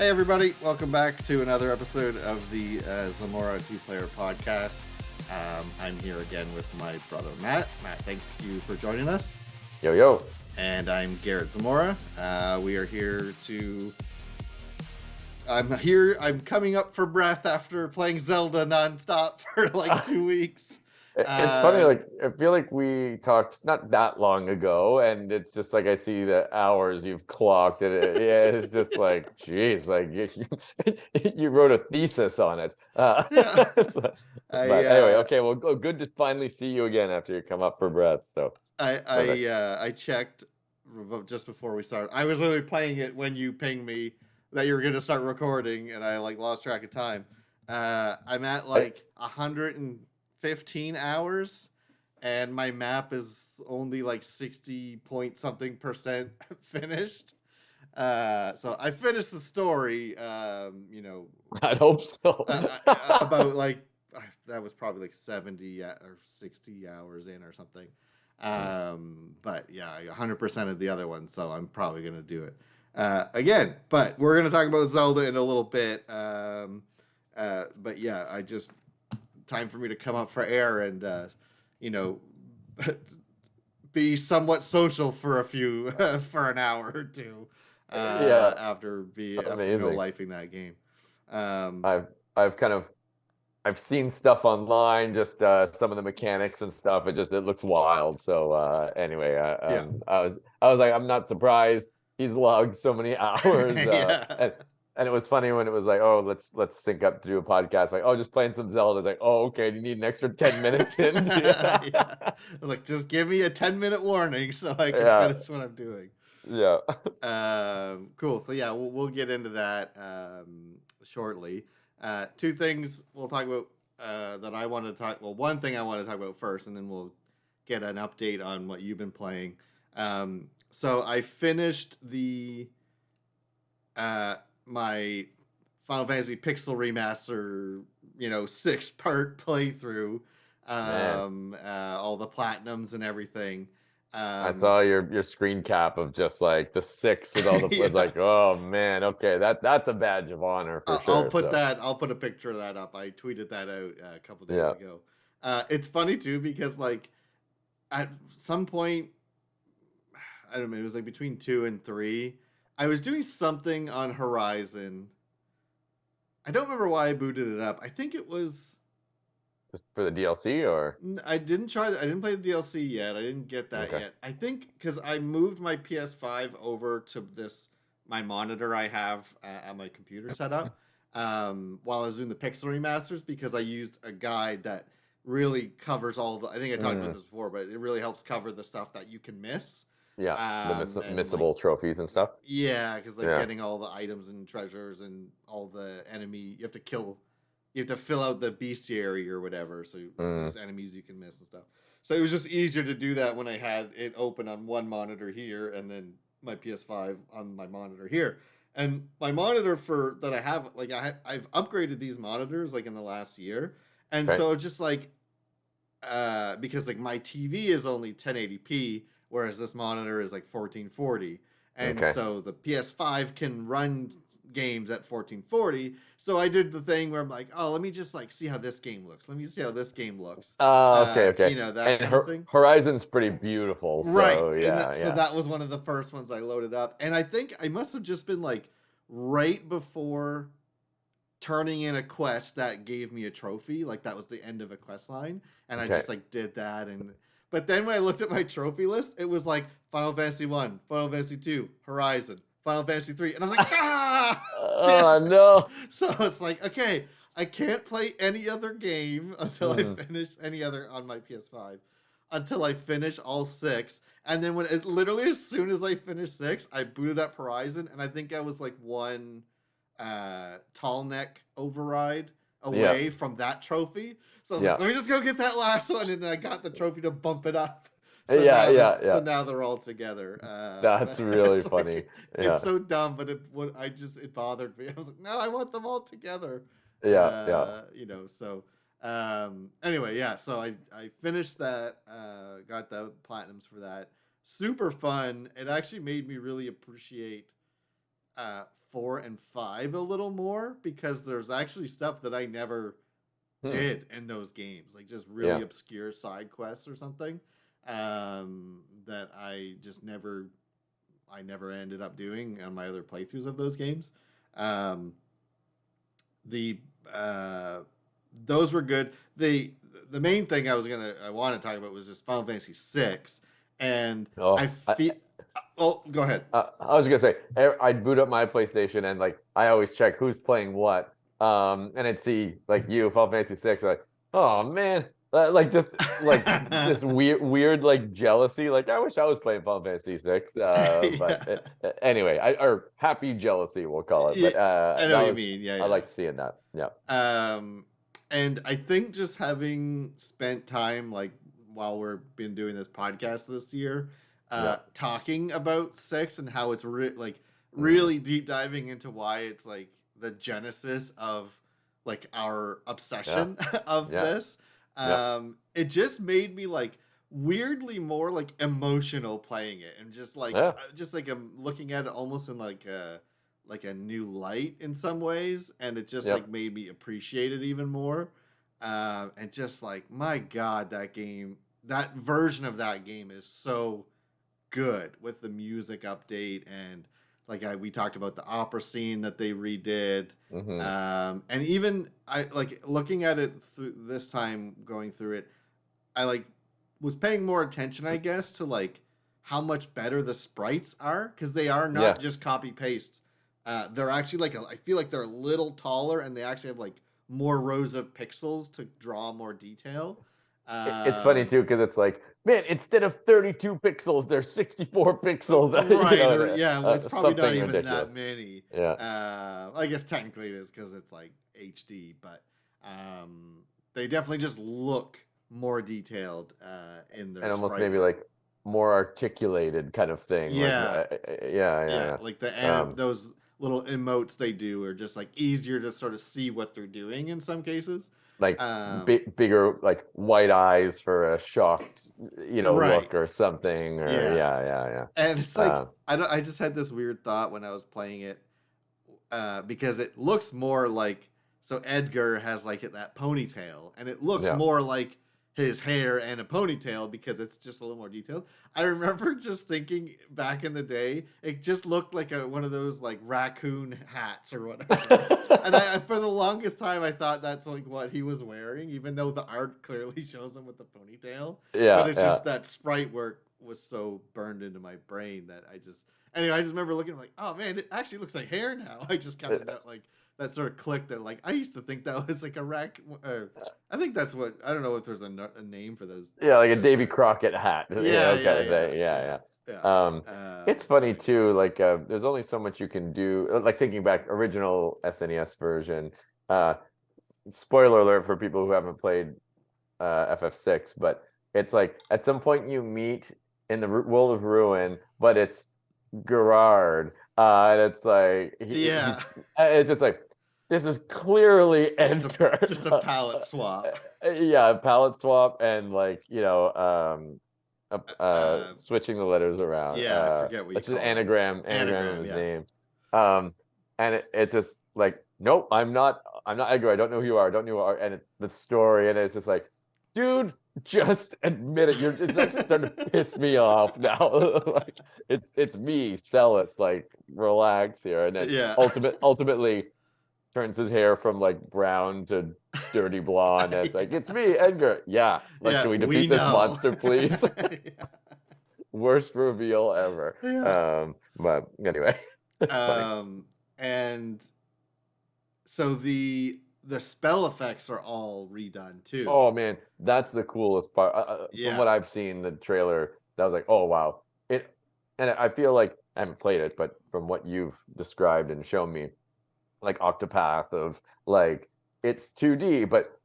Hey everybody, welcome back to another episode of the Zamora two-player podcast. I'm here again with my brother Matt. Matt, thank you for joining us. Yo, yo. And I'm Garrett Zamora. We are here to... I'm coming up for breath after playing Zelda nonstop for like 2 weeks. It's funny, like, I feel like we talked not that long ago, and it's just like I see the hours you've clocked, and it's just like, geez, like you wrote a thesis on it. Yeah. But anyway, okay, well, good to finally see you again after you come up for breath. So I checked just before we started. I was literally playing it when you pinged me that you were going to start recording, and I like lost track of time. I'm at like 115 hours, and my map is only like 60 point something percent finished. So I finished the story. I hope so. About like that was probably like 70 or 60 hours in or something. But yeah, 100% of the other one, so I'm probably gonna do it again. But we're gonna talk about Zelda in a little bit. But yeah, I just time for me to come up for air and be somewhat social for a few for an hour or two. After no lifing that game. I've seen stuff online, just some of the mechanics and stuff. It looks wild. So anyway, I was like, I'm not surprised he's logged so many hours. And it was funny when it was like, oh, let's sync up to do a podcast. Like, oh, just playing some Zelda. Like, oh, okay, do you need an extra 10 minutes in? I was like, just give me a 10-minute warning so I can finish what I'm doing. Yeah. Cool. So yeah, we'll get into that shortly. Two things we'll talk about that I want to talk. Well, one thing I want to talk about first, and then we'll get an update on what you've been playing. So I finished the my Final Fantasy Pixel Remaster, 6-part playthrough. All the platinums and everything. I saw your screen cap of just like the 6 with all the was like, oh man, okay, that's a badge of honor for sure. I'll put a picture of that up. I tweeted that out a couple days ago. It's funny too because like at some point, I don't know, it was like between 2 and 3, I was doing something on Horizon. I don't remember why I booted it up. I think it was just for the DLC, or I didn't play the DLC yet. I didn't get that yet. I think because I moved my PS5 over to my monitor I have at my computer setup while I was doing the Pixel Remasters, because I used a guide that really covers all the. I think I talked about this before, but it really helps cover the stuff that you can miss. Yeah, the missable trophies and stuff. Yeah, because getting all the items and treasures and all the enemy you have to kill. You have to fill out the bestiary or whatever, so there's enemies you can miss and stuff. So it was just easier to do that when I had it open on one monitor here and then my PS5 on my monitor here. And my monitor that I have, like I've upgraded these monitors like in the last year, and so just like because like my TV is only 1080p, whereas this monitor is like 1440, and so the PS5 can run games at 1440. So I did the thing where I'm like, oh, let me just like see how this game looks. Let me see how this game looks. Okay. That kind of thing. Horizon's pretty beautiful. So, right. So that was one of the first ones I loaded up. And I think I must have just been like right before turning in a quest that gave me a trophy. Like that was the end of a quest line. And I just like did that. But then when I looked at my trophy list, it was like Final Fantasy 1, Final Fantasy 2, Horizon, Final Fantasy 3. And I was like, oh, no. So it's like, okay, I can't play any other game until I finish any other on my PS5. Until I finish all 6. And then literally as soon as I finished 6, I booted up Horizon. And I think I was like one tall neck override away from that trophy. So I was like, let me just go get that last one. And then I got the trophy to bump it up. So So now they're all together. That's really funny. It's so dumb, but it bothered me. I was like, no, I want them all together. So anyway, so I finished that, got the platinums for that. Super fun. It actually made me really appreciate 4 and 5 a little more because there's actually stuff that I never did in those games, like just really obscure side quests or something that I just never ended up doing on my other playthroughs of those games. The those were good. The main thing I want to talk about was just Final Fantasy VI, and I feel. Oh, go ahead. I was gonna say I'd boot up my PlayStation and like I always check who's playing what, and I'd see like you Final Fantasy VI, like, oh man, like just like this weird like jealousy. Like I wish I was playing Final Fantasy VI, but anyway, or happy jealousy we'll call it. But I know what you mean. Yeah, I liked seeing that. Yeah. And I think just having spent time like while we've been doing this podcast this year, talking about 6 and how it's really deep diving into why it's like the genesis of like our obsession of this. It just made me like weirdly more like emotional playing it, and just like I'm looking at it almost in like a new light in some ways, and it just like made me appreciate it even more. And just like, my God, that version of that game is so good with the music update, and like we talked about the opera scene that they redid. And even I like looking at it through this time, going through it, I like was paying more attention, I guess, to like how much better the sprites are, because they are not just copy paste. They're actually like I feel like they're a little taller, and they actually have like more rows of pixels to draw more detail. It's funny too because it's like, man, instead of 32 pixels, there's 64 pixels. Right? It's probably not even ridiculous. that many. I guess technically it is because it's like HD, but they definitely just look more detailed in their and almost sprite maybe work. like more articulated kind of thing. Like those little emotes they do are just like easier to sort of see what they're doing in some cases. Like bigger like white eyes for a shocked look or something, or and it's like I just had this weird thought when I was playing it, because it looks more like, so Edgar has like that ponytail, and it looks more like his hair and a ponytail because it's just a little more detailed. I remember just thinking back in the day, it just looked like one of those like raccoon hats or whatever. And for the longest time, I thought that's like what he was wearing, even though the art clearly shows him with the ponytail. But it's just that sprite work was so burned into my brain that I just remember looking like, oh man, it actually looks like hair now. I just kind of like that sort of clicked that like I used to think that was like a I think that's what, I don't know if there's a name for those. Yeah, like a Davy Crockett hat. Yeah. It's funny too. Like there's only so much you can do. Like thinking back, original SNES version. Spoiler alert for people who haven't played FF6, but it's like at some point you meet in the world of Ruin, but it's Gerard, and it's like it's just like, this is clearly Edgar. Just a palette swap. Palette swap, and like switching the letters around. I forget what you it's just call anagram of his name. And it's just like, nope, I'm not Edgar. I don't know who you are. I don't know who you are. And the story, and it's just like, dude, just admit it. It's actually starting to piss me off now. Like it's me, Celis. Like, relax here. And then ultimately turns his hair from like brown to dirty blonde. And it's like, it's me, Edgar. Can we defeat this monster, please? Worst reveal ever. But anyway, it's funny. And so the spell effects are all redone too. Oh man, that's the coolest part. From what I've seen, the trailer, that was like, oh wow. And I feel like I haven't played it, but from what you've described and shown me, like Octopath, of like, it's 2D, but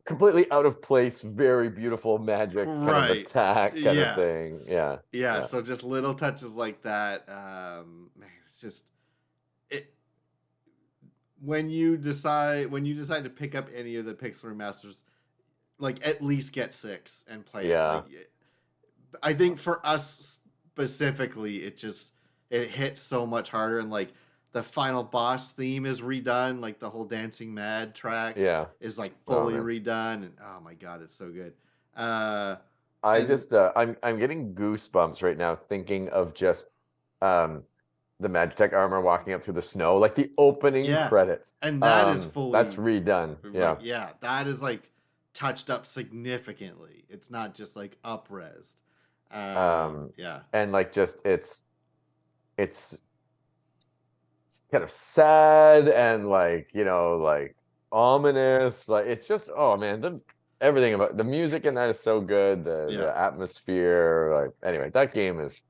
completely out of place, very beautiful magic kind of attack kind of thing. Yeah. So just little touches like that. Man, it's just it. When you decide to pick up any of the Pixel Remasters, like at least get 6 and play it. Like, I think for us specifically, it hits so much harder, and like The final boss theme is redone. Like the whole Dancing Mad track Yeah. is like Oh fully man. redone, and oh my god, it's so good. Uh, I and just I'm getting goosebumps right now thinking of just um the Magitech armor walking up through the snow, like the opening yeah, credits. and that is That's fully redone. like Yeah. yeah, that is like touched up significantly. It's not just like up-resed. Um Yeah, and like just it's kind of sad and like, like ominous. Like it's just, oh man, everything about the music in that is so good. The yeah, the atmosphere, like anyway, that game is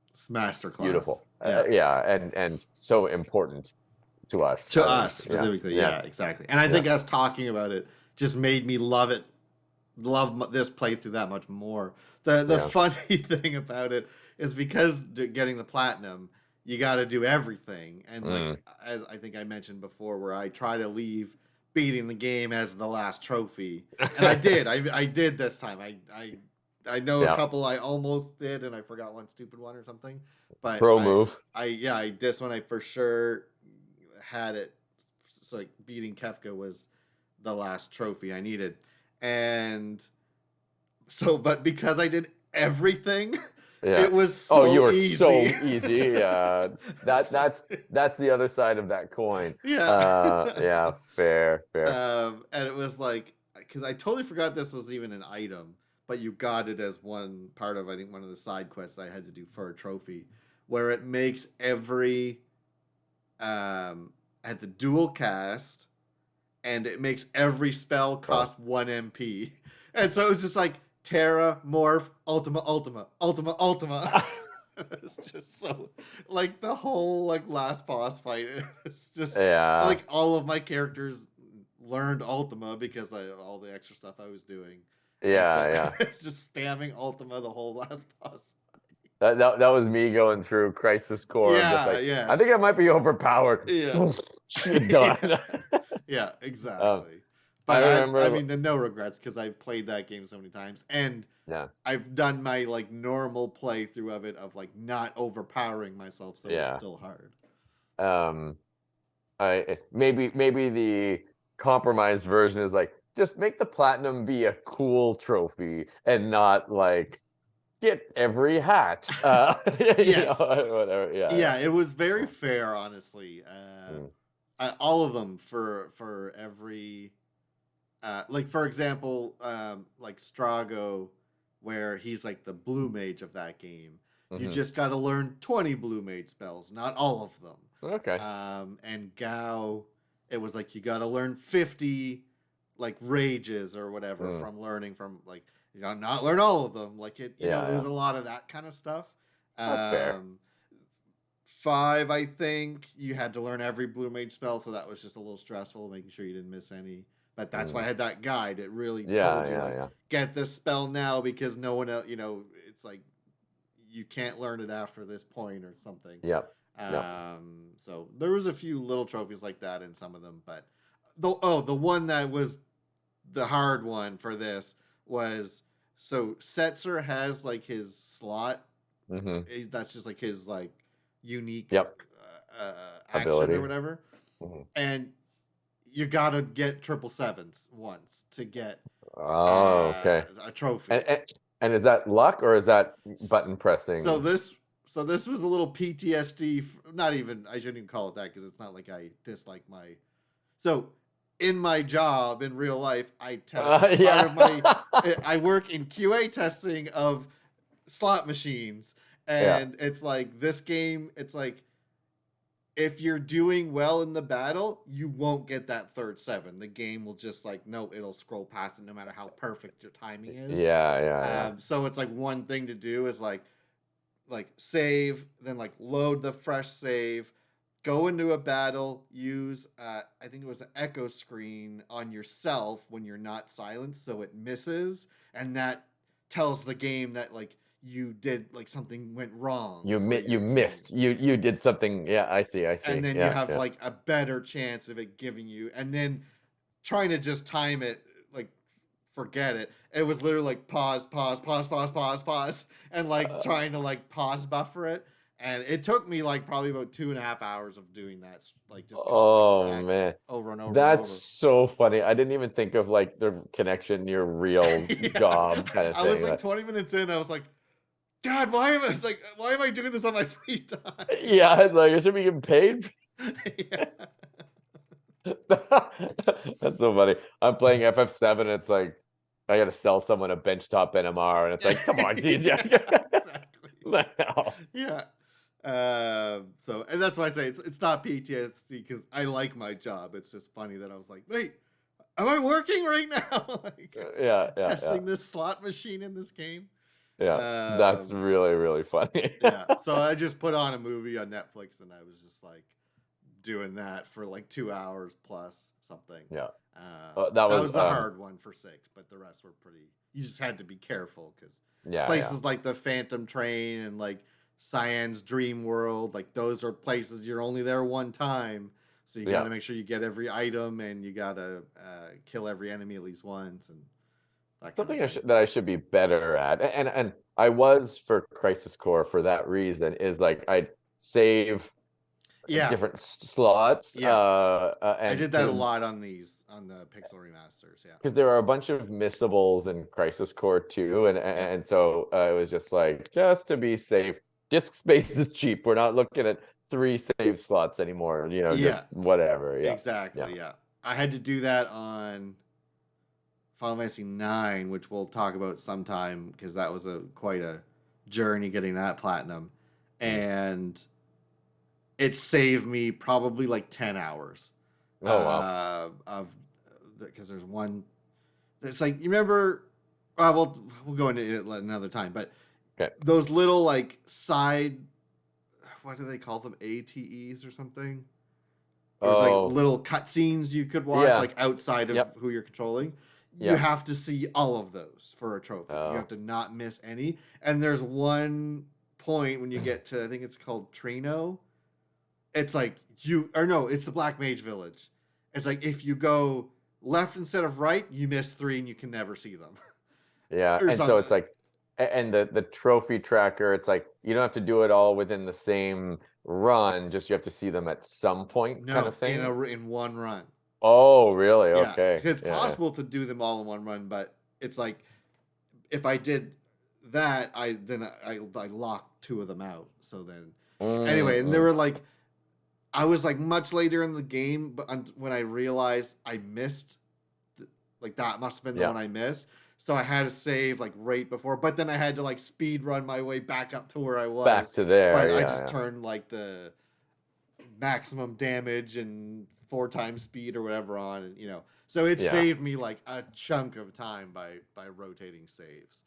it's masterclass. beautiful. Yeah. Yeah, and so important to us, To I think. us Yeah, specifically, yeah, yeah, exactly. And I yeah, think us talking about it just made me love it, this playthrough that much more. The yeah. funny thing about it is because getting the platinum, you got to do everything, and like Mm. as I think I mentioned before, where I try to leave beating the game as the last trophy, and I did. I did this time. I know a Yeah. couple I almost did, and I forgot one stupid one or something. But Pro move. this one I for sure had it. So like beating Kefka was the last trophy I needed, and so but because I did everything, Yeah. it was Oh, you so are so easy. easy. That So- that's the other side of that coin. yeah. Yeah, fair, fair. And it was like because I totally forgot this was even an item, but you got it as one part of I think one of the side quests I had to do for a trophy, where it makes every at the dual cast, and it makes every spell Oh. cost 1 MP. And so it was just like Terra, Morph, Ultima, Ultima, Ultima, Ultima. It's just so like the whole like last boss fight. It's just Yeah. like all of my characters learned Ultima because all the extra stuff I was doing. And Yeah, so yeah. it's just spamming Ultima the whole last boss. That was me going through Crisis Core. I'm just Yeah, like, I think yes. I might be overpowered. Yeah. Done. Yeah, Um, exactly. I But I remember, mean, the no regrets because I've played that game so many times, and yeah, I've done my like normal playthrough of it of like not overpowering myself, so it's yeah. still hard. Um, maybe the compromised version is like just make the platinum be a cool trophy and not like get every hat. Yes, Whatever. Yeah, yeah, yeah. it was very Oh, fair, honestly. mm, All of them for every like for example, like Strago, where he's like the blue mage of that game. You mhm. just got to learn 20 blue mage spells, not all of them. Okay. And Gao, it was like you got to learn 50 like rages or whatever Mm, from learning from like not learn all of them. Like it yeah, was yeah. a lot of that kind of stuff. That's fair. Um, five, I think you had to learn every blue mage spell, so that was just a little stressful, making sure you didn't miss any. But that's why I Mm, had that guide. It really yeah, told you yeah, like yeah. get this spell now because no one else, it's like you can't learn it after this point or something. Yep. Yep. So there was a few little trophies like that in some of them, but the one that was the hard one for this was so Setzer has like his slot. Hmm. That's just like his like unique Yep. action or Ability. whatever, Hmm. and you gotta get triple sevens once to get Oh, okay. a trophy. And is that luck or is that button So pressing? this was a little PTSD. Not even I shouldn't even call it that because it's not like I dislike my. So in my job in real life, I test part Yeah. of my. I work in QA testing of slot machines, Yeah. and it's like this game. It's like if you're doing well in the battle, you won't get that third seven. The game will just like no, it'll scroll past it no matter how perfect your timing is. Yeah, yeah, yeah. So it's like one thing to do is like save, then like load the fresh save, go into a battle, use I think it was an echo screen on yourself when you're not silenced, so it misses, and that tells the game that like you did like something went wrong for You your team. missed. You did something. Yeah, I see. I And see. then you Yeah, have yeah. like a better chance of it giving you, and then trying to just time it like forget it. It was literally like pause, pause, pause, pause, pause, pause, and like Uh, trying to like pause buffer it. And it took me like probably about 2.5 hours of doing that, like just Oh back man, over and over and that's over. so funny. I didn't even think of like the connection to your real Yeah. job kind of I was thing. like 20 minutes in, I was like, God, why am I doing this on my free time? Yeah, it's like I should be getting paid. Yeah. That's so funny. I'm playing FF7. It's like I got to sell someone a benchtop NMR, and it's like, come on, dude. Yeah, exactly. No. Yeah. So, and that's why I say it's not PTSD because I like my job. It's just funny that I was like, wait, am I working right now? Like, Yeah. testing this slot machine in this game. Yeah, that's Um, really, really funny. yeah. So I just put on a movie on Netflix and I was just like doing that for like 2 hours plus something. Yeah. That was the hard one for 6, but the rest were pretty. You just had to be careful because places like the Phantom Train and like Cyan's Dream World, like those are places you're only there one time, so you got to make sure you get every item and you got to kill every enemy at least once and that Something kind of thing. that I should be better at, and I was for Crisis Core for that reason, is like I'd save Yeah, different slots. yeah. I And did that a lot on the Pixel Remasters. Yeah, because there are a bunch of missables in Crisis Core 2, and so it was just like, just to be safe, disk space is cheap. We're not looking at 3 save slots anymore. You know, just whatever. Yeah, exactly. Yeah, I had to do that on Final Fantasy 9, which we'll talk about sometime because that was quite a journey getting that platinum, and it saved me probably like 10 hours. Oh wow! Of because there's one. It's like you remember. We'll go into it another time, but those little like side. What do they call them? ATEs or something? There's like little cutscenes you could watch, like outside of who you're controlling. You have to see all of those for a trophy. You have to not miss any. And there's one point when you get to, I think it's called Trino. It's like it's the Black Mage Village. It's like if you go left instead of right, you miss 3 and you can never see them. Yeah, and so it's like, and the trophy tracker, it's like you don't have to do it all within the same run, just you have to see them at some point, kind of thing. In one run. Oh, really? Yeah, okay. It's possible to do them all in one run, but it's like if I did that, I locked 2 of them out. So then anyway, and they were like, I was like much later in the game, but when I realized I missed, like that must have been the one I missed. So I had to save like right before, but then I had to like speed run my way back up to where I was. Back to there. But I just turned like the maximum damage and 4 times speed or whatever on, and so it saved me like a chunk of time by rotating saves.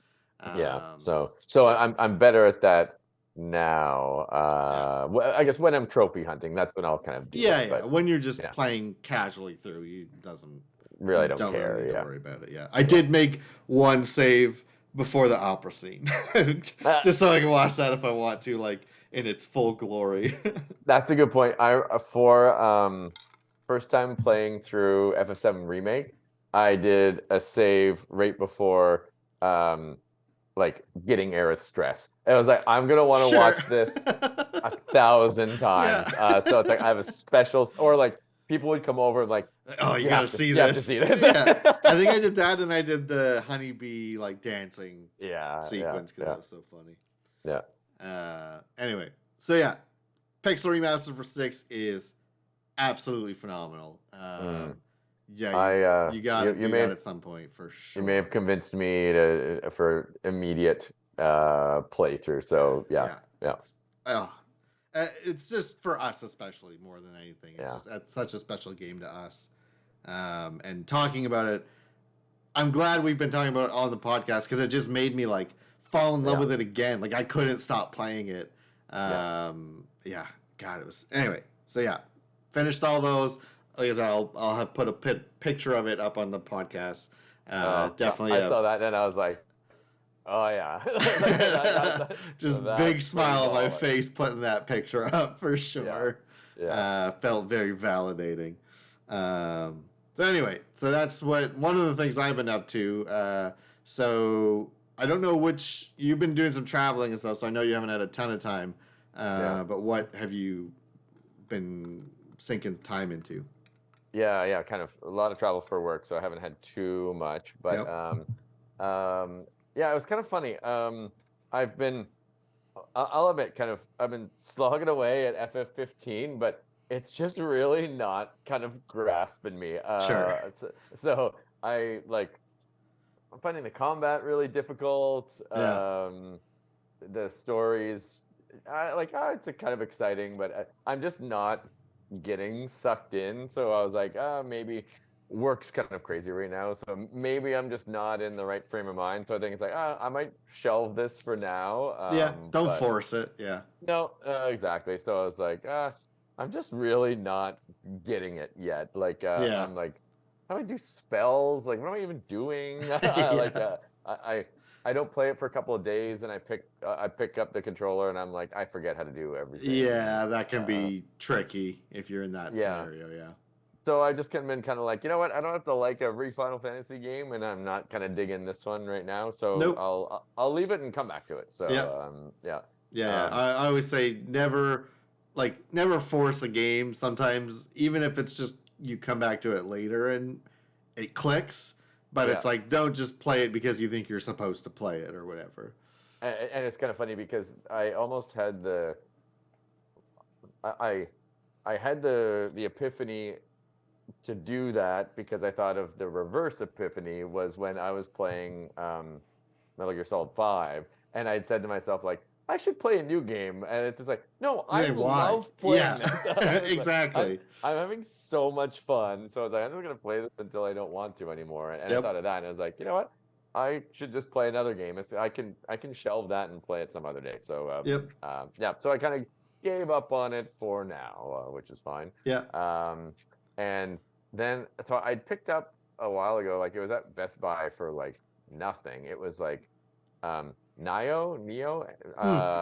So I'm better at that now. I guess when I'm trophy hunting, that's when I'll kind of do it. But when you're just playing casually through, you don't care. Really need to worry about it. I did make one save before the opera scene, just so I can watch that if I want to, like in its full glory. That's a good point. For first time playing through FF7 Remake, I did a save right before like getting Aerith's stress. And I was like, I'm gonna want to watch this 1,000 times. So it's like I have a special, or like people would come over and like, oh, you gotta see this. You have to see this. I think I did that, and I did the honeybee like dancing sequence because that was so funny. Anyway, so Pixel Remastered for 6 is absolutely phenomenal. You got it at some point for sure. You may have convinced me for immediate playthrough. So it's just for us, especially more than anything. It's such a special game to us. And talking about it, I'm glad we've been talking about it on the podcast because it just made me like fall in love with it again. Like I couldn't stop playing it. God, it was anyway. So finished all those. Like I said, I'll have put a picture of it up on the podcast. Definitely, I saw that and I was like, oh yeah, just big smile on my face putting that picture up for sure. Felt very validating. So anyway, so that's one of the things I've been up to. So I don't know you've been doing some traveling and stuff, so I know you haven't had a ton of time. But what have you been sinking time into? Yeah, kind of a lot of travel for work, so I haven't had too much. But Yep. yeah, it was kind of funny. I've been, I'll admit, I've been slogging away at FF15, but it's just really not kind of grasping me. Sure. So I'm finding the combat really difficult. Yeah. The stories, it's a kind of exciting, but I'm just not getting sucked in. So I was like, maybe work's kind of crazy right now. So maybe I'm just not in the right frame of mind. So I think it's like, I might shelve this for now. Yeah. Don't But force it. Yeah. no, exactly. So I was like, I'm just really not getting it yet. Yeah. I'm like, how do I do spells? Like, what am I even doing? Like, Yeah. I don't play it for a couple of days, and I pick up the controller, and I'm like, I forget how to do everything. Yeah, that can be tricky if you're in that Yeah. scenario. Yeah. So I just been kind of like, you know what? I don't have to like every Final Fantasy game, and I'm not kind of digging this one right now. So Nope. I'll leave it and come back to it. So Yeah. yeah. Yeah. I always say never force a game. Sometimes even if it's just you come back to it later and it clicks, but it's Yeah. like don't just play it because you think you're supposed to play it or whatever. And it's kind of funny because I almost had I had the epiphany to do that because I thought of the reverse epiphany was when I was playing Metal Gear Solid 5, and I'd said to myself like, I should play a new game, and it's just like, no, I Yeah, why? love playing Yeah. this. Like, Exactly. I'm having so much fun, so I was like, I'm just gonna play this until I don't want to anymore. And I Yep. thought of that, and I was like, you know what? I should just play another game. I can shelve that and play it some other day. So Yep. yeah. So I kind of gave up on it for now, which is fine. Yeah. And then so I picked up a while ago, like it was at Best Buy for like nothing. It was like Neo,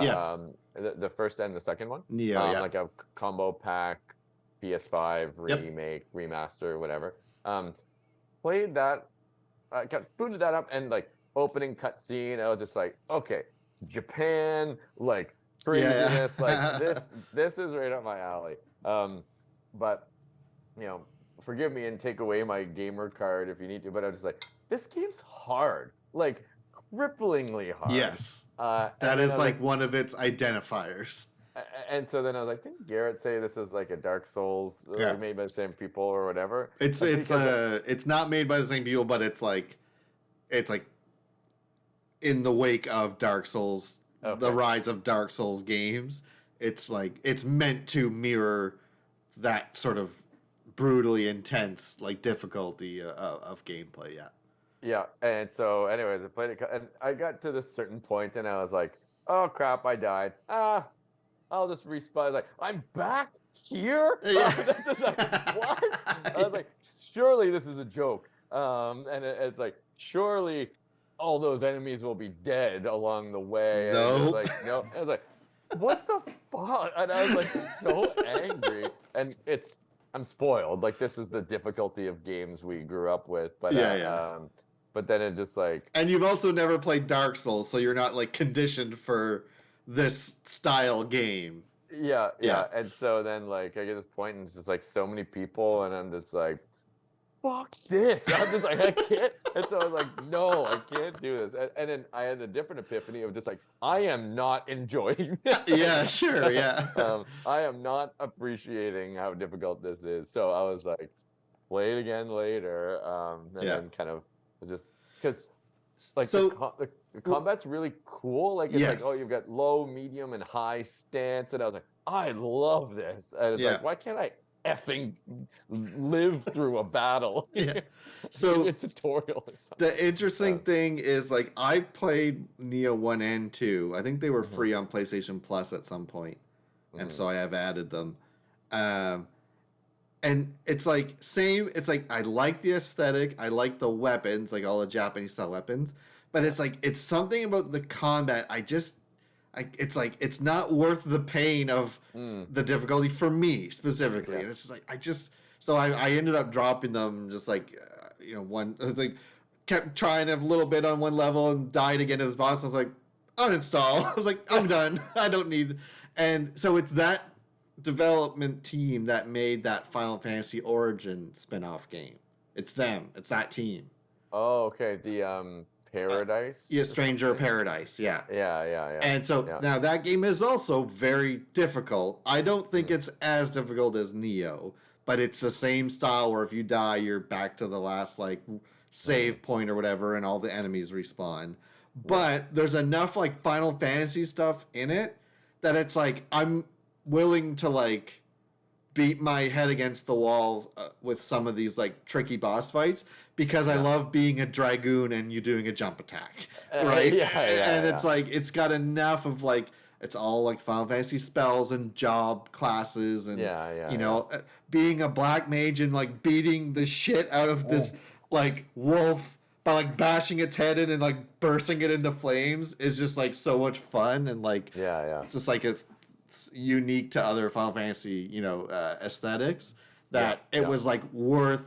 Yes. the first and the second one, Neo. Yeah. like a combo pack, PS5 Yep. remake, remaster, whatever. Played that, booted that up, and like opening cutscene, I was just like, okay, Japan, like craziness, like this is right up my alley. But you know, forgive me and take away my gamer card if you need to, but I was just like, this game's hard, like cripplingly hard. Yes. And That then is I was like one of its identifiers. and so then I was like, didn't Garrett say this is like a Dark Souls Yeah. made by the same people or whatever? It's not made by the same people, but it's like in the wake of Dark Souls, the rise of Dark Souls games. It's like it's meant to mirror that sort of brutally intense like difficulty of gameplay. Yeah. Yeah, and so anyways, I played it, and I got to this certain point, and I was like, oh crap, I died. I'll just respawn. Like, I'm back here? Yeah. That's like, what? I was like, surely this is a joke. And it's like, surely all those enemies will be dead along the way. And Nope. it was like, no. I was like, what the fuck? And I was like so angry. And I'm spoiled. Like, this is the difficulty of games we grew up with. But but then it just like, and you've also never played Dark Souls, so you're not like conditioned for this style game. Yeah. And so then like I get this point, and it's just like so many people, and I'm just like, fuck this. I'm just like, I can't. And so I was like, no, I can't do this. And then I had a different epiphany of just like, I am not enjoying this. Yeah, sure, yeah. I am not appreciating how difficult this is. So I was like, play it again later. And then kind of just because like so, the combat's really cool. Like it's like, oh, you've got low, medium, and high stance. And I was like, I love this. And it's like, why can't I effing live through a battle? Yeah. So a tutorial or something. The interesting thing is like I played Neo 1 and 2. I think they were free on PlayStation Plus at some point. And so I have added them. And it's like same, it's like I like the aesthetic, I like the weapons, like all the Japanese style weapons, but it's like it's something about the combat it's like it's not worth the pain of the difficulty for me specifically. And it's like I ended up dropping them just like it's like kept trying a little bit on one level and died again to this boss. I was like, uninstall. I was like, I'm done. I don't need. And so it's that development team that made that Final Fantasy Origin spin-off game. It's them. It's that team. Oh, okay. The Paradise Yeah, or Stranger something. Paradise. Yeah. Yeah. And so Yeah. now that game is also very difficult. I don't think Mm. it's as difficult as Neo, but it's the same style where if you die, you're back to the last like save point or whatever, and all the enemies respawn. Yeah. But there's enough like Final Fantasy stuff in it that it's like I'm willing to like beat my head against the walls with some of these like tricky boss fights because I Yeah. love being a dragoon and you doing a jump attack, right? And it's like it's got enough of like it's all like Final Fantasy spells and job classes and you know being a black mage and like beating the shit out of this like wolf by like bashing its head in and like bursting it into flames is just like so much fun and like it's just like it's unique to other Final Fantasy, aesthetics that it was like worth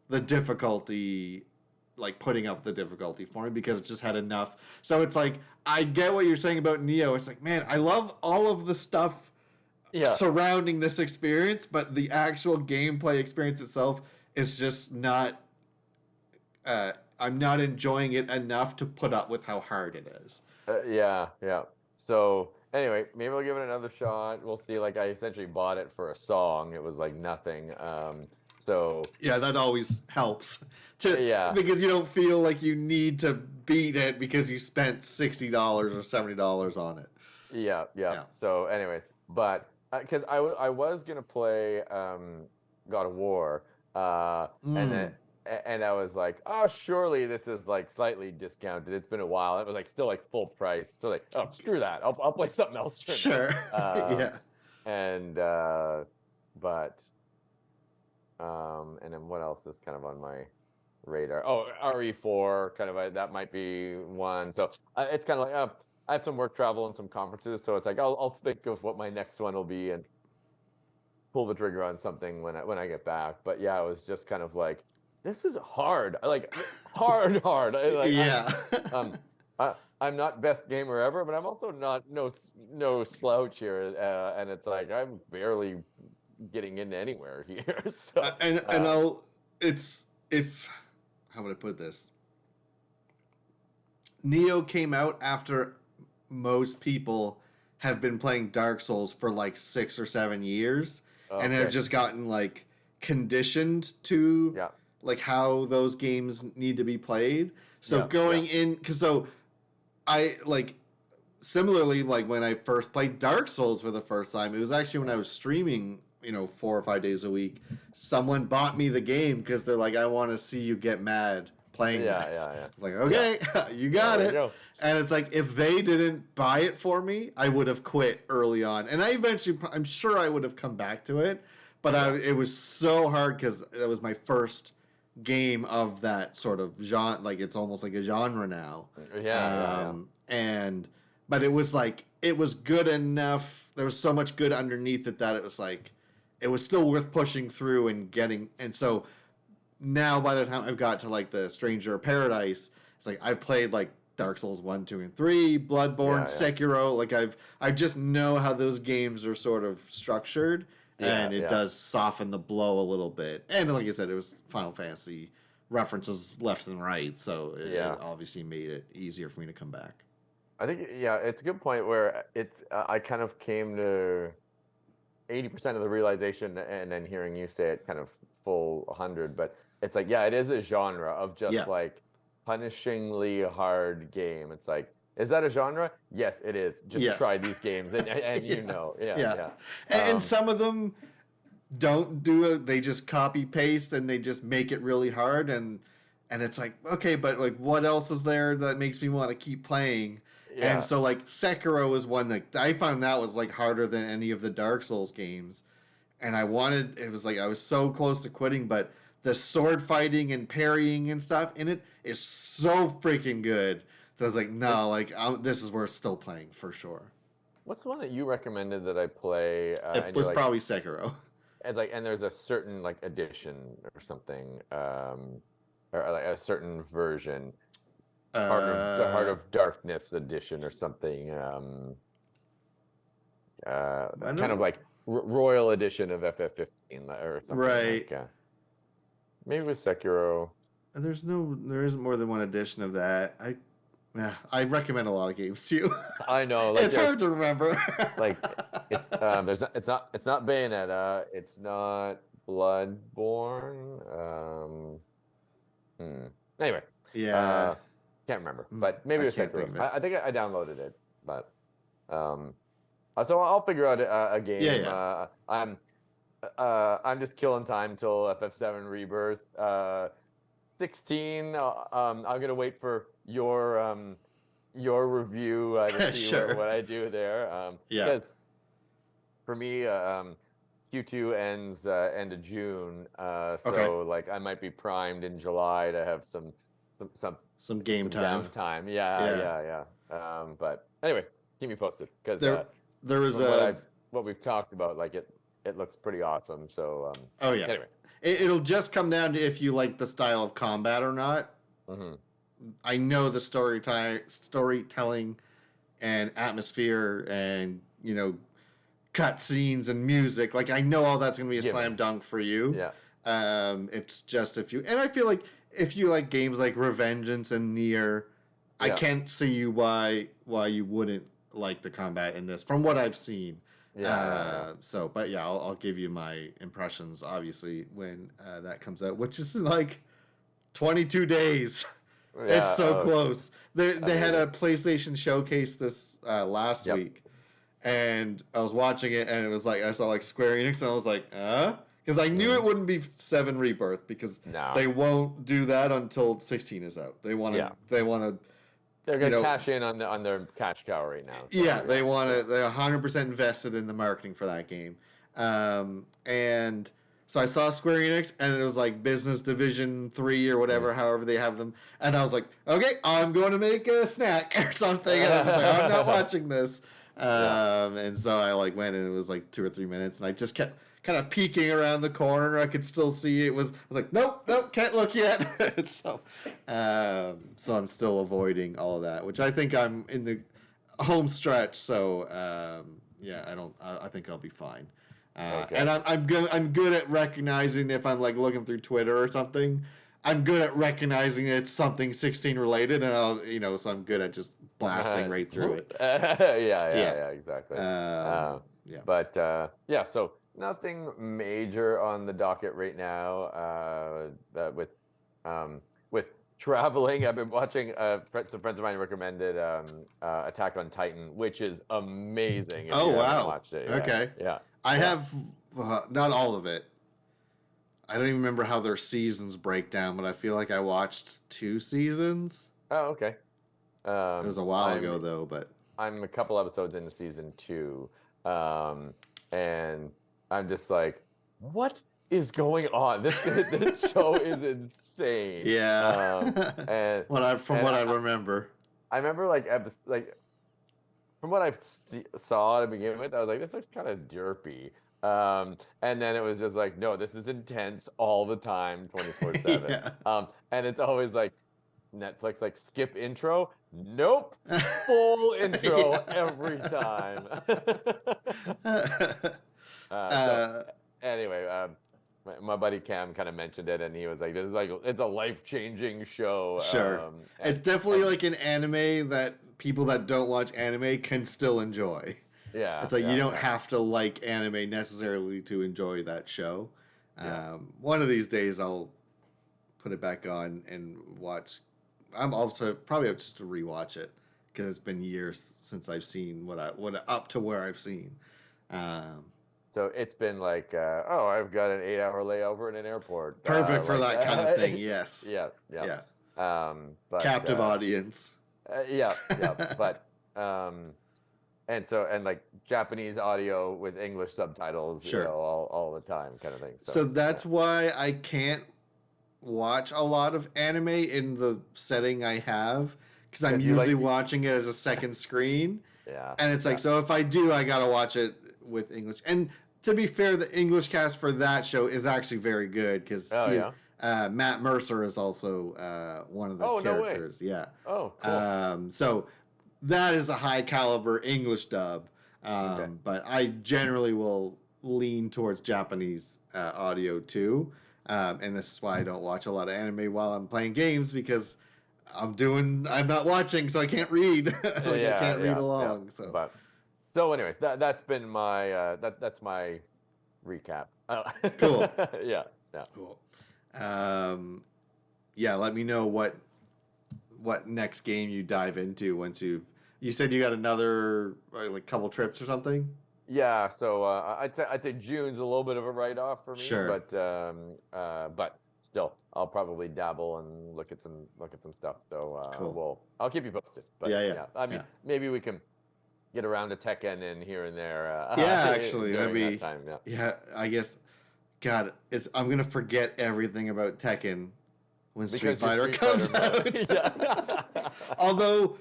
the difficulty, like putting up the difficulty for me because it just had enough. So it's like I get what you're saying about Neo. It's like, man, I love all of the stuff surrounding this experience, but the actual gameplay experience itself is just not. I'm not enjoying it enough to put up with how hard it is. Yeah. So anyway, maybe we'll give it another shot. We'll see. Like I essentially bought it for a song. It was like nothing. So yeah, that always helps yeah, because you don't feel like you need to beat it because you spent $60 or $70 on it. Yeah. So anyways, but because I was gonna play God of War, and then and I was like, oh, surely this is like slightly discounted. It's been a while. It was like still like full price. So like, oh, screw that. I'll play something else. Sure. Yeah. And but and then what else is kind of on my radar? Oh, RE4, kind of that might be one. So it's kind of like I have some work travel and some conferences, so it's like I'll think of what my next one will be and pull the trigger on something when I get back. But yeah, it was just kind of like this is hard, like hard. Like, yeah. I'm not best gamer ever, but I'm also not no slouch here, and it's like I'm barely getting into anywhere here. So and it's if how would I put this? Neo came out after most people have been playing Dark Souls for like 6 or 7 years, and have just gotten like conditioned to like how those games need to be played. So going in, because so I like similarly like when I first played Dark Souls for the first time, it was actually when I was streaming 4 or 5 days a week. Someone bought me the game because they're like, I want to see you get mad playing this. It's like, okay, you got it. And it's like, if they didn't buy it for me, I would have quit early on. And I'm sure I would have come back to it. But it was so hard because it was my first game of that sort of genre. Like, it's almost like a genre now. But it was like, it was good enough. There was so much good underneath it that it was like, it was still worth pushing through and getting. And so now by the time I've got to like the Stranger Paradise, it's like I've played like Dark Souls 1, 2, and 3, Bloodborne, Sekiro. Like I just know how those games are sort of structured, and it does soften the blow a little bit. And like I said, it was Final Fantasy references left and right, so it obviously made it easier for me to come back. I think it's a good point where it's I kind of came to 80% of the realization, and then hearing you say it kind of full 100, but it's like it is a genre of just like punishingly hard game. It's like, is that a genre? Yes, it is. Just try these games and and some of them don't do it. They just copy paste and they just make it really hard, and it's like, okay, but like what else is there that makes me want to keep playing? And so like Sekiro was one that I found that was like harder than any of the Dark Souls games. And it was like I was so close to quitting, but the sword fighting and parrying and stuff in it is so freaking good. So I was like, no, like this is worth still playing for sure. What's the one that you recommended that I play? It was probably Sekiro. It's like, and there's a certain like edition or something, or like a certain version. The Heart of Darkness edition or something. kind of like Royal Edition of FF15 or something. Right. Like, maybe with Sekiro. There isn't more than one edition of that. I recommend a lot of games to you. I know, like it's hard to remember. Like it's it's not Bayonetta, it's not Bloodborne. Anyway, yeah, can't remember, but maybe it's Sekiro. I think I downloaded it, but so I'll figure out a game. Yeah. I'm just killing time till FF7 Rebirth. 16. I'm gonna wait for your review to see Sure. what I do there. Yeah. For me, Q2 ends end of June, so Okay. like I might be primed in July to have some game time. Downtime. Yeah. But anyway, keep me posted because there was what we've talked about, like it looks pretty awesome. So anyway, it'll just come down to if you like the style of combat or not. Mm-hmm. I know the storytelling and atmosphere and cut scenes and music. Like I know all that's gonna be a slam dunk for you. Yeah. It's just and I feel like if you like games like Revengeance and Nier, I can't see why you wouldn't like the combat in this from what I've seen. So, but yeah, I'll give you my impressions obviously when that comes out, which is like 22 days. Yeah, it's so close. They had a PlayStation showcase this last week, and I was watching it, and it was like I saw like Square Enix, and I was like, because I knew it wouldn't be 7 Rebirth because they won't do that until 16 is out. They want to. They're gonna cash in on their cash cow right now. So they want to. They're 100% invested in the marketing for that game, and. So I saw Square Enix, and it was like Business Division 3 or whatever, however they have them. And I was like, okay, I'm going to make a snack or something. And I was like, I'm not watching this. And so I like went, and it was like 2 or 3 minutes, and I just kept kind of peeking around the corner. I could still see it. I was like, nope, can't look yet. So I'm still avoiding all of that, which I think I'm in the home stretch. So I think I'll be fine. And I'm good at recognizing if I'm like looking through Twitter or something. I'm good at recognizing it's something 16 related, and I'll so I'm good at just blasting right through it. Yeah, exactly. But so nothing major on the docket right now. With traveling, I've been watching. Some friends of mine recommended Attack on Titan, which is amazing. Oh wow! Watched it. Okay. Yeah. I have not all of it. I don't even remember how their seasons break down, but I feel like I watched 2 seasons. Oh, okay. It was a while ago, though. But I'm a couple episodes into season 2, and I'm just like, what is going on? This show is insane. Yeah. And what I remember, from what I saw to begin with, I was like, this looks kind of derpy. And then it was just like, no, this is intense all the time, 24/7. And it's always like Netflix, like skip intro. Nope, full intro every time. Anyway, my buddy Cam kind of mentioned it, and he was like, "This is like it's a life-changing show." Sure, it's definitely like an anime that people that don't watch anime can still enjoy. Yeah, it's like you don't have to like anime necessarily to enjoy that show. One of these days, I'll put it back on and watch. I'm also probably have just to rewatch it because it's been years since I've seen what up to where I've seen. So it's been like, I've got an 8-hour layover in an airport. Perfect for that kind of thing. Yes. Yeah. But, captive audience. But and like Japanese audio with English subtitles, sure, all the time, kind of thing. So that's why I can't watch a lot of anime in the setting I have, because I'm usually watching it as a second screen. And it's like, so if I do, I gotta watch it with English. And to be fair, the English cast for that show is actually very good because Matt Mercer is also one of the characters. No way. Oh, cool. So that is a high caliber English dub. Okay. But I generally will lean towards Japanese audio too. And this is why I don't watch a lot of anime while I'm playing games, because I'm not watching, so I can't read. Like I can't read along. So, but so anyways, that's been my that's my recap. Cool. Yeah, yeah. Cool. Yeah, let me know what next game you dive into once you said you got another like couple trips or something. Yeah, so I'd say June's a little bit of a write-off for me, Sure. but still, I'll probably dabble and look at some stuff. So Cool. I'll keep you posted. But Yeah. I mean, maybe we can get around to Tekken in here and there. Yeah, actually, that'd during be that time. Yeah. yeah. I guess, God, I'm gonna forget everything about Tekken when Street Because your Fighter Street comes Fighter out. Yeah. Although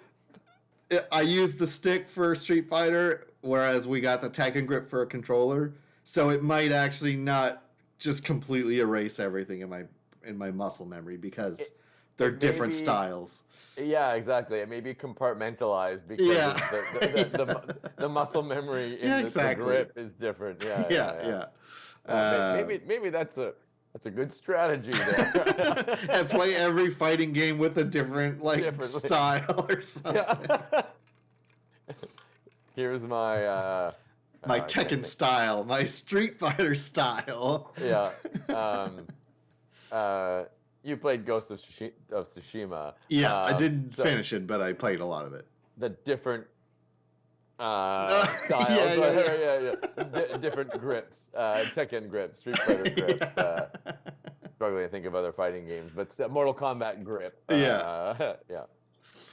I use the stick for Street Fighter, whereas we got the Tekken grip for a controller, so it might actually not just completely erase everything in my muscle memory, because they're different styles. Yeah, exactly. It may be compartmentalized because the muscle memory in the grip is different. Yeah. Well, maybe that's a good strategy there. And play every fighting game with a different style or something. Yeah. Here's my my Tekken style, my Street Fighter style. Yeah. You played Ghost of Tsushima. Yeah, I didn't finish it, but I played a lot of it. The different styles, different grips, Tekken grips, Street Fighter grips. Struggling to think of other fighting games, but Mortal Kombat grip. Yeah.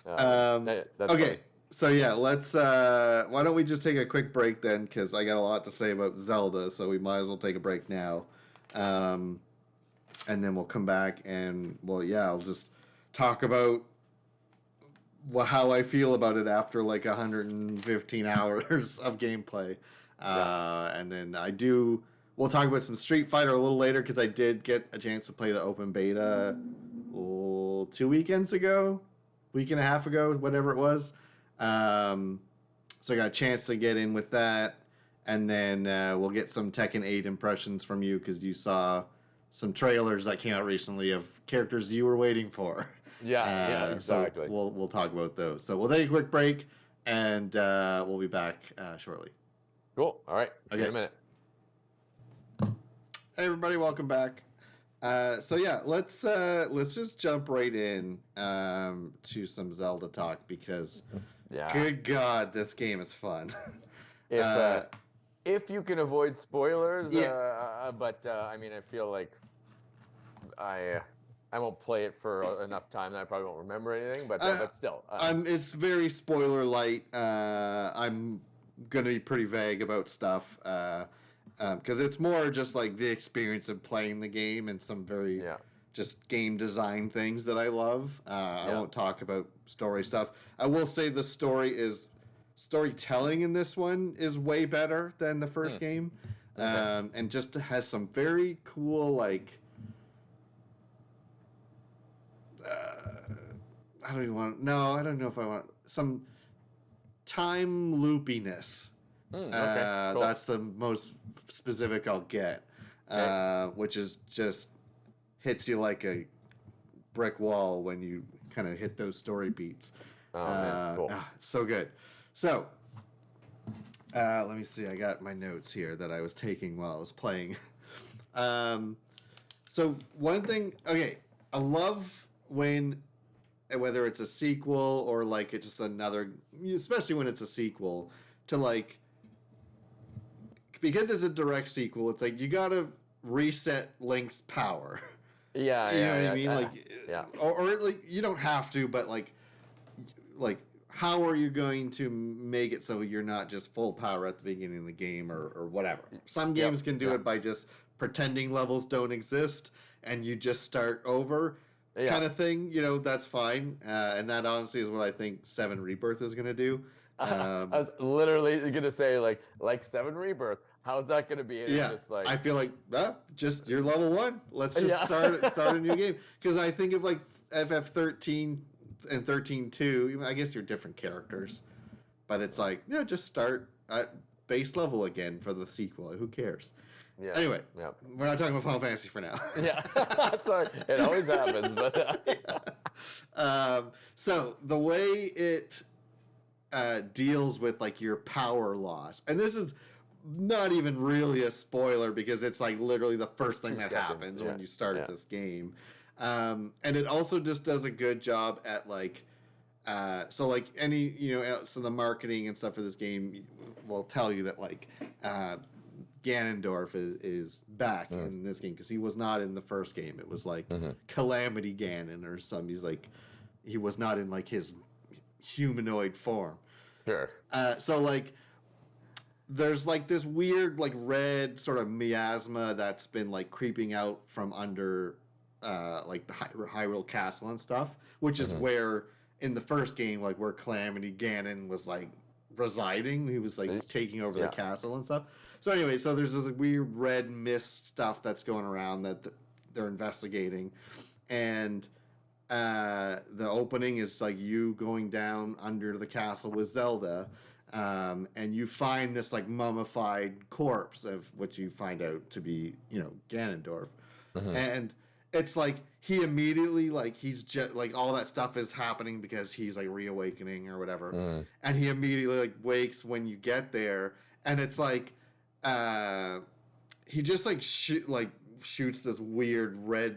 That's okay. funny. So yeah, let's. Why don't we just take a quick break then? Because I got a lot to say about Zelda, so we might as well take a break now. And then we'll come back and I'll just talk about how I feel about it after like 115 hours of gameplay. And then we'll talk about some Street Fighter a little later, because I did get a chance to play the open beta 2 weekends ago, week and a half ago, whatever it was. So I got a chance to get in with that, and then we'll get some Tekken 8 impressions from you, because you saw some trailers that came out recently of characters you were waiting for. Yeah, exactly. So we'll talk about those. So we'll take a quick break, and we'll be back shortly. Cool. All right. See you in a minute. Hey everybody, welcome back. So yeah, let's just jump right in to some Zelda talk, because good God, this game is fun. If you can avoid spoilers, but I mean, I feel like I won't play it for enough time that I probably won't remember anything. But still, it's very spoiler light. I'm gonna be pretty vague about stuff, because it's more just like the experience of playing the game and some very just game design things that I love. I won't talk about story stuff. I will say the storytelling in this one is way better than the first game, and just has some very cool I don't know if I want some time loopiness. Cool. That's the most specific I'll get, which is just hits you like a brick wall when you kind of hit those story beats. Cool. So good. So, let me see. I got my notes here that I was taking while I was playing. So one thing, I love whether it's a sequel or like it's just another, especially when it's a sequel, to because it's a direct sequel, it's like you gotta reset Link's power. Yeah, you know what I mean? Or like you don't have to, but like how are you going to make it so you're not just full power at the beginning of the game or whatever? Some games can do it by just pretending levels don't exist and you just start over, kind of thing. That's fine. And that honestly is what I think 7 Rebirth is going to do. I was literally going to say like 7 Rebirth. How's that going to be? And just I feel like just you're level 1. Let's just start a new game. Because I think of like FF13 and 13-2, I guess you're different characters, but it's like just start at base level again for the sequel. Who cares? Yeah. Anyway, Yeah. we're not talking about Final Fantasy for now. Yeah. Sorry, it always happens, but so the way it deals with like your power loss, and this is not even really a spoiler because it's like literally the first thing that happens when you start this game, and it also just does a good job at like. So like any so the marketing and stuff for this game will tell you that like Ganondorf is back in this game because he was not in the first game. It was like Calamity Ganon or something. He's like he was not in like his humanoid form. Sure. So like there's like this weird like red sort of miasma that's been like creeping out from under like the Hyrule Castle and stuff, which is where in the first game like where Calamity Ganon was like residing. He was like taking over the castle and stuff. So anyway, so there's this weird red mist stuff that's going around that they're investigating, and the opening is like you going down under the castle with Zelda, and you find this like mummified corpse of which you find out to be Ganondorf, and it's like he immediately like he's just like all that stuff is happening because he's like reawakening or whatever, and he immediately like wakes when you get there, and it's like he just like shoots this weird red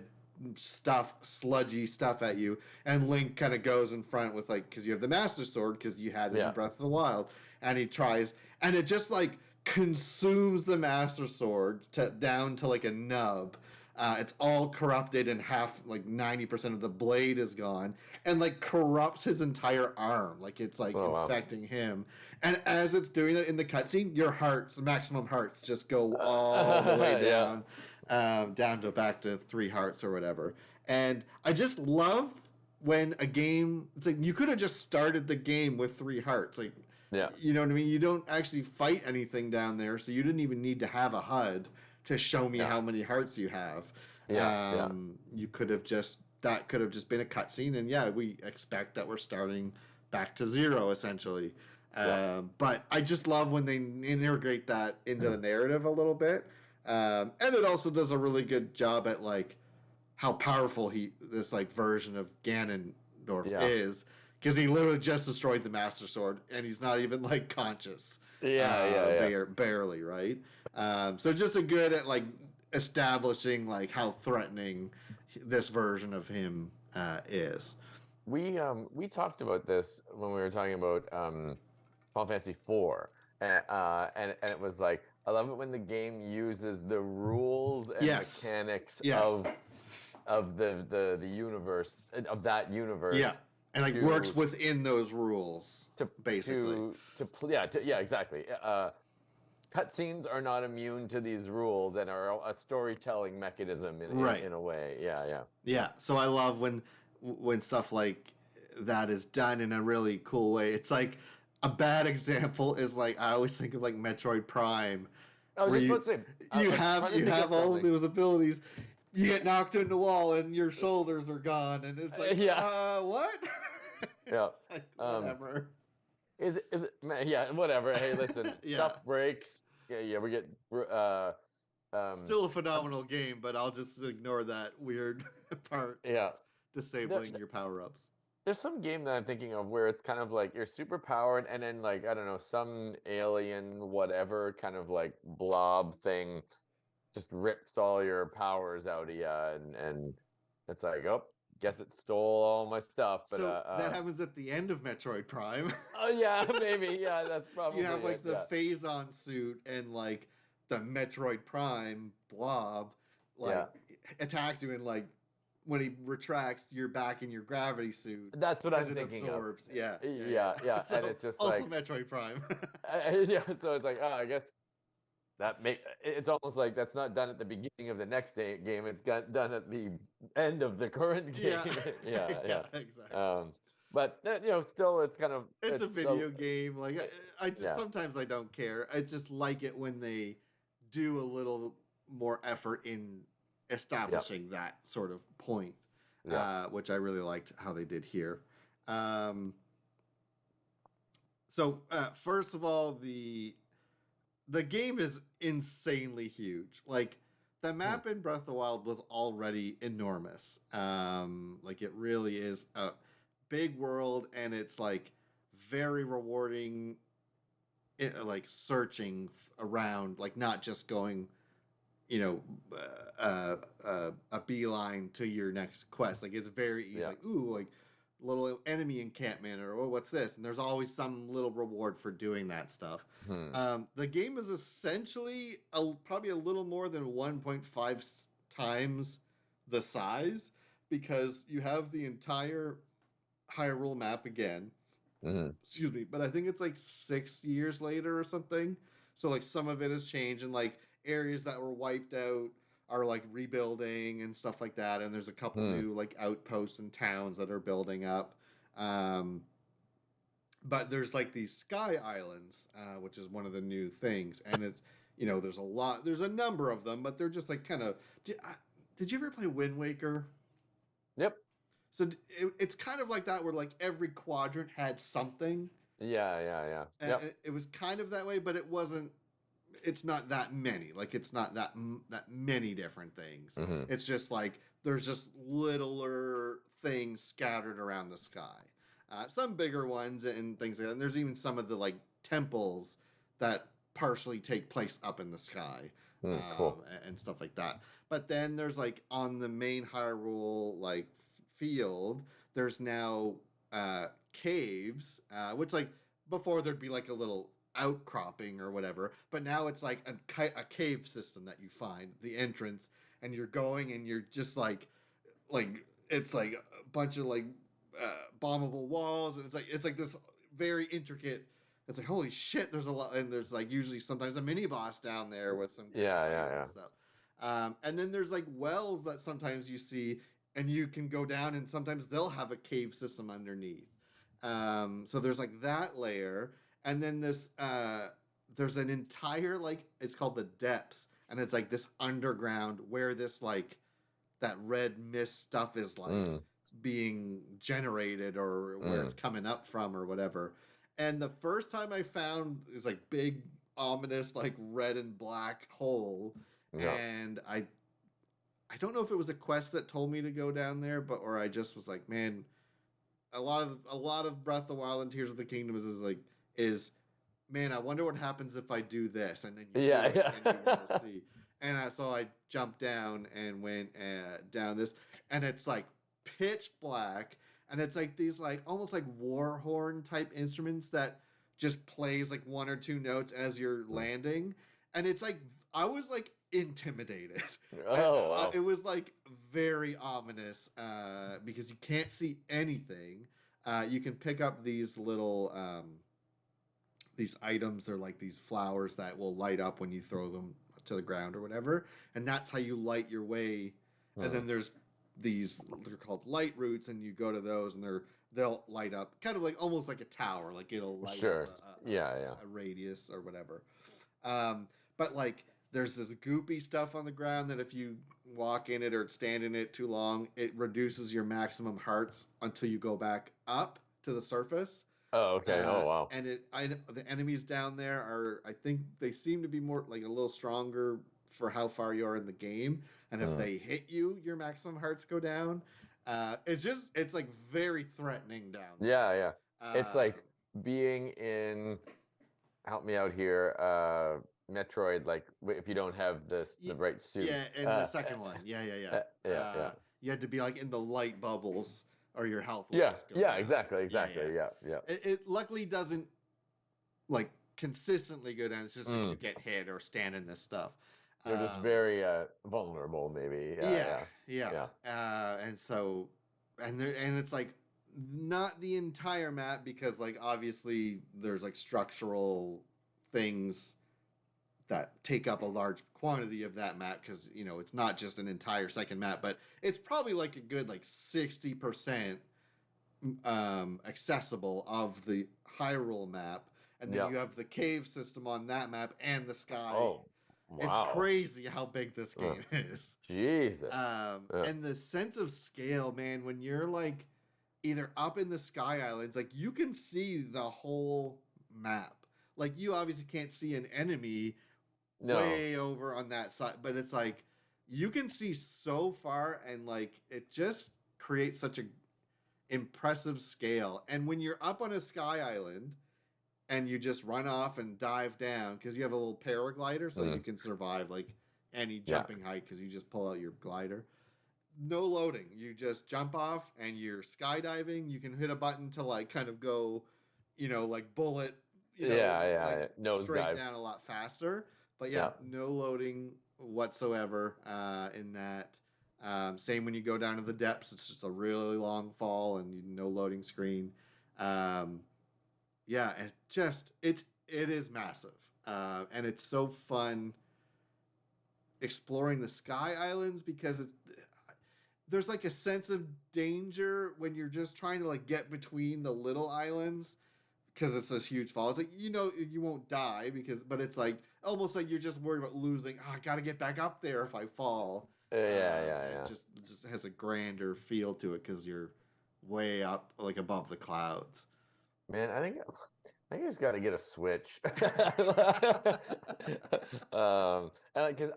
stuff, sludgy stuff at you, and Link kind of goes in front with like because you have the Master Sword because you had it in Breath of the Wild, and he tries, and it just like consumes the Master Sword down to like a nub. It's all corrupted and half, like 90% of the blade is gone, and like corrupts his entire arm. Like it's like infecting him. And as it's doing it in the cutscene, your hearts, maximum hearts, just go all the way down, down to back to 3 hearts or whatever. And I just love when a game, it's like you could have just started the game with 3 hearts. Like, you know what I mean? You don't actually fight anything down there, so you didn't even need to have a HUD to show me how many hearts you have. You could have just that could have just been a cutscene, and we expect that we're starting back to 0 essentially. But I just love when they integrate that into the narrative a little bit, and it also does a really good job at like how powerful this like version of Ganondorf is, because he literally just destroyed the Master Sword, and he's not even like conscious. Barely, right? So just a good at like establishing like how threatening this version of him is. We talked about this when we were talking about Final Fantasy IV, and it was like I love it when the game uses the rules and mechanics of the universe of that universe. Yeah. And like works within those rules, basically. Exactly. Cutscenes are not immune to these rules and are a storytelling mechanism in a way. Yeah. So I love when stuff like that is done in a really cool way. It's like a bad example is like I always think of like Metroid Prime. I was just about to say you have all of those abilities. You get knocked into the wall and your shoulders are gone, and it's like, what? It's like, whatever. Is it? Whatever. Hey, listen, stuff breaks. We get. Still a phenomenal game, but I'll just ignore that weird part. Disabling your power-ups. There's some game that I'm thinking of where it's kind of like you're super powered, and then like I don't know, some alien whatever kind of like blob thing just rips all your powers out of you, and it's like, oh, guess it stole all my stuff. But so that happens at the end of Metroid Prime. Oh yeah, maybe. Yeah, that's probably. You have like the Phazon suit and like the Metroid Prime blob, like attacks you, and like when he retracts, you're back in your gravity suit. That's what I'm thinking absorbs. of. Yeah. So and it's just also like Metroid Prime. So it's like, I guess. It's almost like that's not done at the beginning of the next game. It's done at the end of the current game. Exactly. But still, it's kind of it's a video game. Like I just sometimes I don't care. I just like it when they do a little more effort in establishing that sort of point, which I really liked how they did here. So first of all, the the game is insanely huge. Like the map in Breath of the Wild was already enormous. Like it really is a big world, and it's like very rewarding. Like searching around, like not just going, you know, a beeline to your next quest. Like it's very easy. Yeah. Like ooh, like little enemy encampment, or oh, what's this? And there's always some little reward for doing that stuff. Hmm. The game is essentially probably a little more than 1.5 times the size because you have the entire Hyrule map again. Hmm. Excuse me, but I think it's like 6 years later or something. So like some of it has changed, and like areas that were wiped out are like rebuilding and stuff like that. And there's a couple Hmm. new like outposts and towns that are building up. Um, but there's like these sky islands, which is one of the new things, and it's there's a number of them, but they're just like kind of. Did you ever play Wind Waker? Yep. So it's kind of like that, where like every quadrant had something, Yeah. Yeah. Yeah. Yep. and it was kind of that way, but it wasn't. It's not that many. Like it's not that many different things. Hmm. It's just like there's just littler things scattered around the sky. Some bigger ones and things like that. And there's even some of the like temples that partially take place up in the sky, Cool. and stuff like that. But then there's like on the main Hyrule like field, there's now caves, which like before there'd be like a little outcropping or whatever, but now it's like a cave system that you find the entrance, and you're going and you're just like it's like a bunch of like bombable walls, and it's like this very intricate. It's like holy shit, there's a lot, and there's like usually sometimes a mini boss down there with some good Yeah. Yeah. items Yeah. and stuff. And then there's like wells that sometimes you see, and you can go down, and sometimes they'll have a cave system underneath. So there's like that layer, and then there's an entire like it's called the depths, and it's like this underground where this like that red mist stuff is like Mm. being generated, or where it's Mm. coming up from or whatever. And the first time I found is like big ominous like red and black hole, Yeah. and I don't know if it was a quest that told me to go down there, but or I just was like, man, a lot of Breath of the Wild and Tears of the Kingdom is like is man, I wonder what happens if I do this, and then you do Yeah. it, and you want to Yeah. see. And so I jumped down and went down this, and it's like pitch black, and it's like these like almost like war horn type instruments that just plays like one or two notes as you're landing, and it's like I was like intimidated. Oh It wow. was like very ominous because you can't see anything. You can pick up these items. They're like these flowers that will light up when you throw them to the ground or whatever, and that's how you light your way. And Hmm. then there's these, they're called light roots, and you go to those, and they'll light up kind of like almost like a tower, like it'll light up Sure. Yeah. Yeah. a radius or whatever. But like there's this goopy stuff on the ground that if you walk in it or stand in it too long, it reduces your maximum hearts until you go back up to the surface. Oh, okay. Oh wow. And the enemies down there are, I think they seem to be more like a little stronger for how far you are in the game, and if Hmm. they hit you, your maximum hearts go down. It's like very threatening down there. Yeah. Yeah. It's Uh, like being in, help me out here, Metroid, like if you don't have the y- right suit. yeah, and the second one, yeah. Yeah. Yeah. You had to be like in the light bubbles, or your health will Yeah. just go Yeah. down. Exactly. Yeah, yeah. Exactly. Yeah. Yeah. It luckily doesn't like consistently go down. It's just if you Mm. get hit or stand in this stuff. You're just Um, very vulnerable, maybe. yeah, Yeah. yeah. Yeah. And so, and it's like not the entire map, because like obviously there's like structural things that take up a large quantity of that map, because it's not just an entire second map, but it's probably like a good like 60% accessible of the Hyrule map, and then Yeah. you have the cave system on that map and the sky. Oh, It's wow. crazy how big this Uh, game is. Jesus. And the sense of scale, man, when you're like either up in the sky islands, like you can see the whole map. like you obviously can't see an enemy No. way over on that side, but it's like you can see so far, and like it just creates such a impressive scale. And when you're up on a sky island and you just run off and dive down because you have a little paraglider, so you Mm, can survive like any yeah. jumping height because you just pull out your glider. No loading. You just jump off and you're skydiving. You can hit a button to like kind of go, like bullet, Yeah, like yeah. straight Nosedive. down a lot faster. But yeah, Yeah. no loading whatsoever in that. Same when you go down to the depths, it's just a really long fall and no loading screen. Um, yeah, it is massive, and it's so fun exploring the sky islands because there's like a sense of danger when you're just trying to like get between the little islands because it's this huge fall. It's like you won't die but it's like almost like you're just worried about losing. Oh, I got to get back up there if I fall. Yeah, yeah, It yeah. just has a grander feel to it because you're way up like above the clouds. Man, I just got to get a Switch. Because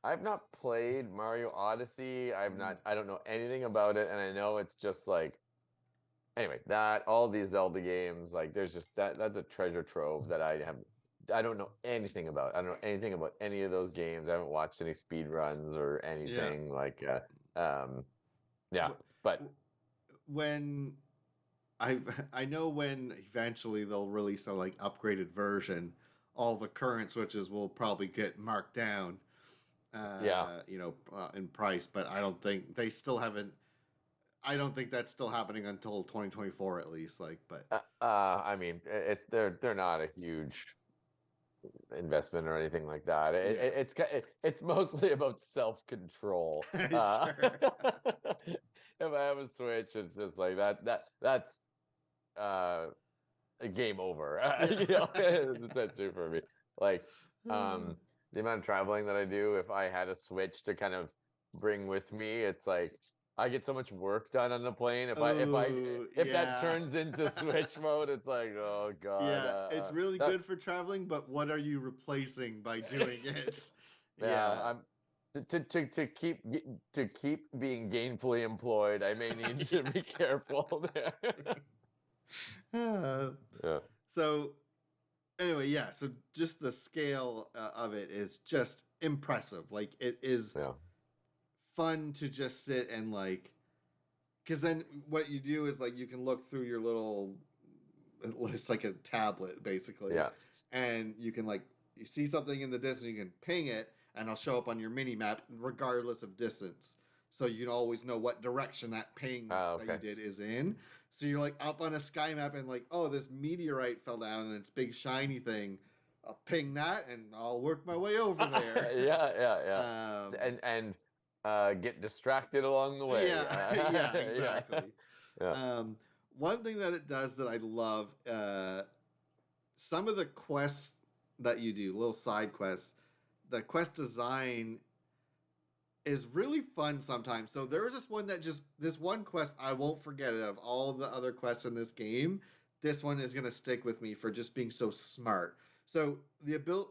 I've not played Mario Odyssey. Mm. I don't know anything about it, and I know it's just like anyway, that all these Zelda games, like there's just that's a treasure trove that I don't know anything about. I don't know anything about any of those games. I haven't watched any speed runs or Yeah. anything like um yeah, but When I know when eventually they'll release a like upgraded version, all the current Switches will probably get marked down, yeah. in price. But I don't think they still haven't. I don't think that's still happening until 2024 at least. Like, but I mean, they're not a huge investment or anything like that. yeah, It's mostly about self-control. sure. If I have a Switch, it's just like that's uh a game over. That's true for me. Like the amount of traveling that I do, if I had a Switch to kind of bring with me, it's like I get so much work done on the plane. Oh If that yeah, turns into Switch mode, it's like, oh God. yeah. It's really good for traveling, but what are you replacing by doing it? Yeah, Yeah. to keep being gainfully employed, I may need to be careful there. Uh, Yeah, so anyway, yeah. So just the scale of it is just impressive. Like it is yeah, fun to just sit and like, because then what you do is like you can look through your little, it's like a tablet basically, yeah. and you can like you see something in the distance, you can ping it, and it'll show up on your mini map regardless of distance. So you always know what direction that ping that you Okay. did is in. So you're like up on a sky map and like, oh, this meteorite fell down and it's big shiny thing. I'll ping that and I'll work my way over there. Yeah, yeah, yeah. um, And get distracted along the way. yeah, yeah, Yeah, exactly. yeah. Um, One thing that it does that I love, some of the quests that you do, little side quests, the quest design is really fun sometimes. So there was this one quest I won't forget it of all the other quests in this game. This one is gonna stick with me for just being so smart. So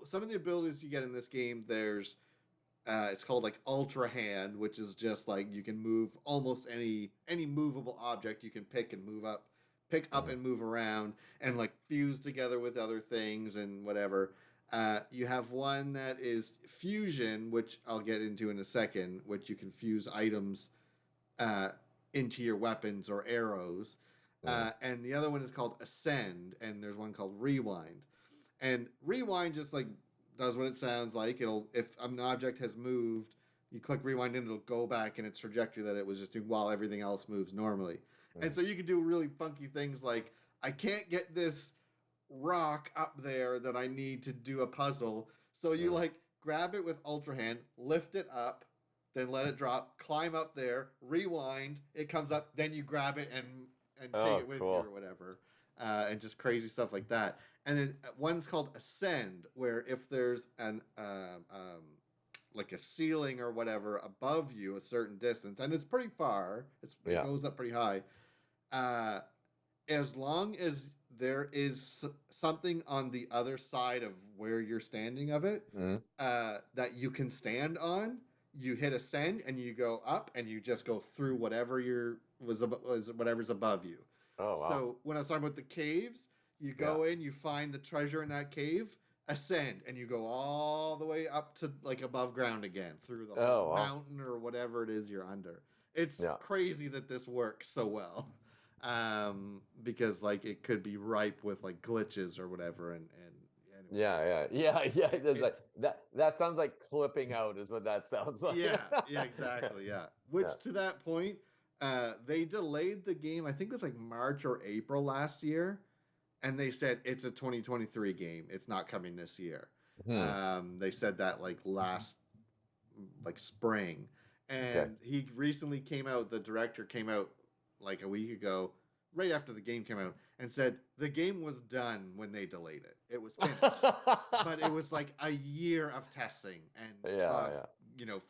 some of the abilities you get in this game, there's it's called like Ultra Hand, which is just like you can move almost any movable object you can pick up Mhm. and move around, and like fuse together with other things and whatever. You have one that is Fusion, which I'll get into in a second, which you can fuse items uh, into your weapons or arrows. Mhm. And the other one is called Ascend, and there's one called Rewind. And Rewind just like does what it sounds like. It'll if an object has moved, you click Rewind and it'll go back in its trajectory that it was just doing while everything else moves normally. And Mhm. so you can do really funky things like I can't get this rock up there that I need to do a puzzle. So you Mhm. like grab it with Ultra Hand, lift it up, then let it drop, climb up there, rewind, it comes up, then you grab it and take Oh, it with you or cool. whatever, and just crazy stuff like that. And then one's called Ascend, where if there's an like a ceiling or whatever above you a certain distance, and it's pretty far, it Yeah. goes up pretty high. Uh, as long as there is something on the other side of where you're standing of it Mm. that you can stand on. You hit ascend and you go up and you just go through whatever was whatever's above you. Oh wow. So when I was talking about the caves, you Yeah. go in, you find the treasure in that cave, ascend, and you go all the way up to like above ground again through the whole Oh wow. mountain or whatever it is you're under. It's Yeah. crazy that this works so well. Because like it could be ripe with like glitches or whatever and anyways. Yeah. There's like that sounds like clipping out is what that sounds like. Yeah, exactly. Yeah. Yeah. Which to that point, they delayed the game, I think it was like March or April last year, and they said it's a 2023 game. It's not coming this year. Hmm. They said that like last like spring. Okay. And he recently came out, the director came out like a week ago, right after the game came out, and said the game was done when they delayed it. It was finished. But it was like a year of testing and Yeah.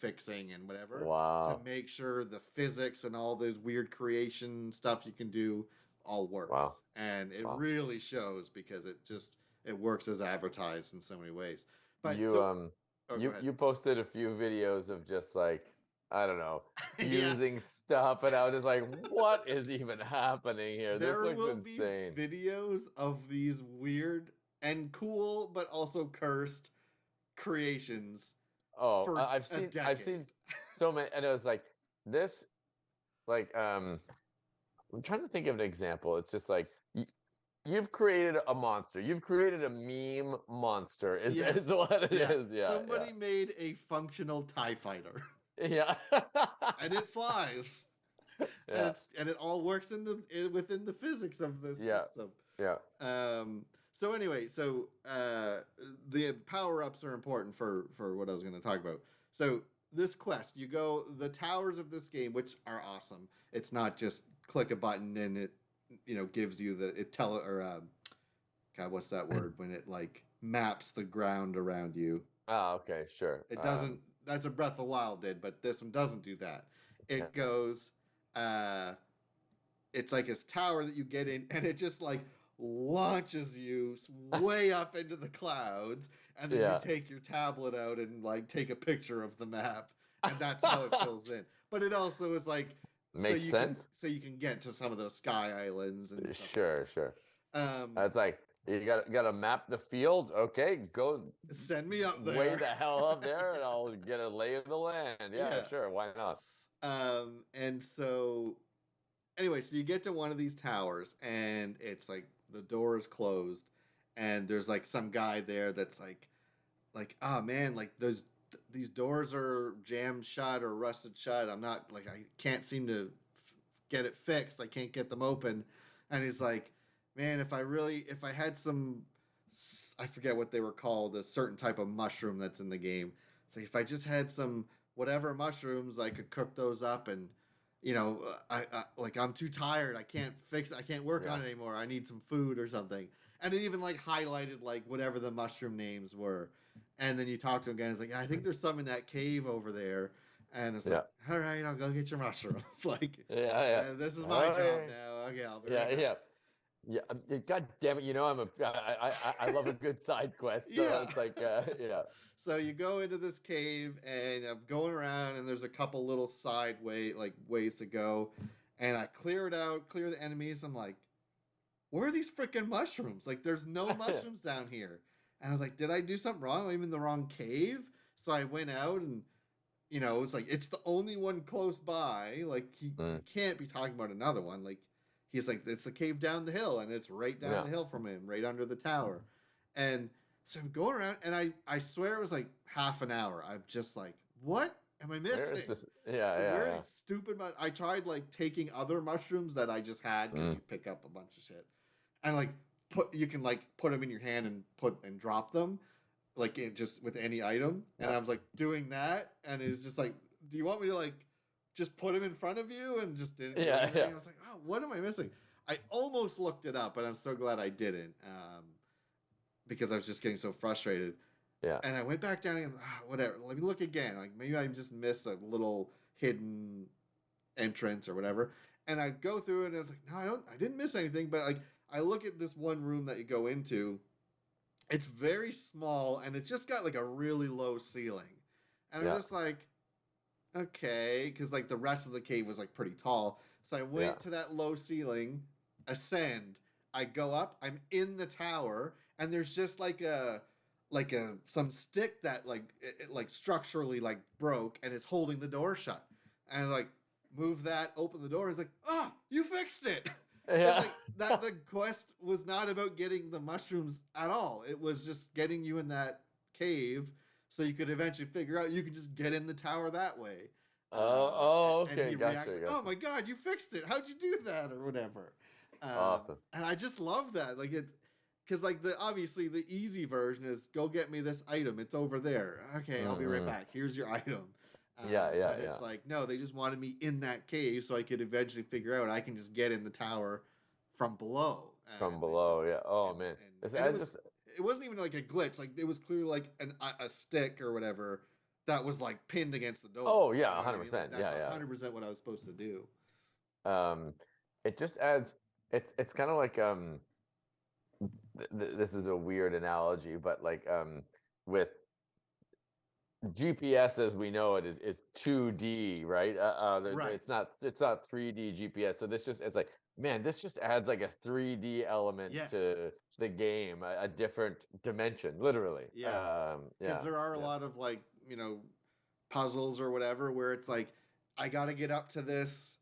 fixing and whatever to Wow. make sure the physics and all those weird creation stuff you can do all Wow. works. And it Wow. really shows because it works as advertised in so many ways. But You so oh, go ahead. you posted a few videos of just like I don't know, Yeah. fusing stuff and I was just like, what is even happening here? This There looks will be insane. videos of these weird and cool but also cursed creations Oh, for I've a I've decade. seen so many and it was like this like I'm trying to think of an example. It's just like you've created a monster. You've created a meme monster. Is Yes. what it Yeah. is. Yeah. Somebody made a functional TIE fighter. Yeah. And it flies. Yeah. And it all works within the physics of this Yeah. system. Yeah. So anyway, the power-ups are important for what I was going to talk about. So this quest, you go the towers of this game, which are awesome. It's not just click a button and it gives you God, what's that word when it like maps the ground around you. Ah, okay, sure. It doesn't. That's what Breath of the Wild did, but this one doesn't do that. Yeah. It goes. It's like this tower that you get in, and it just like launches you way up into the clouds, and then you Yeah. take your tablet out and like take a picture of the map, and that's how it fills in. But it also is like Makes sense. so you can get to some of those sky islands and stuff Sure. like that. That's like you got to map the field. Okay, go Send me up way there. the hell up there, and I'll get a lay of the land. Yeah, Yeah. sure. Why not? And so anyway, so you get to one of these towers and it's like the door is closed and there's like some guy there that's like oh man, like these doors are jammed shut or rusted shut. I'm not like I can't seem to get it fixed. I can't get them open. And he's like, man, if I had some, I forget what they were called, a certain type of mushroom that's in the game. It's like if I just had some whatever mushrooms, I could cook those up and I like I'm too tired. I can't work on Yeah. it anymore. I need some food or something. And it even like highlighted like whatever the mushroom names were. And then you talk to him again. It's like I think there's some in that cave over there. And it's like, Yeah. all right, I'll go get your mushrooms. Like, Yeah. this is my job Okay. now. Okay, I'll be right Yeah. back. Yeah. God damn it! I love a good side quest. So Yeah. it's like yeah. So you go into this cave and I'm going around and there's a couple little ways to go. And I clear it out, clear the enemies. I'm like, where are these freaking mushrooms? Like there's no mushrooms down here. And I was like, did I do something wrong? I'm in the wrong cave. So I went out and it's like it's the only one close by. Like he can't be talking about another one. Like he's like, it's the cave down the hill, and it's right down the hill from him, right under the tower. And so I'm going around, and I swear it was like half an hour. I'm just like, what am I missing? Where is this? Yeah. Stupid. I tried like taking other mushrooms that I just had because you pick up a bunch of shit, and like you can like put them in your hand and drop them, like just with any item. And I was like doing that, and it's just like, do you want me to like just put them in front of you and just didn't do anything? I was like, oh, what am I missing? I almost looked it up, but I'm so glad I didn't, because I was just getting so frustrated. Yeah. And I went back down and whatever. Let me look again. Like maybe I just missed a little hidden entrance or whatever. And I go through it and I was like, no, I didn't miss anything. But like I look at this one room that you go into. It's very small and it's just got like a really low ceiling, and I'm Yeah. just like, okay, because like the rest of the cave was like pretty tall. So I Yeah. went to that low ceiling, ascend. I go up. I'm in the tower, and there's just like a some stick that like it like structurally like broke, and it's holding the door shut. And I was like, move that, open the door. It's like, oh, you fixed it. It's Yeah. like that. The quest was not about getting the mushrooms at all. It was just getting you in that cave so you could eventually figure out you could just get in the tower that way. Oh, And okay. he reacts Gotcha. like, "Oh Gotcha. my god, you fixed it! How'd you do that?" or whatever. Awesome. And I just love that. Like it's because like the obviously the easy version is go get me this item. It's over there. Okay, I'll be right Hmm. back. Here's your item. Yeah. Yeah. But it's Yeah. like no, they just wanted me in that cave so I could eventually figure out I can just get in the tower from below. From And they just below. Yeah. Oh and man. and It's, and I just. it wasn't even like a glitch. Like it was clearly like a stick or whatever that was like pinned against the door. Oh You yeah. know what I mean? Like 100%. that's Yeah. 100% what I was supposed to do. Yeah. It just adds. It's kind of like this is a weird analogy, but like with GPS as we know it is 2D, right? Right. It's not 3D GPS. So this just it's like, man, this just adds like a 3D element Yes. to the game, a different dimension, literally. Yeah. Because Yeah, there are a yeah, lot of like puzzles or whatever where it's like I got to get up to this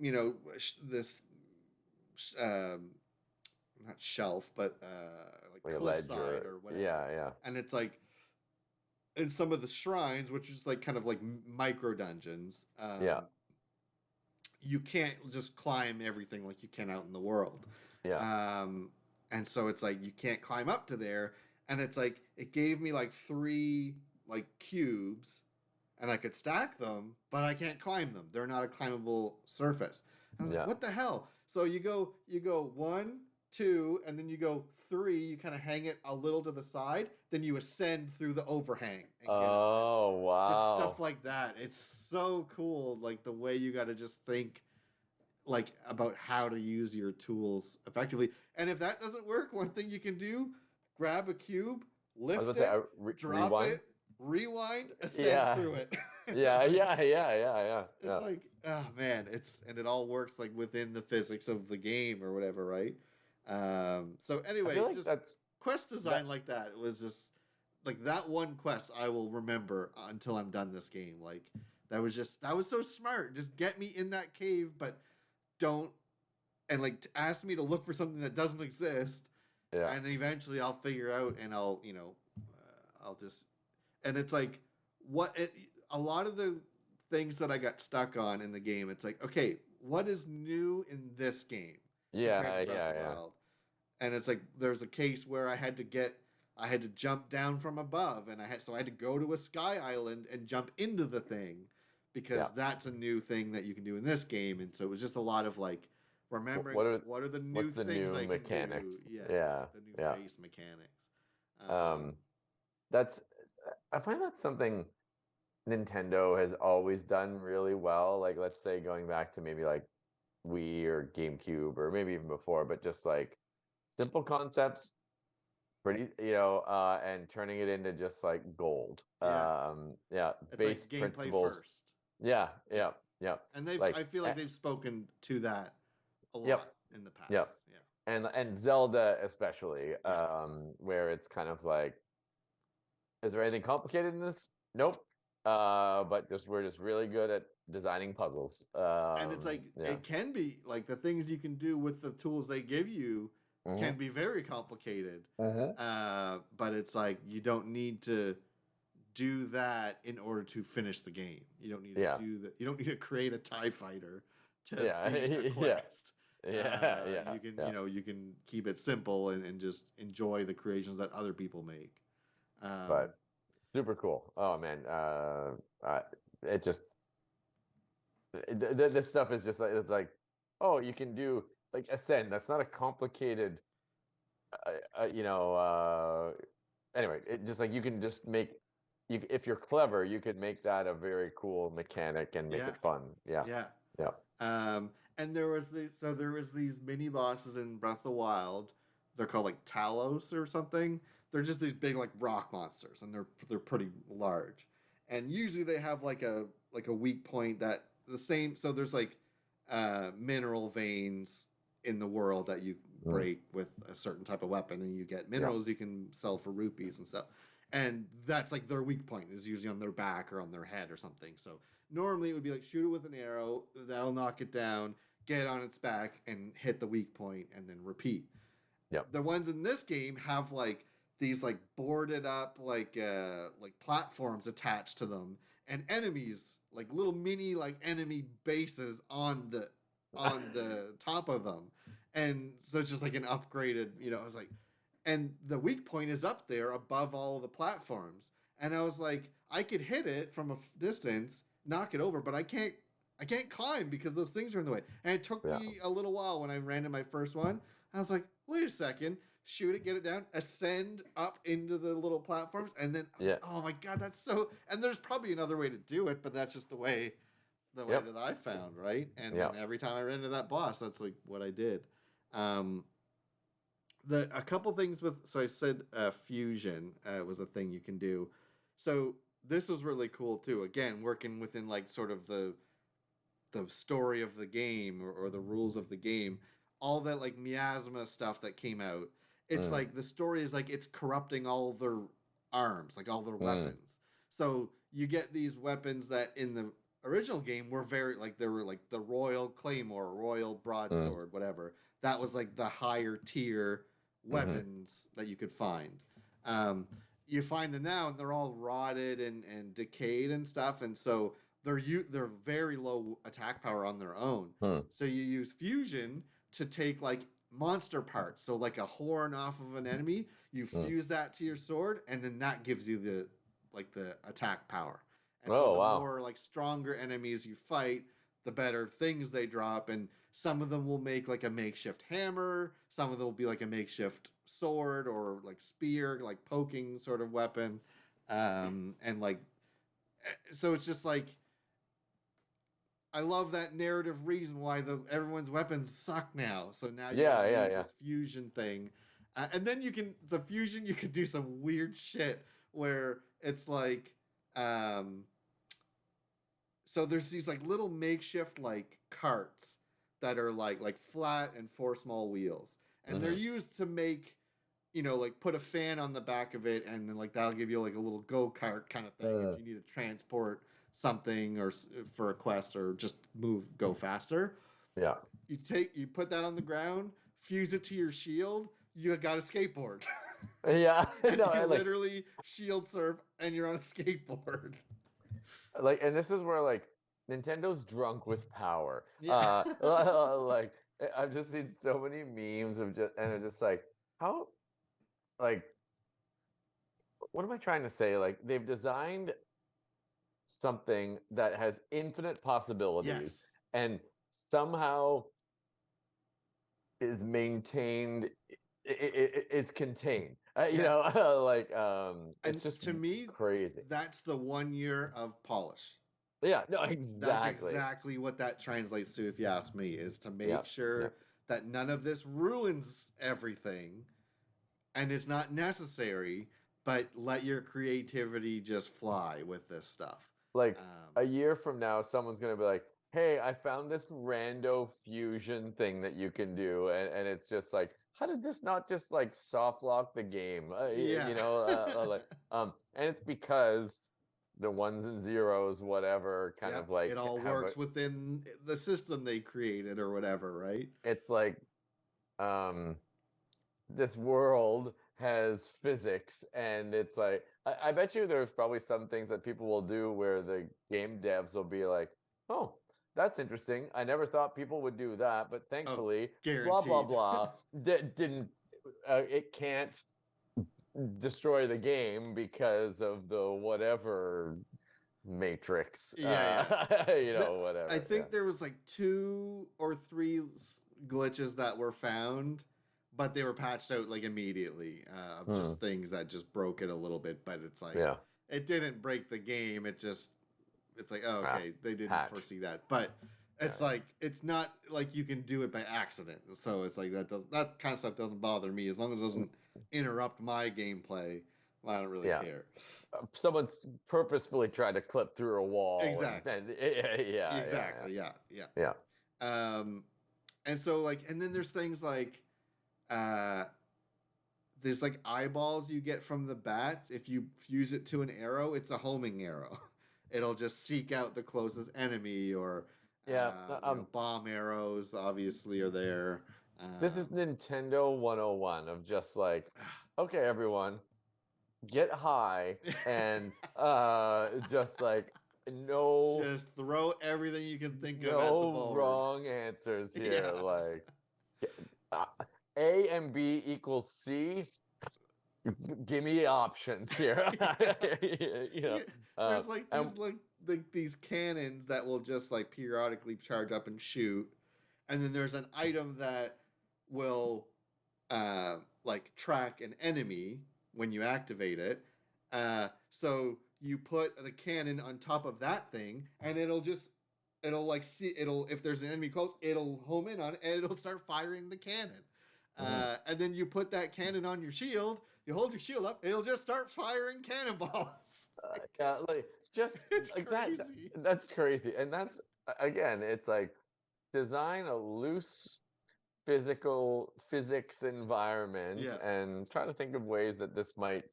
this um not shelf but like like a ledge cliffside or or whatever, yeah, yeah, and it's like in some of the shrines, which is like kind of like micro dungeons, yeah, you can't just climb everything like you can out in the world. yeah. Um, and so it's like you can't climb up to there. And it's like it gave me like three like cubes, and I could stack them, but I can't climb them. They're not a climbable surface. And I was like, Yeah. what the hell? So you go one, two, and then you go three. You kind of hang it a little to the side, then you ascend through the overhang and get up. And Oh just stuff wow. like that. It's so cool, like the way you got to just think like about how to use your tools effectively. And if that doesn't work, one thing you can do, grab a cube, I was lift about to say it, drop rewind. it, rewind, ascend Yeah, through it. yeah, Like yeah, yeah, yeah, yeah, it's yeah. like, oh man, and it all works like within the physics of the game or whatever, right? So I feel anyway, like just that's quest design that. like that, it was just like that one quest I will remember until I'm done this game. Like that was so smart. Just get me in that cave, but don't and like ask me to look for something that doesn't exist, Yeah, and eventually I'll figure out, and I'll just and it's like a lot of the things that I got stuck on in the game. It's like, okay, what is new in this game compared yeah, to Breath yeah, of the yeah, Wild? And it's like there's a case where I had to jump down from above, and I had to go to a sky island and jump into the thing yeah. because that's a new thing that you can do in this game. And so it was just a lot of like remembering What are what are the new what's the things new I can do. mechanics? Yeah, Yeah, the new yeah. base mechanics. Um, Um, that's I find that's something Nintendo has always done really well. Like, let's say going back to maybe like Wii or GameCube or maybe even before, but just like simple concepts, pretty, and turning it into just like gold. yeah, Yeah, it's base like gameplay principles. first. Yeah, Yeah, yeah, yeah. and Like, I feel like they've spoken to that a yep, lot in the past. yep. Yeah, And Zelda especially, yeah, where it's kind of like, is there anything complicated in this? Nope. But just we're just really good at designing puzzles. and it's like Yeah. it can be like the things you can do with the tools they give you can Hmm. be very complicated. Hmm. But it's like you don't need to do that in order to finish the game. You don't need to Yeah. do that. You don't need to create a TIE fighter to Yeah. beat a Yeah. quest. Yeah. Yeah. You can, Yeah. you can keep it simple and just enjoy the creations that other people make. Um, But super cool. Oh man. It just this stuff is just like it's like, oh, you can do like ascend. That's not a complicated you know, anyway, it just like you can just make you if you're clever, you could make that a very cool mechanic and make yeah, it fun. Yeah, yeah. yeah, And there was these mini bosses in Breath of the Wild. They're called like Talos or something. They're just these big like rock monsters, and they're pretty large. And usually they have like a weak point that the same. So there's like mineral veins in the world that you Mm. break with a certain type of weapon, and you get Yeah. minerals you can sell for rupees and stuff. And that's like their weak point is usually on their back or on their head or something. So normally it would be like shoot it with an arrow, that'll knock it down, get it on its back, and hit the weak point, and then repeat. Yeah. The ones in this game have like these like boarded up like platforms attached to them, and enemies like little mini like enemy bases on the top of them, and so it's just like an upgraded, I was like, and the weak point is up there above all the platforms, and I was like, I could hit it from a distance, knock it over, but I can't climb because those things are in the way. And it took Yeah. me a little while when I ran to my first one. I was like, wait a second, shoot it, get it down, ascend up into the little platforms, and then Yeah. oh my god, that's so. And there's probably another way to do it, but that's just the way Yep. that I found, right? And Yeah. then every time I ran into that boss, that's like what I did. Um, a couple things with, so I said fusion was a thing you can do. So this was really cool too. Again, working within like sort of the story of the game, or the rules of the game, all that like miasma stuff that came out. It's Mm. like the story is like it's corrupting all their arms, like all their Mm. weapons. So you get these weapons that in the original game were very like, they were like the Royal Claymore, Royal Mm. Broadsword, whatever. That was like the higher tier Mm-hmm. weapons that you could find. Um, you find them now, and they're all rotted and decayed and stuff, and so they're very low attack power on their own. Mm. So you use fusion to take like monster parts, so like a horn off of an enemy, you Mm. fuse that to your sword, and then that gives you the attack power. And so Oh, the wow. more like stronger enemies you fight, the better things they drop, and some of them will make like a makeshift hammer, some of them will be like a makeshift sword or like spear, like poking sort of weapon. And like, so it's just like, I love that narrative reason why everyone's weapons suck now. So now you Yeah. can Yeah. use Yeah. this fusion thing, and then the fusion, you can do some weird shit where it's like, um, so there's these like little makeshift like carts that are like flat and four small wheels, and they're Mm-hmm. used to make, like put a fan on the back of it, and then like that'll give you like a little go-kart kind of thing if you need to transport something, or for a quest, or just go faster. Yeah. You put that on the ground, fuse it to your shield, you got a skateboard. Yeah. And No, you I like literally shield surf, and you're on a skateboard. and this is where like Nintendo's drunk with power. Yeah. Like I've just seen so many memes of just, and it's just like, how, like, what am I trying to say? Like they've designed something that has infinite possibilities Yes. and somehow is maintained, it's contained. Yeah. Like And it's just to me, crazy. that's the 1 year of polish. Yeah, no, That's exactly. exactly what that translates to, if you ask me, is to Yeah, make yeah. sure that none of this ruins everything, and it's not necessary, but let your creativity just fly with this stuff. Like Um, a year from now, someone's gonna be like, "Hey, I found this rando fusion thing that you can do," and it's just like, how did this not just like soft lock the game? yeah. And it's because the ones and zeros, whatever, kind of Yep. It like all have a. works within the system they created or whatever, right? It's like, um, this world has physics, and it's like I bet you there's probably some things that people will do where the game devs will be like, oh, that's interesting, I never thought people would do that, but Oh, thankfully blah blah guaranteed. blah didn't it can't destroy the game because of the whatever matrix. Yeah, Whatever. I think there was like 2 or 3 glitches that were found, but they were patched out like immediately, of just things that just broke it a little bit. But it's like, Yeah. it didn't break the game. It's like, oh, Ah, okay, they didn't patch. foresee that. But It's like it's not like you can do it by accident. So it's like that kind of stuff doesn't bother me as long as it doesn't interrupt my gameplay. I don't really Yeah. care. Someone's purposefully tried to clip through a wall Exactly. yeah. Exactly. Yeah. Yeah. Yeah. Um, and so like, and then there's things like, uh, there's like eyeballs you get from the bat. If you fuse it to an arrow, it's a homing arrow. It'll just seek out the closest enemy, or Yeah. bomb arrows obviously are there. This is Nintendo 101 of just like, okay, everyone, get high and just like no just throw everything you can think of at the no board. wrong answers here. Yeah. Like uh, A and B equals C. Give me options here. you know, There's like and these cannons that will just like periodically charge up and shoot, and then there's an item that will like track an enemy when you activate it. So you put the cannon on top of that thing, and it'll like see it'll if there's an enemy close, it'll home in on it and it'll start firing the cannon. And then you put that cannon on your shield. You hold your shield up, it'll just start firing cannonballs. like just It's like crazy. that's crazy, and that's again, it's like design a loose physics environment Yeah. and try to think of ways that this might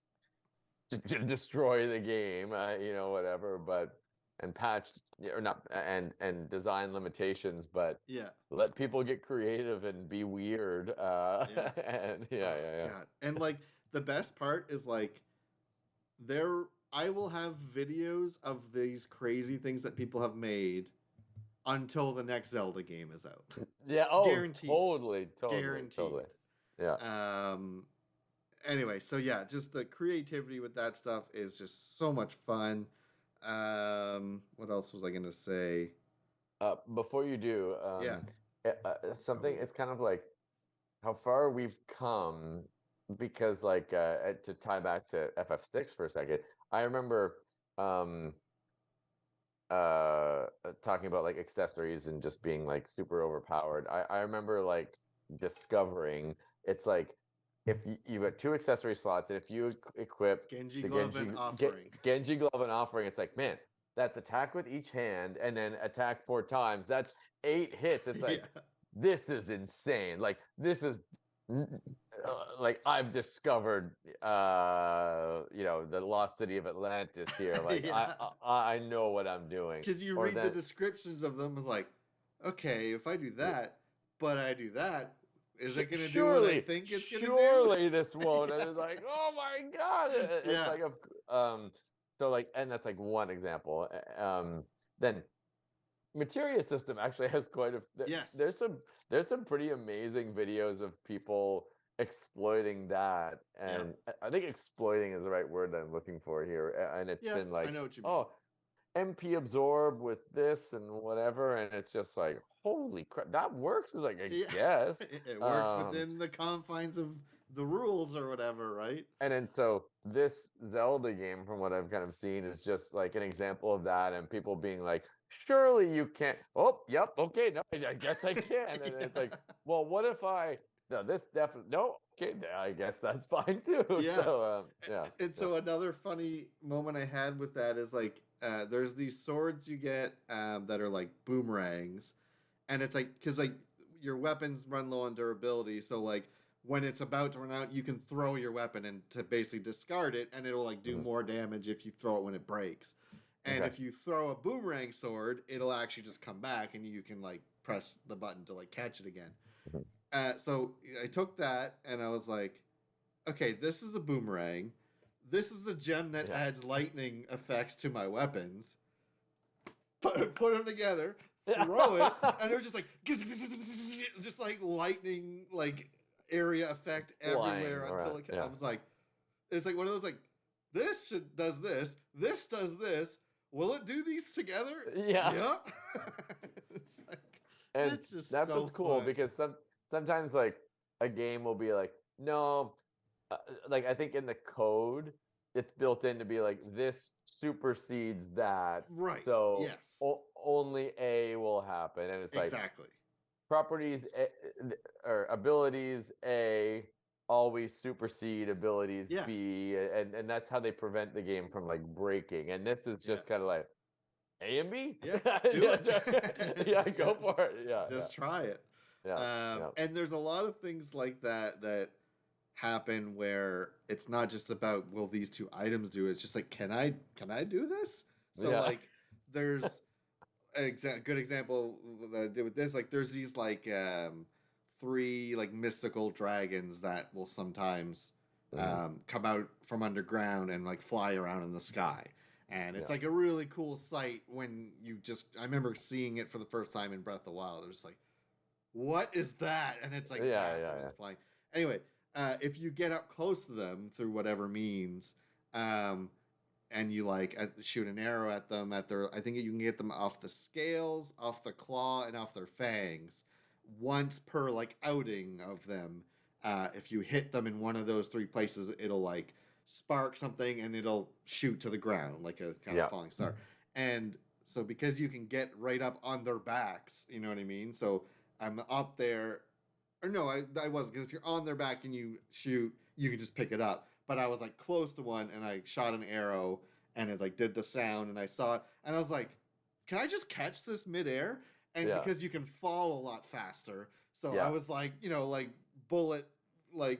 destroy the game, whatever, but and patch or not and design limitations, but Yeah. let people get creative and be weird. Yeah. And Oh god. And like the best part is like there I will have videos of these crazy things that people have made until the next Zelda game is out. Yeah. Oh, Guaranteed. totally. Yeah. Anyway, so yeah, just the creativity with that stuff is just so much fun. What else was I gonna say? Before you do, Yeah. something. Oh. It's kind of like how far we've come, because like to tie back to FF6 for a second, I remember um talking about like accessories and just being like super overpowered. I remember like discovering it's like if you got two accessory slots, and if you equip Genji the Glove and Offering. Genji Glove and Offering, it's like, man, that's attack with each hand and then attack 4 times. That's 8 hits. It's like, Yeah. this is insane. Like this is like I've discovered the lost city of Atlantis here. Like Yeah. I know what I'm doing. Because you Or read the then descriptions of them, it's like, okay, if I do that, but I do that, is it going to do what I surely think it's going to do? surely this won't. Yeah. And it's like, oh my god. It's Yeah. like so like, and that's like one example. Then Materia System actually has quite a Yes. there's some pretty amazing videos of people exploiting that, and I think exploiting is the right word that I'm looking for here. And it's Yeah, been like, I know what you mean. oh, MP absorb with this and whatever, and it's just like, holy crap, that works. Is like, I Yeah. guess It works within the confines of the rules or whatever, right? And then so this Zelda game, from what I've kind of seen, is just like an example of that, and people being like, surely you can't. Oh, yep, okay, no, I guess I can. And it's like, well, what if I? No, this definitely no. Okay, I guess that's fine too. Yeah. So yeah. And so another funny moment I had with that is like, there's these swords you get that are like boomerangs, and it's like because like your weapons run low on durability, so like when it's about to run out, you can throw your weapon and to basically discard it, and it'll like do more damage if you throw it when it breaks. And if you throw a boomerang sword, it'll actually just come back, and you can like press the button to like catch it again. So I took that, and I was like, okay, this is a boomerang. This is the gem that adds lightning effects to my weapons. Put them together, throw it, and they're just like, just like lightning, like area effect everywhere until it. I was like, it's like one of those like, does this does this. Will it do these together? Yeah. Yep. And it's just that's so what's cool, fun. because sometimes like a game will be like, no, like I think in the code it's built in to be like, this supersedes that. Right. So Yes. only A will happen, and it's like Exactly. properties or abilities A always supersede abilities Yeah. B, and that's how they prevent the game from like breaking. And this is Yeah. just kind of like A and B. Yeah. Do Yeah, it. yeah, Yeah. go for it. Yeah, yeah, Just try it. yeah, yeah, And there's a lot of things like that happen where it's not just about will these two items do it. It's just like can I do this? So yeah. like there's a good example that I did with this. Like there's these like three like mystical dragons that will sometimes Mhm. come out from underground and like fly around in the sky. And it's Yeah, like a really cool sight when you just I remember seeing it for the first time in Breath of the Wild. It was like, what is that? And it's like yeah, massive yeah, and yeah. it's flying. Anyway, if you get up close to them through whatever means, um, and you like shoot an arrow at them at their, I think you can get them off the scales, off the claw, and off their fangs once per like outing of them. If you hit them in one of those three places, it'll like spark something and it'll shoot to the ground like a kind of Yeah. falling star. And so because you can get right up on their backs, you know what I mean? So I'm up there, or no, I wasn't, because if you're on their back and you shoot, you can just pick it up. But I was like close to one and I shot an arrow and it like did the sound and I saw it and I was like, can I just catch this midair? And Yeah, because you can fall a lot faster, so I yeah. was like, like bullet, like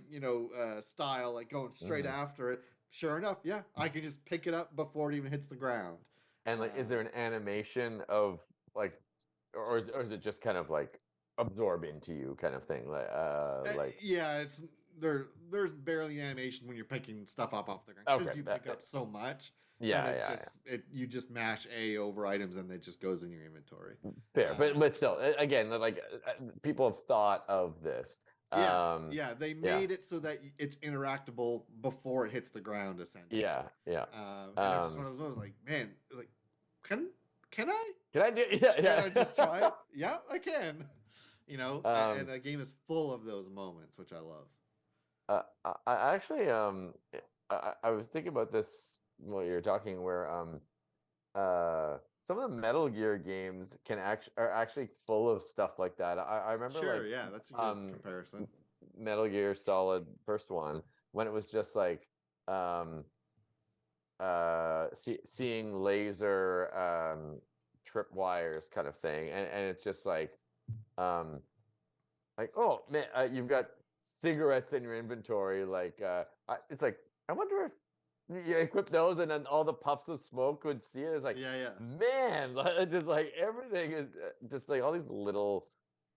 style, like going straight Hmm. after it. Sure enough, yeah, I can just pick it up before it even hits the ground. And like, is Uh, there an animation of like, or is it just kind of like absorb into you kind of thing? Like yeah, it's there's barely animation when you're picking stuff up off the ground okay, because you pick up so much that yeah, it's yeah, yeah. just you just mash A over items and it just goes in your inventory. Fair, Uh, but still, again, like people have thought of this. yeah, Um, yeah, they yeah, made it so that it's interactable before it hits the ground, essentially. yeah, yeah. And it's just one Um, of those moments like, man, it's like, can can I? can I do? Yeah, And I just try yeah. it. Yeah, I can. And um, the game is full of those moments, which I love. I actually, I was thinking about this while you were talking, where some of the Metal Gear games can actually are actually full of stuff like that. I remember Sure, like yeah, that's a good um comparison. Metal Gear Solid first one when it was just like seeing laser trip wires kind of thing, and it's just um like oh man, you've got cigarettes in your inventory, like it's like I wonder if you equip those and then all the puffs of smoke would see it. It's like Yeah, yeah. man, just like everything is just like all these little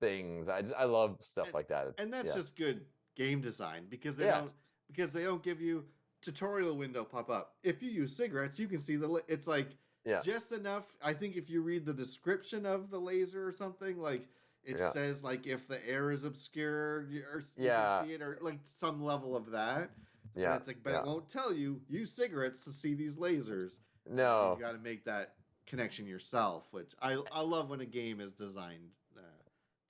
things. I love stuff and like that. and that's Yeah, just good game design because they yeah, don't give you tutorial window pop up. If you use cigarettes, you can see it's like yeah, just enough. I think if you read the description of the laser or something, like it yeah, says like if the air is obscured or you can yeah, see it or like some level of that. And yeah, it's like, but it yeah. won't tell you use cigarettes to see these lasers. You No, got to make that connection yourself, which I love when a game is designed to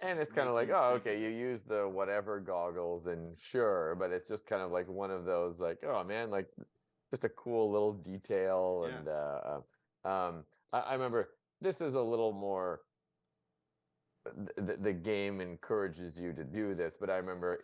and just it's kind of make like, you oh, think okay, of you it. use the whatever goggles, and sure, but it's just kind of like one of those, like, oh man, like just a cool little detail. Yeah. And I remember this is a little more. The game encourages you to do this, but I remember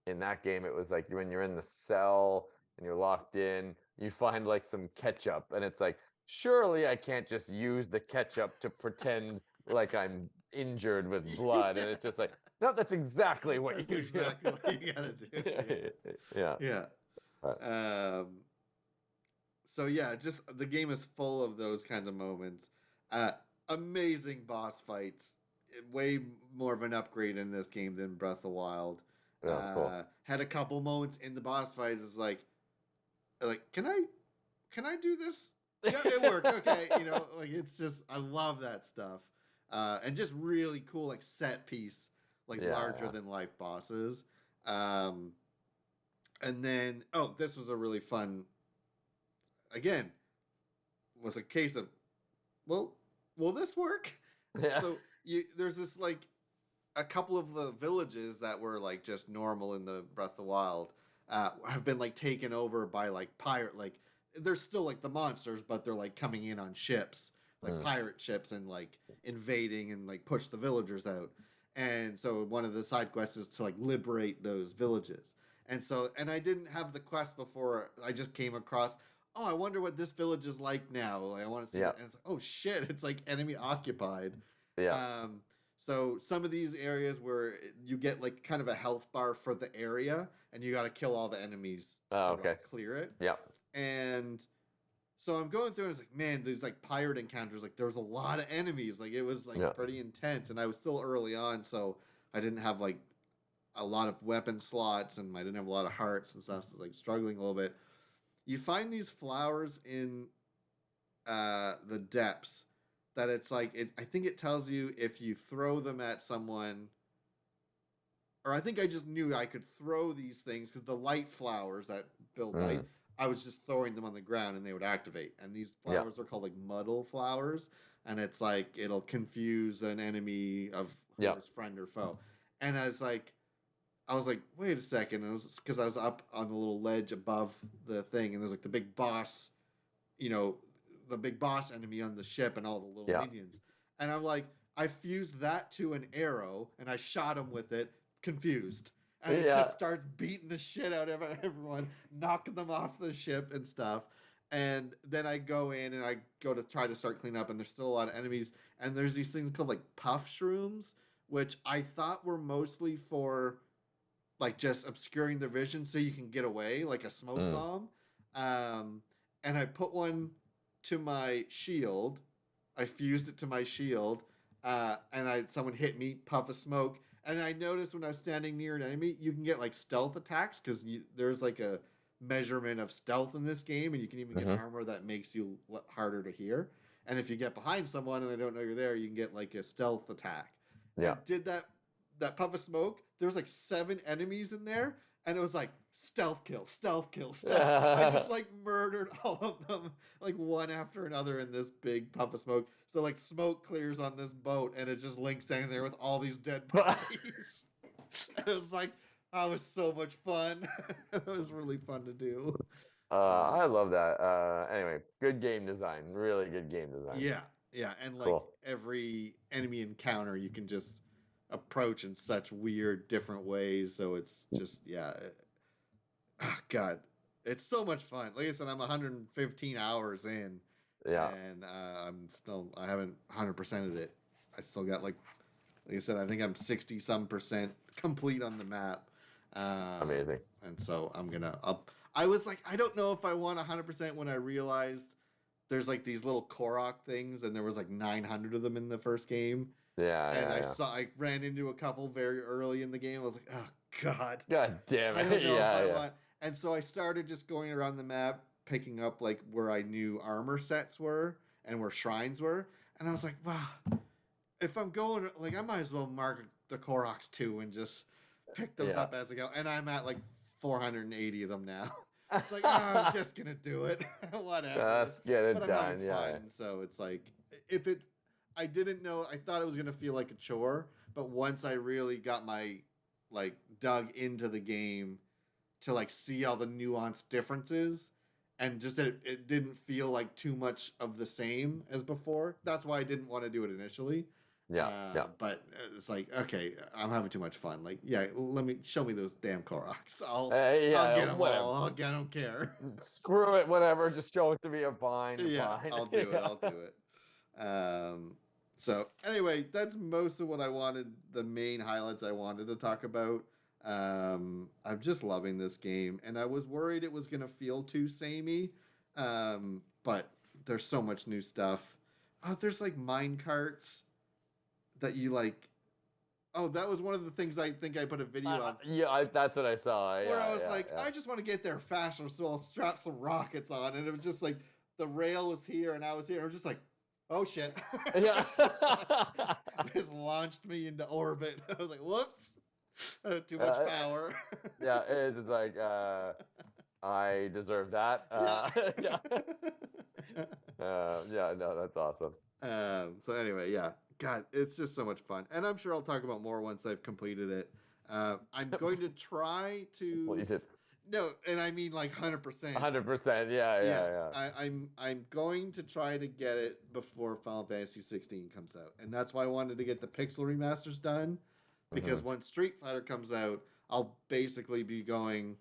in that game, it was like when you're in the cell and you're locked in, you find like some ketchup, and it's like, surely I can't just use the ketchup to pretend like I'm injured with blood. And Yeah. it's just like, no, that's exactly what That's you do. exactly what you gotta do. Yeah. Yeah. Uh, Yeah. So yeah, just the game is full of those kinds of moments. Uh, Amazing boss fights. Way more of an upgrade in this game than Breath of the Wild. yeah, it's cool. Had a couple moments in the boss fights. It's like, can I do this? Yeah, it worked. Okay, like it's just I love that stuff, and just really cool like set piece, like Yeah, larger yeah. than life bosses. Um, and then this was a really fun. Again, was a case of, well, will this work? Yeah. So there's this like a couple of the villages that were like just normal in the Breath of the Wild have been like taken over by like pirate, like they're still like the monsters, but they're like coming in on ships like pirate ships and like invading and like push the villagers out. And so one of the side quests is to like liberate those villages. And so, and I didn't have the quest before. I just came across, oh, I wonder what this village is like now. Like, I want to see that. And it's like, oh shit, it's like enemy occupied. Yeah. So some of these areas where you get like kind of a health bar for the area, and you got to kill all the enemies to like, clear it. Yeah. And so I'm going through, and it's like, man, these like pirate encounters, like there was a lot of enemies. Like it was like pretty intense, and I was still early on, so I didn't have like a lot of weapon slots, and I didn't have a lot of hearts and stuff. So like struggling a little bit. You find these flowers in the depths that it's like I think it tells you if you throw them at someone, or I think I just knew I could throw these things because the light flowers that build light, I was just throwing them on the ground and they would activate. And these flowers are called like muddle flowers, and it's like it'll confuse an enemy of his friend or foe. And I was like, wait a second. And it was because I was up on a little ledge above the thing, and there's like the big boss, the big boss enemy on the ship and all the little minions. And I'm like, I fused that to an arrow and I shot him with it, confused. And it just starts beating the shit out of everyone, knocking them off the ship and stuff. And then I go in and I go to try to start cleaning up, and there's still a lot of enemies. And there's these things called like puff shrooms, which I thought were mostly for like just obscuring the vision so you can get away, like a smoke bomb. And I put one to my shield. I fused it to my shield, and someone hit me, puff of smoke. And I noticed when I was standing near an enemy, you can get like stealth attacks because there's like a measurement of stealth in this game, and you can even get armor that makes you harder to hear. And if you get behind someone and they don't know you're there, you can get like a stealth attack. Yeah. And did that puff of smoke. There was like 7 enemies in there, and it was like stealth kill, stealth kill, stealth. I just like murdered all of them like one after another in this big puff of smoke. So like smoke clears on this boat, and it just Link's standing there with all these dead bodies. It was like, that was so much fun. It was really fun to do. I love that. Anyway, good game design. Really good game design. Yeah, and like every enemy encounter, you can just approach in such weird different ways, so it's just God, it's so much fun. Like I said, I'm 115 hours in, and I haven't 100%ed it. I still got like I said, I think I'm 60 some percent complete on the map. Amazing. And so I'm gonna I was like, I don't know if I want 100% when I realized there's like these little Korok things, and there was like 900 of them in the first game. I ran into a couple very early in the game. I was like, oh God damn it. I don't know if I want. And so I started just going around the map, picking up like where I knew armor sets were and where shrines were. And I was like, wow, if I'm going, like, I might as well mark the Koroks too and just pick those up as I go. And I'm at like 480 of them now. It's like, I'm just gonna do it. Whatever. Just get it done. Fun. So it's like, I didn't know. I thought it was gonna feel like a chore, but once I really got dug into the game to like see all the nuanced differences, and just that it didn't feel like too much of the same as before. That's why I didn't want to do it initially. But it's like, okay, I'm having too much fun. Like, show me those damn Koroks. I'll get them all. I don't care. Screw it, whatever. Just show it to me. I'm fine. Fine. I'll do it. I'll do it. So anyway, that's most of what I wanted. The main highlights I wanted to talk about. I'm just loving this game, and I was worried it was gonna feel too samey. But there's so much new stuff. Oh, there's like mine carts that you like. Oh, that was one of the things I think I put a video of. That's what I saw. Where I was I just want to get there faster, so I'll strap some rockets on. And it was just like the rail was here and I was here. I was just like, oh shit. It just launched me into orbit. I was like, whoops. Too much power. It's just like, I deserve that. No, that's awesome. So anyway, God, it's just so much fun. And I'm sure I'll talk about more once I've completed it. I'm going to try to... Well, you did. No, and I mean like 100%. 100%. Yeah. I'm going to try to get it before Final Fantasy 16 comes out, and that's why I wanted to get the Pixel remasters done, because once Street Fighter comes out, I'll basically be going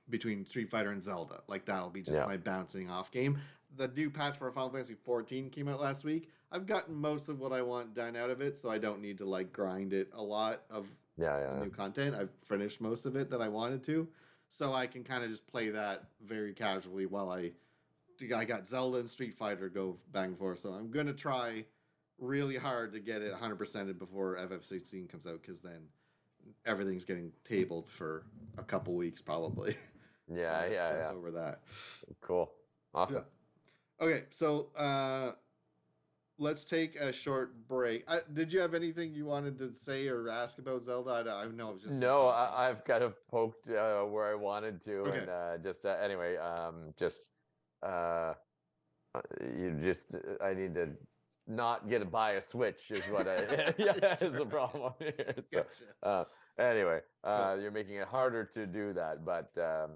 between Street Fighter and Zelda. Like that'll be just my bouncing off game. The new patch for Final Fantasy 14 came out last week. I've gotten most of what I want done out of it, so I don't need to like grind it a lot of the new content. I've finished most of it that I wanted to, so I can kind of just play that very casually while I got Zelda and Street Fighter go back and forth. So I'm gonna try really hard to get it 100%ed before FF16 comes out, because then everything's getting tabled for a couple weeks probably. Yeah. Over that. Cool. Awesome. Yeah. Okay, so let's take a short break. Did you have anything you wanted to say or ask about Zelda? I know it was just no. I've kind of poked where I wanted to, okay. And just anyway, I need to not get to buy a Switch is what is the problem here. So, Gotcha. Anyway, Cool. you're making it harder to do that. But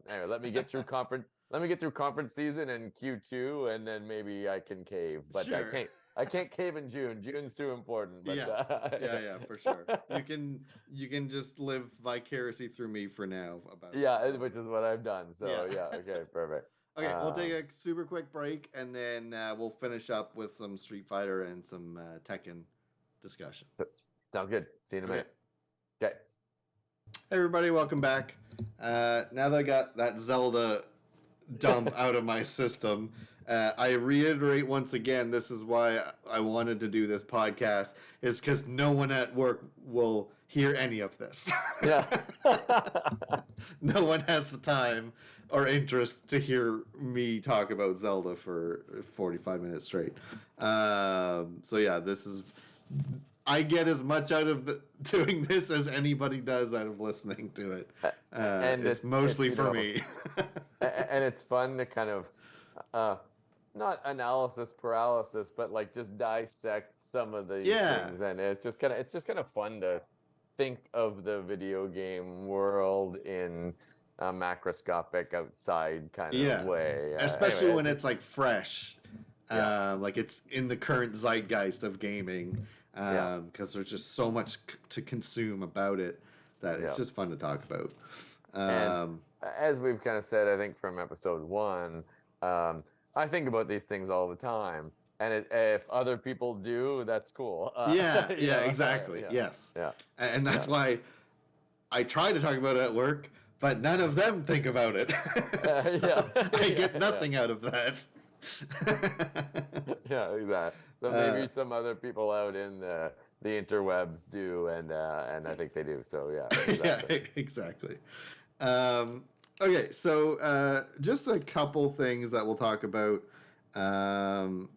anyway, let me get through conference. Let me get through conference season and Q2, and then maybe I can cave. But Sure. I can't cave in June. June's too important. But, yeah, for sure. You can just live vicariously through me for now about which is what I've done. So okay, perfect. Okay, we'll take a super quick break, and then we'll finish up with some Street Fighter and some Tekken discussion. Sounds good. See you in a minute. Okay. Hey everybody, welcome back. Now that I got that Zelda dump out of my system, I reiterate once again, this is why I wanted to do this podcast, is because no one at work will hear any of this. Yeah. No one has the time or interest to hear me talk about Zelda for 45 minutes straight. So yeah, I get as much out of doing this as anybody does out of listening to it. And it's mostly for me. And it's fun to kind of, not analysis paralysis, but like just dissect some of these things. And it's just kind of fun to think of the video game world in a macroscopic outside kind of way. Especially when it's like fresh. Like it's in the current zeitgeist of gaming. Because there's just so much to consume about it that it's just fun to talk about. And as we've kind of said, I think from episode 1, I think about these things all the time, and if other people do, that's cool. Exactly. Yes. Yeah. And that's why I try to talk about it at work, but none of them think about it. I get nothing out of that. Exactly. So maybe some other people out in the interwebs do, and I think they do. So exactly. Okay, so just a couple things that we'll talk about. I'll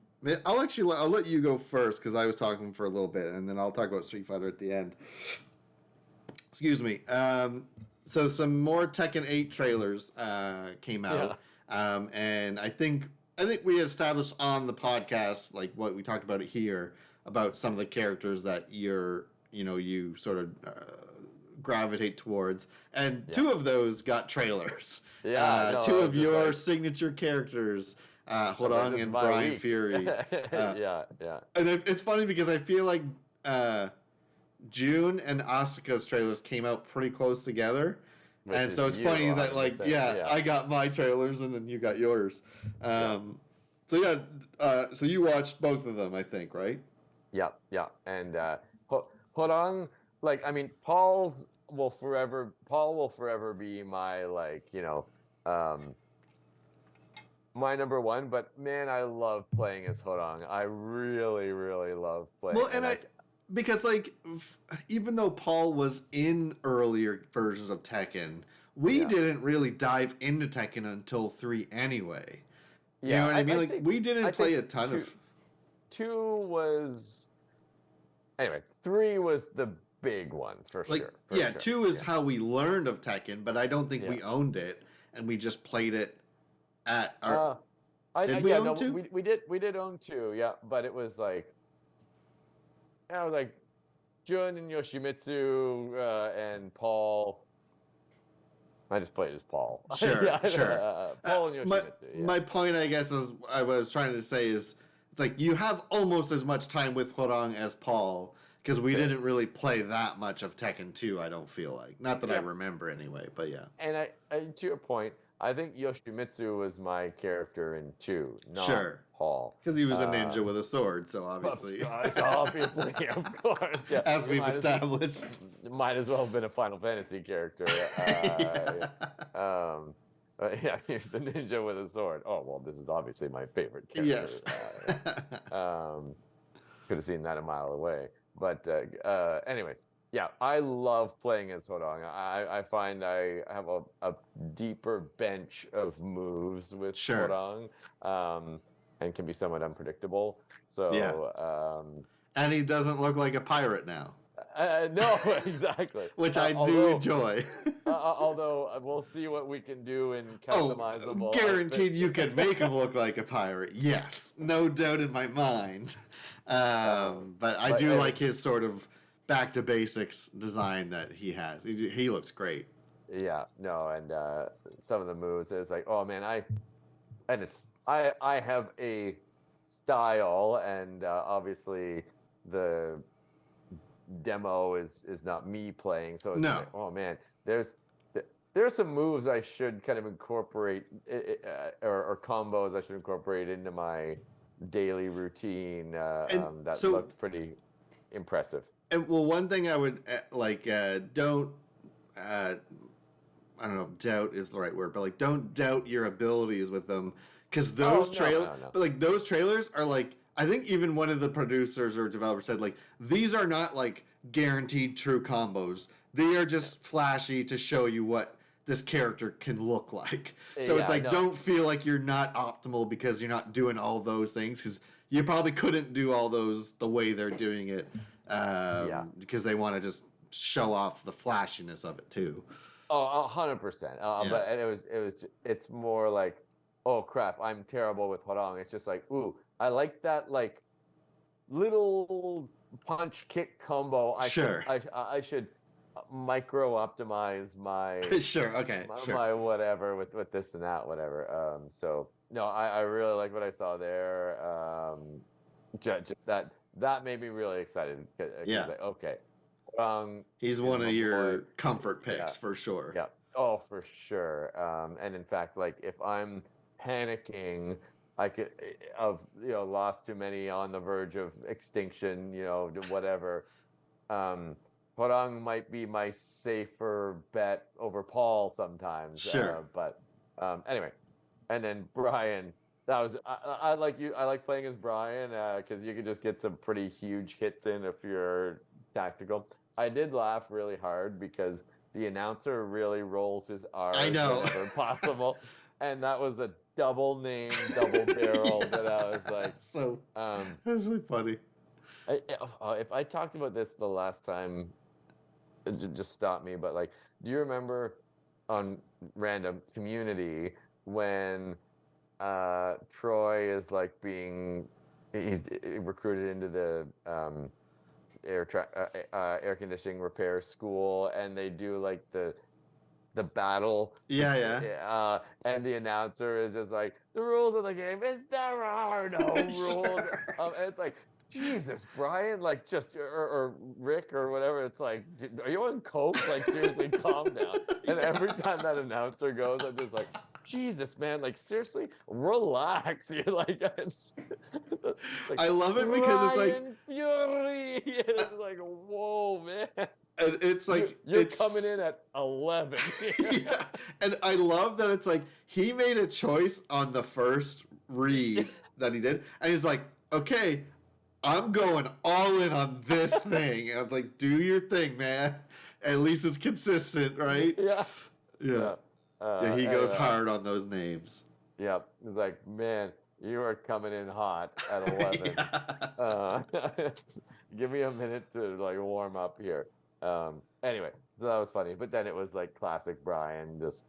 let you go first because I was talking for a little bit, and then I'll talk about Street Fighter at the end. Excuse me. So some more Tekken 8 trailers came out, and I think we established on the podcast, like what we talked about it here, about some of the characters that you sort of gravitate towards, and 2 of those got trailers. Two of your signature characters, Hodong and Brian Fury. And it's funny because I feel like June and Asuka's trailers came out pretty close together. And so it's funny that I got my trailers and then you got yours. So you watched both of them, I think, right? Yeah. And Hodong, like, I mean, Paul will forever be my, like, my number 1. But man, I love playing as Hodong. I really, really love playing. Well, and because, like, even though Paul was in earlier versions of Tekken, we didn't really dive into Tekken until 3 anyway. You know what I mean? We didn't play a ton of... 2 was... Anyway, 3 was the big one, for sure. 2 is how we learned of Tekken, but I don't think we owned it, and we just played it at our... Did we own 2? We did own 2, but it was like... like Jun and Yoshimitsu and Paul. I just played as Paul. Sure, Yeah, sure. Paul and My Yoshimitsu. Yeah. my point, I guess, is I was trying to say is it's like you have almost as much time with Hwoarang as Paul because we Sure. didn't really play that much of Tekken 2. I don't feel like, not that I Yeah. remember anyway, but yeah. And to your point, I think Yoshimitsu was my character in 2, not Sure. Paul. Because he was a ninja with a sword, so obviously. Obviously, of course. Yeah. As we've established. Might as well have been a Final Fantasy character. Yeah, here's the ninja with a sword. Oh, well, this is obviously my favorite character. Yes. Could have seen that a mile away. But anyways, yeah, I love playing as Hwoarang. I find I have a deeper bench of moves with Sure. Hwoarang, and can be somewhat unpredictable. So Yeah. And he doesn't look like a pirate now. No, exactly. Which I do enjoy. Although we'll see what we can do in customizable. Guaranteed you can make him look like a pirate. Yes, no doubt in my mind. But I do like his sort of back to basics design that he has. He looks great. Yeah, no, and some of the moves is like, oh man, I have a style, and obviously the demo is not me playing, so it's like, oh man, there's some moves I should kind of incorporate or combos I should incorporate into my daily routine that looked pretty impressive. And well, one thing I would don't I don't know if doubt is the right word, but like don't doubt your abilities with them because those trailers, but like those trailers are like, I think even one of the producers or developers said like these are not like guaranteed true combos. They are just flashy to show you what this character can look like. So it's like don't feel like you're not optimal because you're not doing all those things because you probably couldn't do all those the way they're doing it because they want to just show off the flashiness of it too. Oh, 100%. But it's more like, oh crap, I'm terrible with Hwoarang. It's just like, ooh, I like that like little punch kick combo. I should micro optimize my my whatever with this and that whatever. So no, I really like what I saw there. Just that made me really excited. Like, okay. He's one of your comfort picks for sure. Yeah. Oh, for sure. And in fact, like if I'm panicking, I could lost too many on the verge of extinction, whatever. Hwoarang might be my safer bet over Paul sometimes. Sure. But anyway, and then Brian. That was I like you. I like playing as Brian because you can just get some pretty huge hits in if you're tactical. I did laugh really hard because the announcer really rolls his R's whenever possible, and that was a double name, double barrel that I was like, so that was really funny. If I talked about this the last time, just stop me. But like, do you remember on random Community when Troy is like he's recruited into the air conditioning repair school, and they do like the battle. And the announcer is just like, the rules of the game is there are no rules. And it's like, Jesus, Brian, like just or Rick or whatever. It's like, are you on coke? Like seriously, calm down. And every time that announcer goes, I'm just like, Jesus, man, like seriously, relax. You're like, I love it because it's like Fury. It's like, whoa, man. And it's like you're coming in at 11. And I love that it's like he made a choice on the first read that he did, and he's like, okay, I'm going all in on this thing. And I was like, do your thing, man. At least it's consistent, right? Yeah. He goes hard on those names. Yep. It's like, man, you are coming in hot at 11. Give me a minute to like warm up here. Anyway, so that was funny. But then it was like classic Brian, just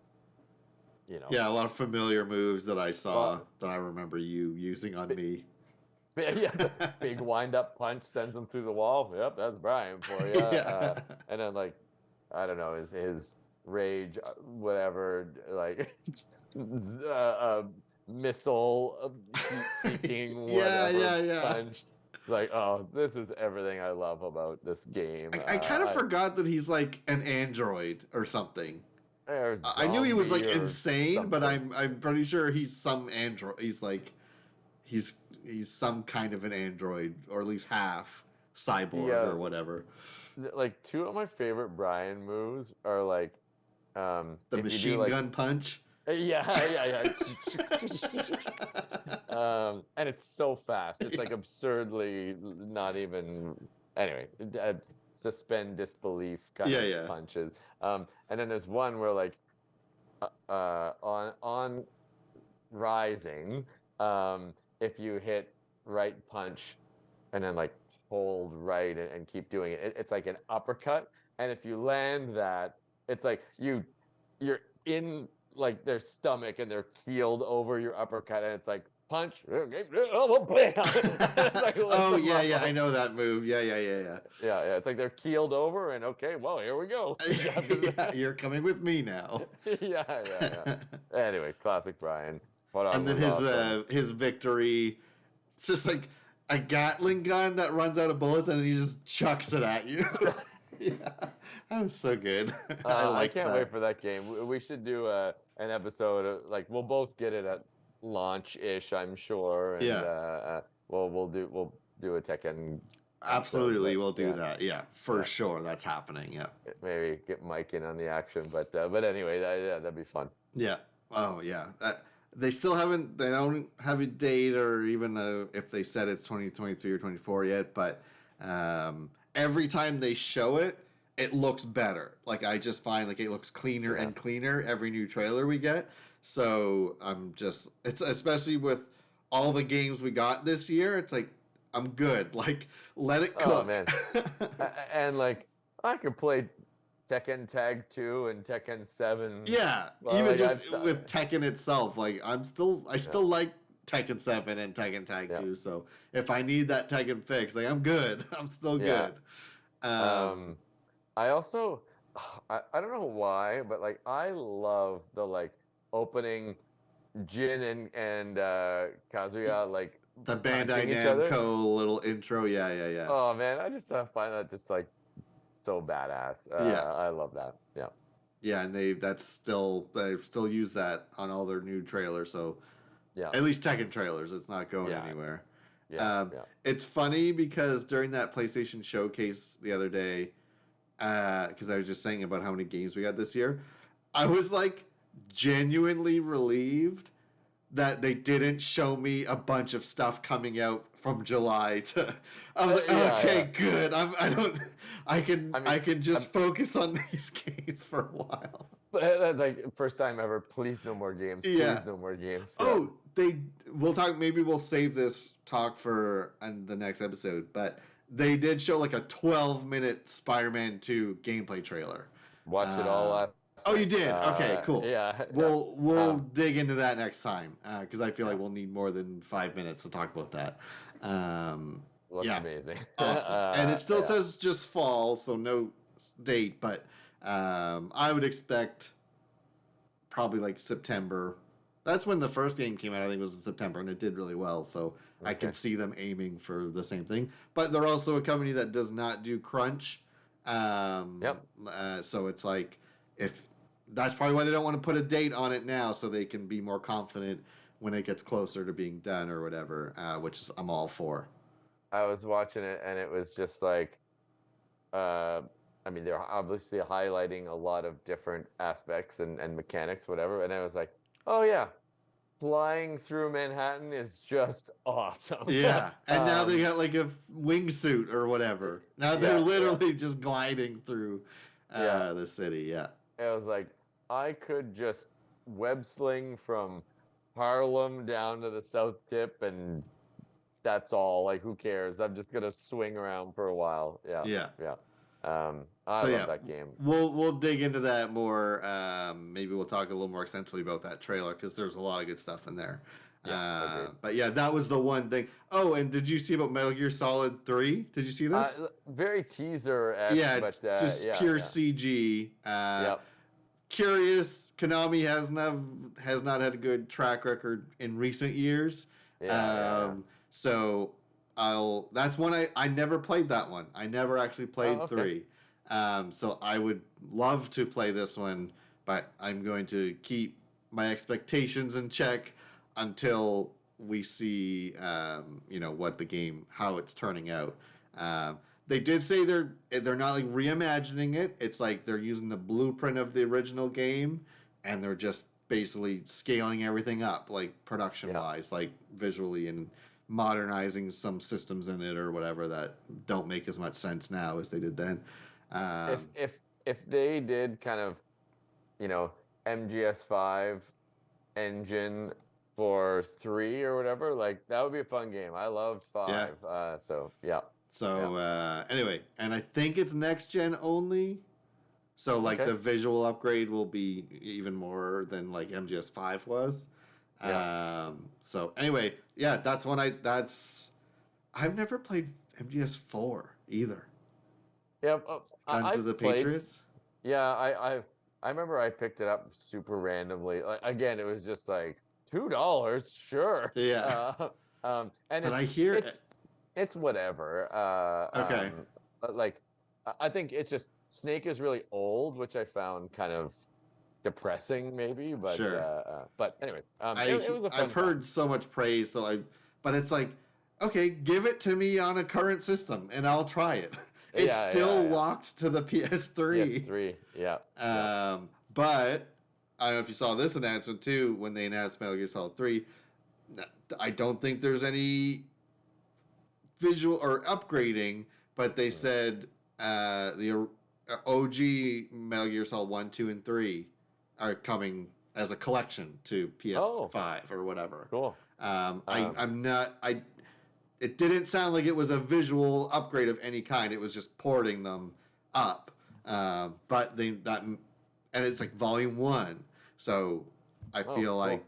Yeah, a lot of familiar moves that I saw that I remember you using on me. The big wind-up punch sends him through the wall. Yep, that's Brian for you. And then like, I don't know, his rage, whatever, like missile, heat-seeking, Yeah, whatever yeah, yeah. punch. Like, oh, this is everything I love about this game. I kind of forgot that he's like an android or something. Or I knew he was like zombie or insane, but something. I'm pretty sure he's some android. He's like he's he's some kind of an android, or at least half cyborg Yeah, or whatever. like two of my favorite Brian moves are like, The if you do machine like, gun punch. yeah, yeah, yeah. And it's so fast. It's Yeah, like absurdly not even. Anyway, suspend disbelief kind yeah, of yeah. punches. And then there's one where like, on rising, if you hit right punch and then like hold right and keep doing it, it's like an uppercut. And if you land that, it's like you're in like their stomach and they're keeled over your uppercut, and it's like punch, oh, bam. It's like lifts Oh them yeah, up. yeah. I know that move. Yeah, yeah, yeah, yeah. Yeah, yeah. It's like they're keeled over, and okay, well, here we go. Yeah, you're coming with me now. Yeah, yeah, yeah. Anyway, classic Brian. What on And then was awesome. his victory, it's just like a Gatling gun that runs out of bullets and then he just chucks it at you. Yeah, that was so good. I I liked can't wait that. for that game. We should do an episode like we'll both get it at launch-ish, I'm sure, and Yeah, we'll do a Tekken episode. absolutely, But we'll do yeah, that. Yeah, for yeah, sure, that's happening. Yeah, maybe get Mike in on the action. But anyway, yeah, that'd be fun. yeah. Oh yeah. They still haven't. They don't have a date or even if they said it's 2023 or 24 yet. But every time they show it, it looks better. Like I just find like it looks cleaner Yeah. and cleaner every new trailer we get. So I'm just it's especially with all the games we got this year. It's like I'm good. Like let it Oh cook. man, and like I could play Tekken Tag 2 and Tekken 7. Yeah, Well, even like just with Tekken itself, like I yeah, still like Tekken 7 and Tekken Tag yeah, 2, so if I need that Tekken fix, like I'm good. I'm still yeah. good. Um Um, I also, I don't know why, but like I love the like opening Jin and Kazuya like the Bandai punching each other. Namco little intro, yeah, yeah, yeah. Oh man, I just find that just like so badass. Yeah. I love that. Yeah, Yeah, and they've still used that on all their new trailers, so yeah, at least Tekken trailers, it's not going yeah, anywhere. yeah, yeah. It's funny because during that PlayStation showcase the other day, because I was just saying about how many games we got this year, I was like genuinely relieved that they didn't show me a bunch of stuff coming out from July to. I was like, Yeah, okay, yeah. good. I don't. I mean, I can I'm, just focus on these games for a while. but that's like first time ever. Please no more games. Please Yeah. no more games. Yeah. Oh, they. We'll talk. Maybe we'll save this talk for the next episode. But they did show like a 12-minute Spider-Man 2 gameplay trailer. Watched it all Um, last oh, you night. did? Okay, cool. Yeah, yeah. We'll dig into that next time because I feel like Yeah. we'll need more than 5 minutes to talk about that. Looks Yeah, amazing. awesome. And it still Yeah, says just fall, so no date, but I would expect probably like September. That's when the first game came out. I think it was in September, and it did really well. So I okay. could see them aiming for the same thing. But they're also a company that does not do crunch. Yep. So it's like if that's probably why they don't want to put a date on it now, so they can be more confident when it gets closer to being done or whatever. Which is, I'm all for. I was watching it and it was just like, uh, I mean, they're obviously highlighting a lot of different aspects and mechanics, whatever. And I was like, oh yeah, flying through Manhattan is just awesome. Yeah, and now they Um, got like a wingsuit or whatever. Now they're yeah, yeah, literally just gliding through yeah. the city. Yeah. I was like, I could just web sling from Harlem down to the South Tip, and that's all. Like, who cares? I'm just gonna swing around for a while. Yeah, Yeah. yeah. I So love yeah, that game. we'll dig into that more. Maybe we'll talk a little more extensively about that trailer because there's a lot of good stuff in there. Yeah, agreed. But yeah, that was the one thing. Oh, and did you see about Metal Gear Solid 3? Did you see this? Very teaser-esque, Yeah, but just yeah, pure yeah, CG. yeah, curious. Konami has not had a good track record in recent years. Yeah. So that's one I never played that one. I never actually played Oh, okay. 3. So I would love to play this one, but I'm going to keep my expectations in check until we see what the game, how it's turning out. They did say they're not like reimagining it. It's like they're using the blueprint of the original game, and they're just basically scaling everything up, like production wise, like visually, and modernizing some systems in it or whatever that don't make as much sense now as they did then. If they did kind of, MGS5 engine for 3 or whatever, like that would be a fun game. I loved 5. So yeah. So anyway, and I think it's next gen only. So like the visual upgrade will be even more than like MGS5 was. So anyway, that's one I've never played MGS4 either. Yeah, Guns of the Patriots. Yeah, I remember I picked it up super randomly. Like, again, it was just like $2, sure. Yeah. And but I hear it's whatever. Okay. Like, I think it's just Snake is really old, which I found kind of depressing, maybe. But sure. But anyways, it was a fun I've heard so much praise, but it's like, okay, give it to me on a current system, and I'll try it. It's still locked to the PS3. PS3, yeah. But I don't know if you saw this announcement too when they announced Metal Gear Solid 3. I don't think there's any visual or upgrading, but they said the OG Metal Gear Solid 1, 2, and 3 are coming as a collection to PS5 or whatever. Cool. It didn't sound like it was a visual upgrade of any kind. It was just porting them up. But and it's like Volume 1. So I feel like,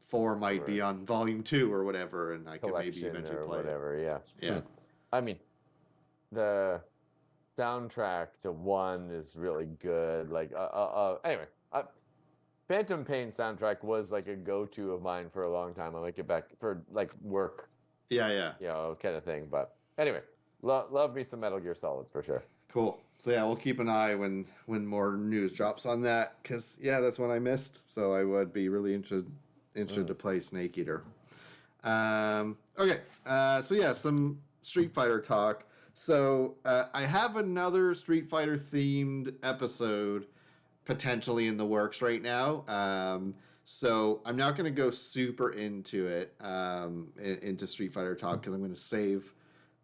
4 might be on Volume 2 or whatever, and I could maybe eventually play whatever, it. Yeah. I mean, the soundtrack to 1 is really good. Like, anyway, Phantom Pain soundtrack was like a go-to of mine for a long time. I like it back for like work. Yeah. Kind of thing. But anyway, love me some Metal Gear Solid for sure. Cool. So we'll keep an eye when more news drops on that, because that's one I missed. So I would be really interested to play Snake Eater. Okay. So some Street Fighter talk. So I have another Street Fighter themed episode potentially in the works right now. So I'm not going to go super into it, into Street Fighter talk, because I'm going to save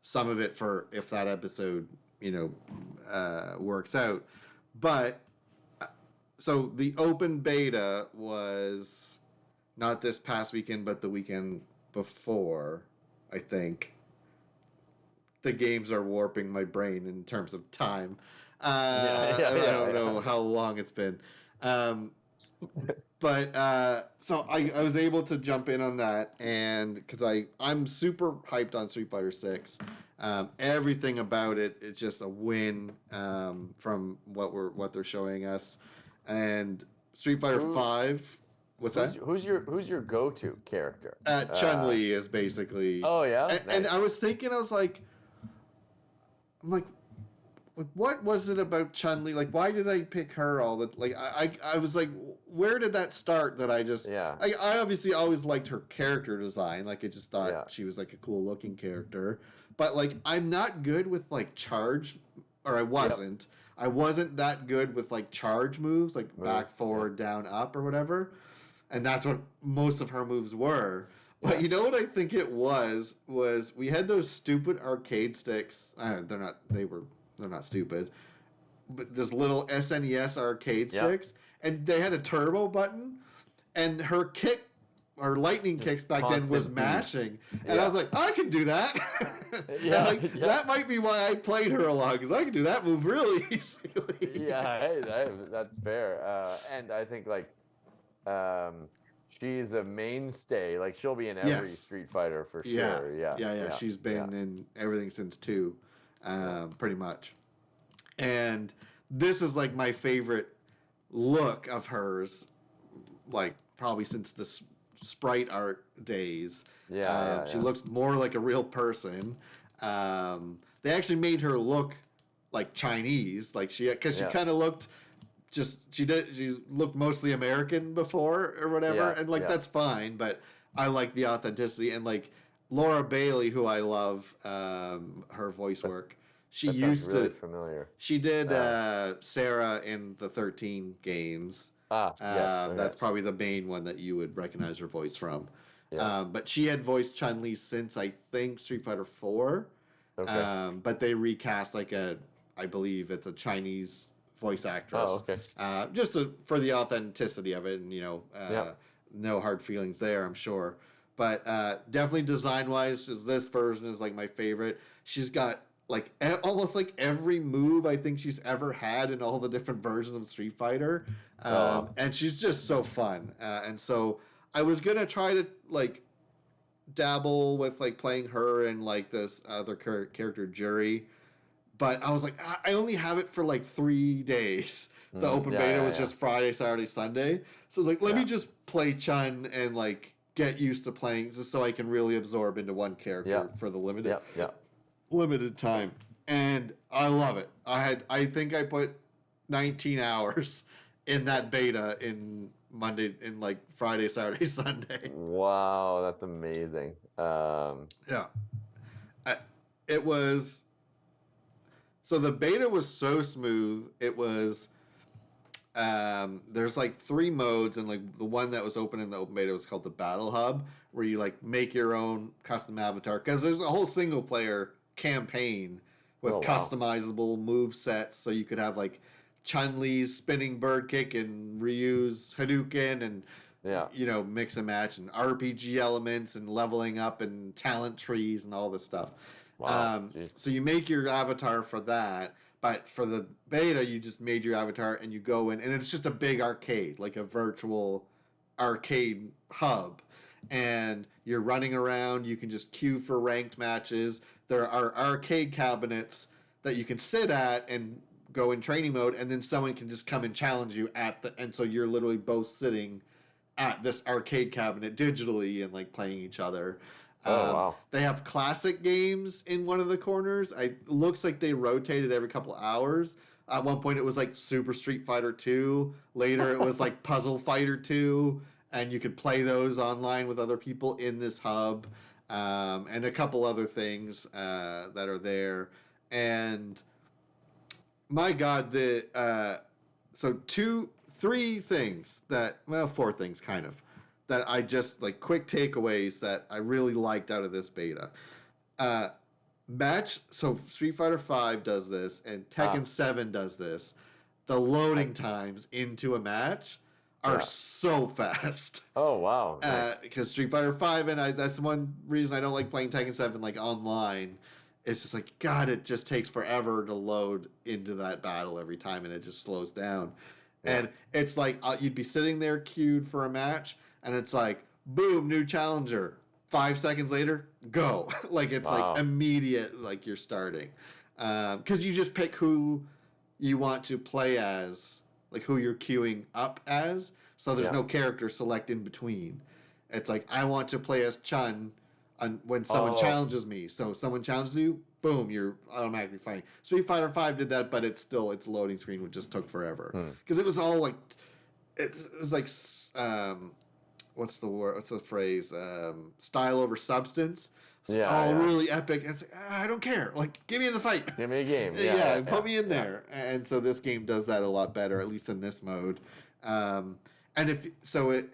some of it for if that episode, works out. But so the open beta was not this past weekend, but the weekend before, I think. The games are warping my brain in terms of time. I don't know how long it's been. But so I was able to jump in on that, and because I'm super hyped on Street Fighter 6. Everything about it's just a win from what they're showing us. And Street Fighter 5. What's that? Who's your go-to character? Chun-Li is basically. Oh yeah. And I was thinking, I'm like, what was it about Chun-Li? Like, why did I pick her all the like? I was like, where did that start? That I just I obviously always liked her character design. Like, I just thought she was like a cool looking character. But like, I'm not good with like charge, or I wasn't. Yep. I wasn't that good with like charge moves, like back, forward, down, up, or whatever. And that's what most of her moves were. But you know what I think it was we had those stupid arcade sticks. They're not stupid. But this little SNES arcade sticks, and they had a turbo button, and her lightning kicks back then was mashing, and I was like, I can do that. That might be why I played her a lot, because I can do that move really easily. Hey, that's fair. And I think like. She's a mainstay. Like, she'll be in every Street Fighter for sure. Yeah. She's been in everything since 2, pretty much. And this is like my favorite look of hers, like probably since the sprite art days. She looks more like a real person. They actually made her look like Chinese, like because she kind of looked she looked mostly American before or whatever, and like that's fine, but I like the authenticity. And like Laura Bailey, who I love, her voice work. She used really familiar. She did Sarah in the 13 games. Yes. That's probably the main one that you would recognize her voice from. Yeah. But she had voiced Chun-Li since I think Street Fighter 4. Okay. But they recast I believe it's a Chinese voice actress. Oh, okay. Just for the authenticity of it, and no hard feelings there, I'm sure. But definitely design-wise, this version is like my favorite. She's got like almost like every move I think she's ever had in all the different versions of Street Fighter, and she's just so fun. And so I was gonna try to like dabble with like playing her and like this other character Jury, but I was like, I only have it for like 3 days. The open beta was just Friday, Saturday, Sunday, so like let me just play Chun and like get used to playing just so I can really absorb into one character for the limited time. And I love it. I think I put 19 hours in that beta in like Friday, Saturday, Sunday. Wow, that's amazing. It was, so the beta was so smooth. It was there's like 3 modes, and like the one that was open in the open beta was called the Battle Hub, where you like make your own custom avatar, because there's a whole single player campaign with customizable move sets, so you could have like Chun-Li's spinning bird kick and Ryu's Hadouken, and mix and match, and RPG elements and leveling up and talent trees and all this stuff. So you make your avatar for that, but for the beta you just made your avatar and you go in, and it's just a big arcade, like a virtual arcade hub, and you're running around. You can just queue for ranked matches. There are arcade cabinets that you can sit at and go in training mode, and then someone can just come and challenge you and so you're literally both sitting at this arcade cabinet digitally and like playing each other. They have classic games in one of the corners. It looks like they rotated every couple hours. At one point it was like Super Street Fighter 2. Later it was like Puzzle Fighter 2, and you could play those online with other people in this hub, and a couple other things that are there. And my God, so 3 things that, well, 4 things kind of, that I just like quick takeaways that I really liked out of this beta. So Street Fighter 5 does this, and Tekken 7 does this. The loading times into a match are so fast. Oh wow! Because Street Fighter 5, and that's one reason I don't like playing Tekken 7 like online. It's just like, God, it just takes forever to load into that battle every time, and it just slows down. And it's like you'd be sitting there queued for a match, and it's like, boom, new challenger. 5 seconds later, go. Like it's like immediate, like you're starting. Because you just pick who you want to play as, like who you're queuing up as. So there's no character select in between. It's like, I want to play as Chun when someone challenges me. So if someone challenges you, boom, you're automatically fighting. Street Fighter 5 did that, but its loading screen would just took forever. Because it was all like, it was like, what's the word? What's the phrase? Style over substance. It's really epic. It's like, I don't care. Like, give me in the fight. Give me a game. Put me in there. And so this game does that a lot better, at least in this mode. And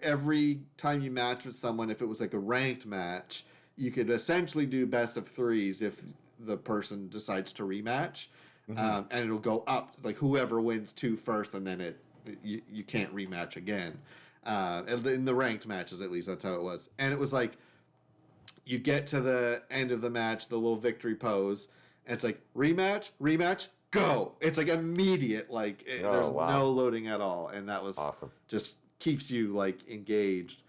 every time you match with someone, if it was like a ranked match, you could essentially do best of 3s if the person decides to rematch, and it'll go up, like whoever wins 2 first, and then you can't rematch again. In the ranked matches, at least, that's how it was. And it was like, you get to the end of the match, the little victory pose, and it's like, rematch, go! It's like immediate, like there's no loading at all, and that was awesome. Just keeps you like engaged.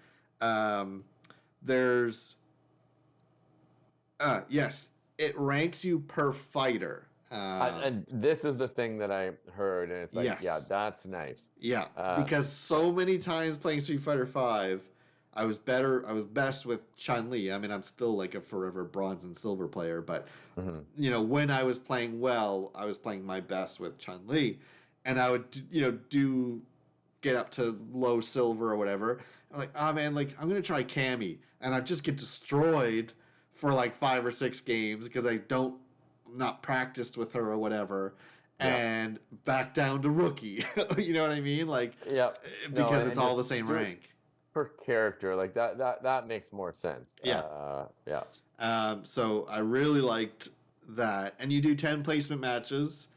Yes, it ranks you per fighter. Um, And this is the thing that I heard, and it's like, yeah, yes. that's nice. Yeah, Uh, because so many times playing Street Fighter Five, I was better. I was best with Chun Li. I mean, I'm still like a forever bronze and silver player, but mhm. when I was playing well, I was playing my best with Chun Li, and I would do get up to low silver or whatever. I'm like, oh man, like I'm gonna try Cammy, and I just get destroyed for like 5 or 6 games because I don't not practiced with her or whatever, Yeah, and back down to rookie. You know what I mean? Like yeah. No, because it's and all just the same do it rank. per character, like that makes more sense. Yeah. Yeah, So I really liked that, and you do 10 placement matches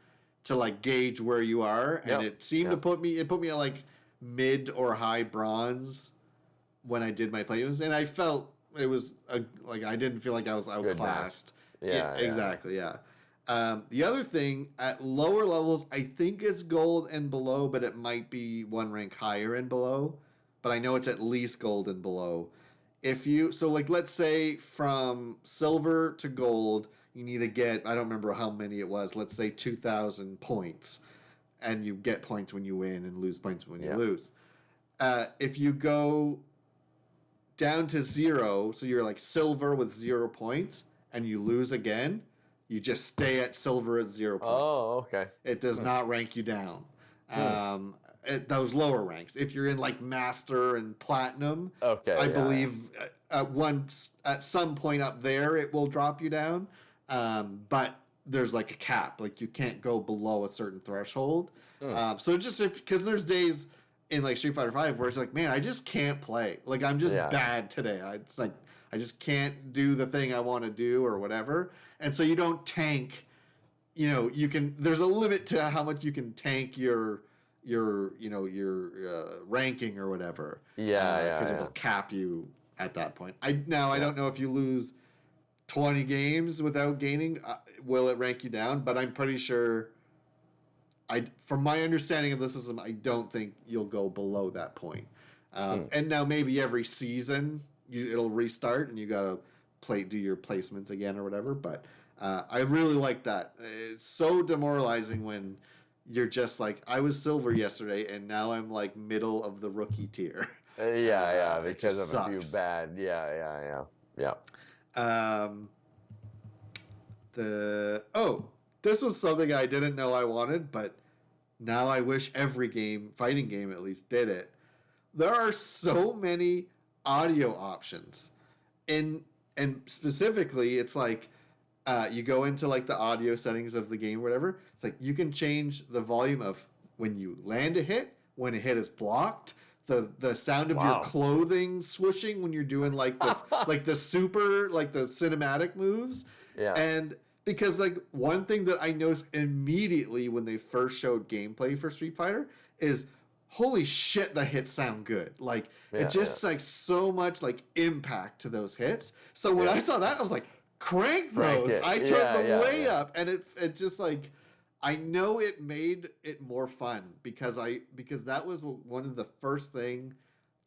to like gauge where you are, and yep, it seemed to yeah. put me at like mid or high bronze when I did my plays, and I felt it was like I didn't feel like I was Good match. outclassed. Yeah, Yeah, yeah, yeah. exactly. Yeah. The other thing at lower levels, I think it's gold and below, but it might be one rank higher and below. But I know it's at least gold and below. If you so like let's say from silver to gold, you need to get I don't remember how many it was. Let's say 2,000 points, and you get points when you win and lose points when you Yeah. lose. If you go down to zero, so you're like silver with 0 points, and you lose again, you just stay at silver at 0 points. Oh, okay. It does Hmm. not rank you down. Hmm. At those lower ranks. If you're in like master and platinum, I Okay, yeah, yeah. believe at some point up there it will drop you down. But there's like a cap, like you can't go below a certain threshold. Hmm. So just if because there's days in like Street Fighter Five where it's like, man, I just can't play. Like I'm just Yeah, yeah. bad today. It's like I just can't do the thing I want to do or whatever. And so you don't tank. You can. There's a limit to how much you can tank your ranking or whatever, Yeah, because yeah, it'll yeah. cap you at that point. I Yeah. don't know if you lose 20 games without gaining, will it rank you down? But I'm pretty sure. From my understanding of the system, I don't think you'll go below that point. Hmm. And now maybe every season it'll restart and you gotta do your placements again or whatever. But I really like that. It's so demoralizing when you're just like I was silver yesterday and now I'm like middle of the rookie tier. Yeah, yeah, It because just of a few sucks. bad. Yeah, yeah, yeah. Yeah. Um, this was something I didn't know I wanted, but now I wish every fighting game at least did it. There are so many audio options. And specifically, it's like you go into like the audio settings of the game or whatever. It's like you can change the volume of when you land a hit, when a hit is blocked, the sound of your Wow. clothing swooshing when you're doing like the super like the cinematic moves. Yeah. And because like one thing that I noticed immediately when they first showed gameplay for Street Fighter is holy shit, the hits sound good. Like it Yeah, yeah, just like so much like impact to those hits. So when yeah. I saw that, I was like, crank Frank those. it. I turned Yeah, them yeah, way yeah. up, and it just like I know it made it more fun because that was one of the first thing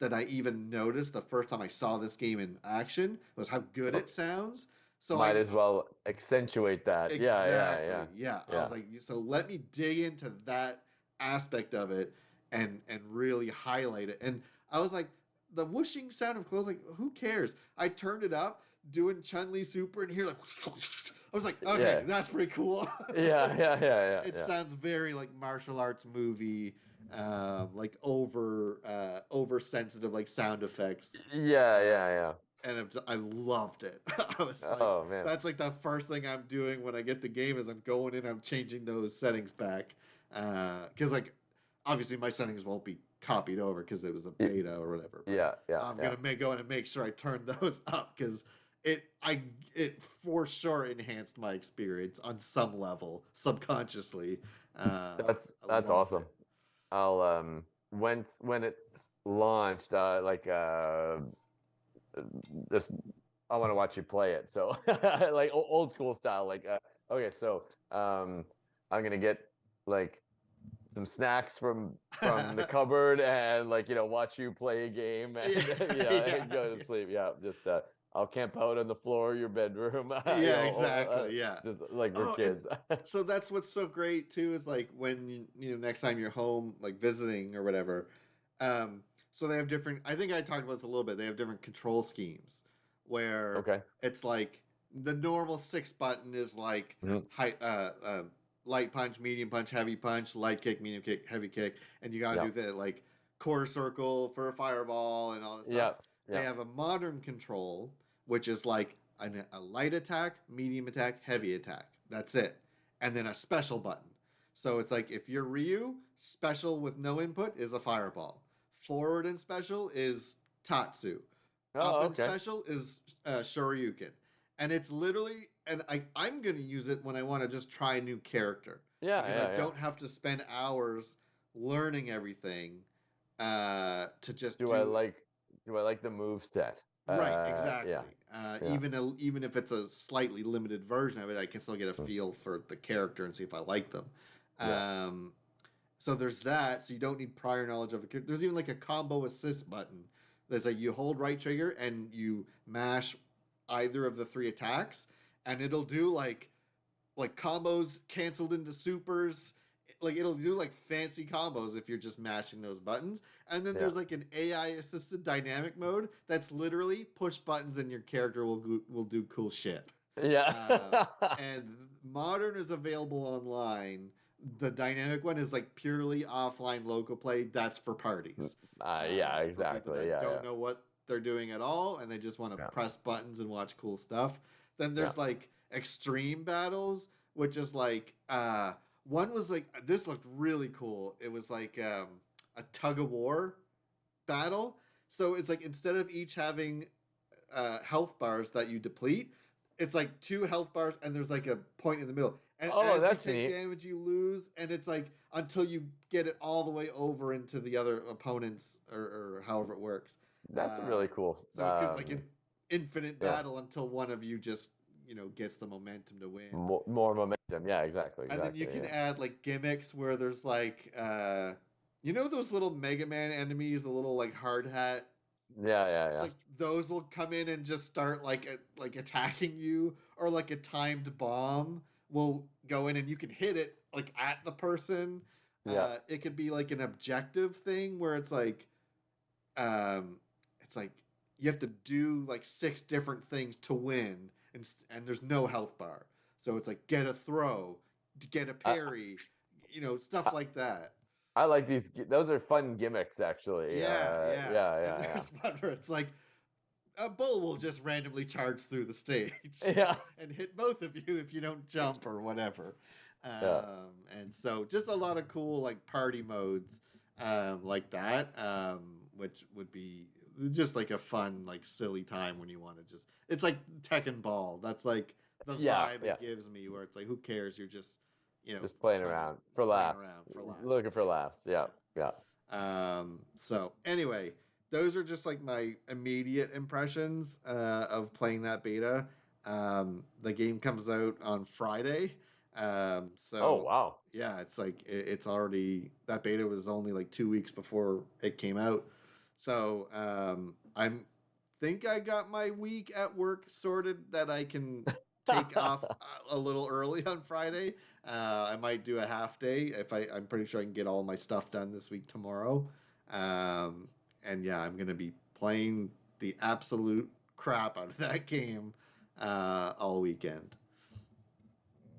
that I even noticed the first time I saw this game in action was how good So it sounds. So might as well accentuate that. Yeah, yeah, exactly. yeah. Yeah. I was Yeah. like, so let me dig into that aspect of it and really highlight it. And I was like, the whooshing sound of clothes, like, who cares? I turned it up, doing Chun Li Super, and here, like, I was like, okay, Yeah. that's pretty cool. Yeah, yeah, yeah, It yeah, sounds very like martial arts movie, like oversensitive, like sound effects. yeah. Yeah, Um, yeah, and I loved it. I was yeah. like, Oh man. that's like the first thing I'm doing when I get the game is I'm going in, I'm changing those settings back, because like obviously my settings won't be copied over because it was a Y- beta or whatever, but Yeah, yeah, I'm yeah. gonna go in and make sure I turn those up because it for sure enhanced my experience on some level subconsciously. I That's loved awesome. it. I'll when it's launched, this I want to watch you play it. So like old school style. Like okay, so I'm gonna get like some snacks from the cupboard and like watch you play a game and Yeah, yeah yeah, go to yeah. sleep. Yeah, just I'll camp out on the floor of your bedroom, Yeah, exactly. Yeah. just like for Oh, and kids. so that's what's so great too is like when next time you're home like visiting or whatever. So they have different. I think I talked about this a little bit. They have different control schemes where Okay. it's like the normal six button is like Mhm. high, light punch, medium punch, heavy punch, light kick, medium kick, heavy kick, and you gotta Yeah. do the like quarter circle for a fireball and all this stuff. Yeah. They Yeah. have a modern control, which is like a light attack, medium attack, heavy attack. That's it. And then a special button. So it's like if you're Ryu, special with no input is a fireball. Forward and special is Tatsu. Up Oh, and okay. special is Shoryuken. And it's literally, and I'm going to use it when I want to just try a new character Yeah. because I Yeah. Yeah. don't have to spend hours learning everything to just Do I do. like do I like the move set? Right, Yeah. exactly. Yeah. Even if it's a slightly limited version of it, I can still get a Mm. feel for the character and see if I like them. Yeah. Um, so there's that. So you don't need prior knowledge of a character. There's even like a combo assist button. That's like you hold right trigger and you mash either of the three attacks, and it'll do like combos canceled into supers. Like it'll do like fancy combos if you're just mashing those buttons. And then Yeah. there's like an AI assisted dynamic mode that's literally push buttons and your character will do cool shit. Yeah. And modern is available online. The dynamic one is like purely offline local play. That's for parties. Yeah, For people exactly. that Yeah. don't Yeah. know what they're doing at all and they just want to Yeah. press buttons and watch cool stuff. Then Yeah. there's like extreme battles, which is like one was like this looked really cool. It was like a tug of war battle. So it's like instead of each having health bars that you deplete, it's like two health bars and there's like a point in the middle. And Oh, as you that's take neat. damage, you lose, and it's like until you get it all the way over into the other opponents or however it works. That's really cool. So it could like an infinite Yeah. battle until one of you just gets the momentum to win. More momentum. Yeah, exactly. And then you Exactly. can Yeah. add like gimmicks where there's like those little Mega Man enemies, the little like hard hat. Yeah. Yeah. It's Yeah. like those will come in and just start like attacking you, or like a timed bomb will go in and you can hit it like at the person. Yeah. It could be like an objective thing where it's like you have to do like six different things to win, and there's no health bar. So it's like get a throw, get a I, parry, stuff I, like that. I like these. Those are fun gimmicks, actually. Yeah, yeah. Yeah. And Yeah. there's one where it's like a bull will just randomly charge through the stage Yeah. and hit both of you if you don't jump or whatever. Yeah. And so just a lot of cool like party modes like that, which would be just like a fun like silly time when you want to just it's like Tekken Ball. That's like the Yeah. vibe Yeah. it gives me where it's like who cares? You're just Just playing trying to around for playing laughs. around for laughs. Looking for laughs. Yeah. Yeah. So anyway, those are just like my immediate impressions of playing that beta. The game comes out on Friday. Oh, So wow. yeah, it's like it's already that beta was only like 2 weeks before it came out. So I'm think I got my week at work sorted that I can take off a little early on Friday. I might do a half day if I'm pretty sure I can get all my stuff done this week tomorrow. And yeah, I'm gonna be playing the absolute crap out of that game all weekend.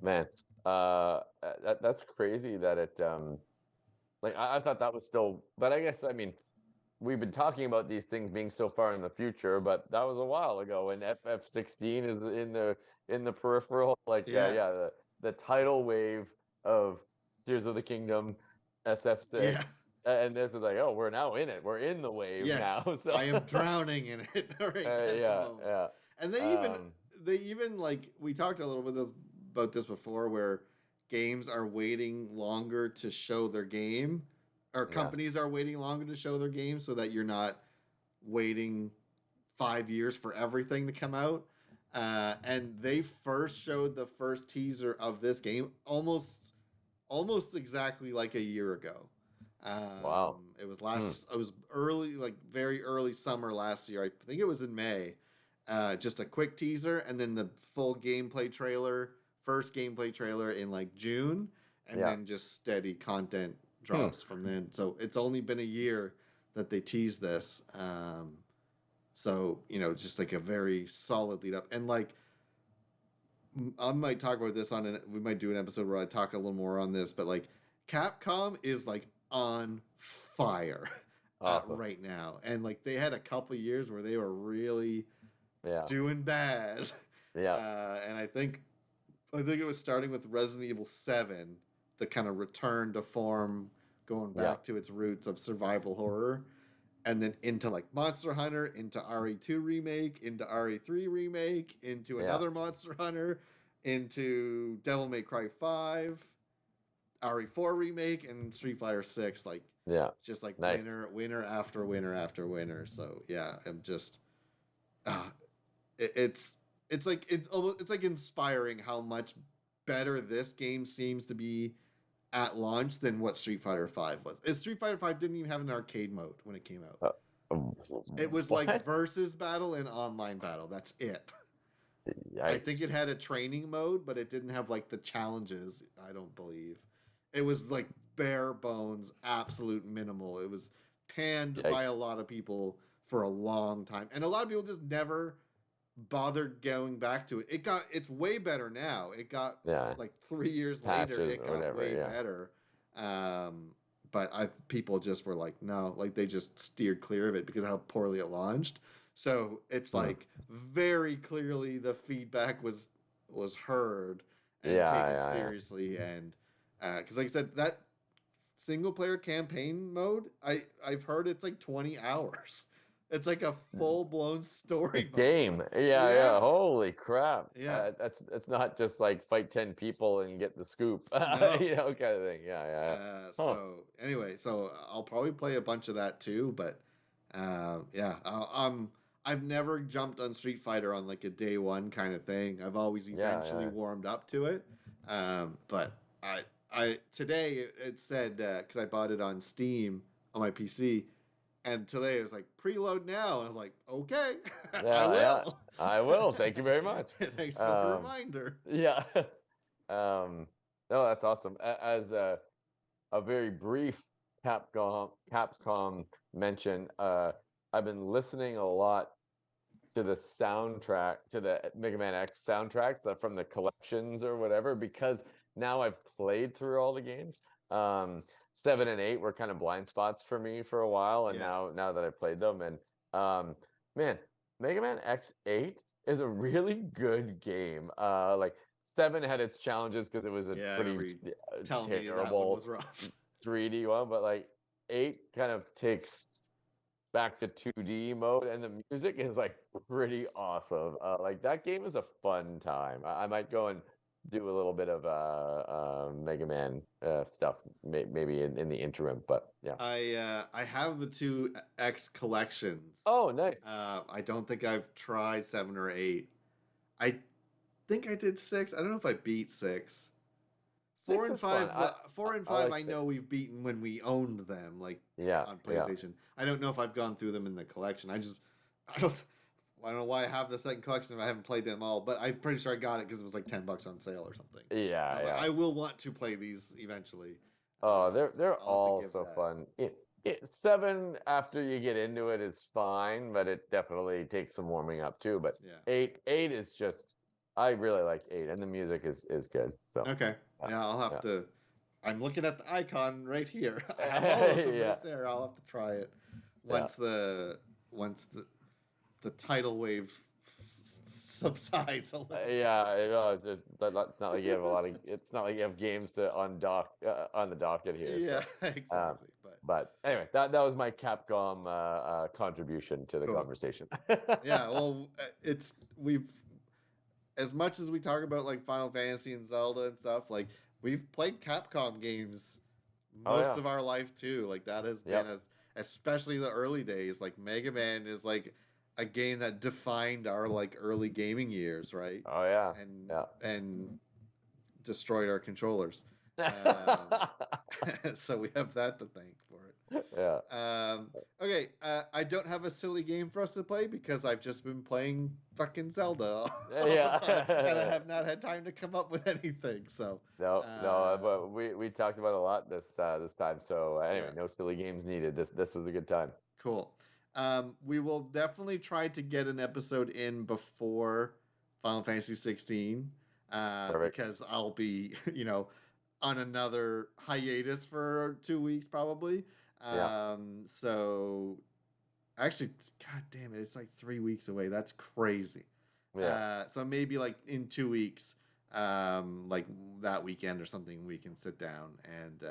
Man, that's crazy that it like I thought that was still, but I guess I mean we've been talking about these things being so far in the future, but that was a while ago, and FF16 is in the peripheral. Like Yeah, yeah, the tidal wave of Tears of the Kingdom, yeah, SF6, and this is like, oh, we're now in it. We're in the wave now. yes. So I am drowning in it right at the yeah, moment. yeah, And um, they even like we talked a little bit about this before, where games are waiting longer to show their game, or yeah, companies are waiting longer to show their game, so that you're not waiting 5 years for everything to come out. And they first showed the first teaser of this game almost exactly like a year ago. wow, It was hmm, it was early, like very early summer last year. I think it was in May. just a quick teaser, and then the full gameplay trailer, first gameplay trailer in like June, and Yeah. then just steady content Hmm. drops from then. So it's only been a year that they teased this. So just like a very solid lead up, and like I might talk about this we might do an episode where I talk a little more on this, but like Capcom is like on fire Awesome. right now, and like they had a couple years where they were really Yeah. doing bad. Yeah. And I think it was starting with Resident Evil 7, the kind of return to form, going Yeah. back to its roots of survival horror, and then into like Monster Hunter, into RE2 remake, into RE3 remake, into Yeah. another Monster Hunter, into Devil May Cry 5, RE4 remake, and Street Fighter 6. Like, Yeah. just like Nice. winner after winner after winner. So yeah, I'm just, it's it's like inspiring how much better this game seems to be at launch than what Street Fighter 5 was. Street Fighter 5 didn't even have an arcade mode when it came out. It was What? like versus battle and online battle. That's it. I think it had a training mode, but it didn't have like the challenges, I don't believe. It was like bare bones, absolute minimal. It was panned by a lot of people for a long time. And a lot of people just never bothered going back to it. It's way better now. It got like 3 years later, it got way better. But people just were like, no, like they just steered clear of it because of how poorly it launched. So it's like very clearly the feedback was heard and taken seriously. And because like I said, that single player campaign mode, I've heard it's like 20 hours. It's like a full blown story game. Yeah. Holy crap. Yeah. That's not just like fight 10 people and get the scoop. No. Kind of thing. Yeah. So anyway, I'll probably play a bunch of that too. But I've never jumped on Street Fighter on like a day one kind of thing. I've always eventually warmed up to it. But I today it said because I bought it on Steam on my PC. And today it was like preload now, and I was like, okay, I will. I will. Thank you very much. Thanks for the reminder. Yeah. No, that's awesome. As a very brief Capcom mention, I've been listening a lot to the soundtrack, to the Mega Man X soundtracks from the collections or whatever, because now I've played through all the games. 7 and 8 were kind of blind spots for me for a while, and now that I've played them, and man, Mega Man X8 is a really good game. Like 7 had its challenges because it was a pretty terrible 3D one, but like 8 kind of takes back to 2D mode, and the music is like pretty awesome. Like that game is a fun time. I might go and do a little bit of Mega Man stuff, maybe in the interim, but yeah. I have the 2X collections. Oh, nice. I don't think I've tried 7 or 8. I think I did 6. I don't know if I beat 6. 4 and 5. 4 and 5. I know we've beaten when we owned them, like on PlayStation. I don't know if I've gone through them in the collection. I don't know why I have the second collection if I haven't played them all, but I'm pretty sure I got it because it was like $10 on sale or something. I will want to play these eventually. Oh, they're all so fun. 7, after you get into it, is fine, but it definitely takes some warming up too. But 8 is just, I really like 8, and the music is good. So okay, I'll have to. I'm looking at the icon right here. I have all of them right there. I'll have to try it once the tidal wave subsides a little. It's not like you have a lot of. It's not like you have games to on the docket here. Yeah, exactly. But anyway, that was my Capcom contribution to the conversation. Yeah, well, we've as much as we talk about like Final Fantasy and Zelda and stuff, like we've played Capcom games most of our life too. Like that has been especially the early days. Like Mega Man is like a game that defined our like early gaming years, right? Oh yeah, and destroyed our controllers. So we have that to thank for it. Yeah. Okay, I don't have a silly game for us to play because I've just been playing fucking Zelda all the time, and I Yeah. have not had time to come up with anything. So, No, but we talked about a lot this time. So anyway, yeah, no silly games needed. This was a good time. cool. We will definitely try to get an episode in before Final Fantasy 16, Perfect. because I'll be, on another hiatus for 2 weeks probably. Yeah. So actually, god damn it, it's like 3 weeks away. That's crazy. Yeah. So maybe like in 2 weeks, like that weekend or something, we can sit down and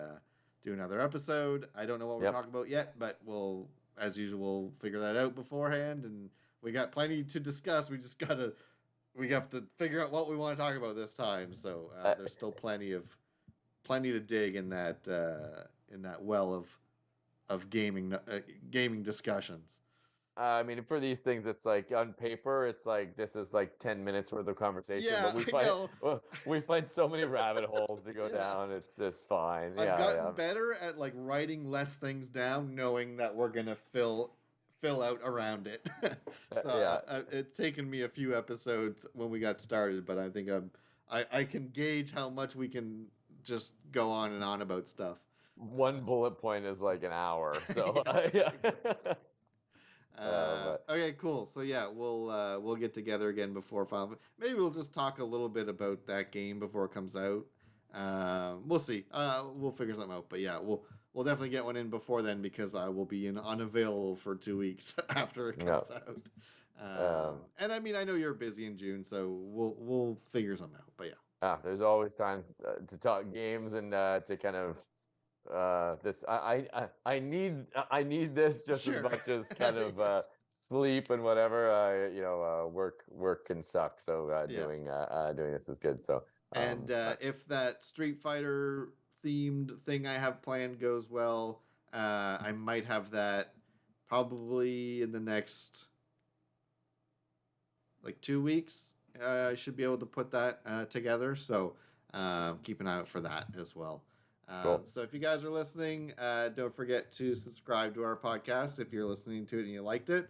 do another episode. I don't know what we're Yep. talking about yet, but we'll, as usual, figure that out beforehand. And we got plenty to discuss. We have to figure out what we want to talk about this time. So there's still plenty to dig in that well of gaming discussions. I mean, for these things, it's like on paper, it's like this is like 10 minutes worth of conversation, Yeah, but we I find know. we find so many rabbit holes to go Yeah. down. It's just fine. I've Yeah, gotten yeah. better at like writing less things down, knowing that we're gonna fill out around it. So Yeah. it's taken me a few episodes when we got started, but I think I can gauge how much we can just go on and on about stuff. One bullet point is like an hour. So Yeah, yeah. exactly. But Okay, cool. So yeah, we'll get together again before Final. Maybe we'll just talk a little bit about that game before it comes out. We'll see. We'll figure something out. But yeah, we'll definitely get one in before then because I will be unavailable for 2 weeks after it no. comes out. Um, And I mean, I know you're busy in June, so we'll figure something out. But yeah, there's always time to talk games and to kind of this I need this just as sure. much as kind of Yeah. sleep and whatever. Work can suck. So Yeah. doing this is good. So And if that Street Fighter themed thing I have planned goes well, I might have that probably in the next like 2 weeks. I should be able to put that together. So keep an eye out for that as well. cool. So if you guys are listening, don't forget to subscribe to our podcast if you're listening to it and you liked it.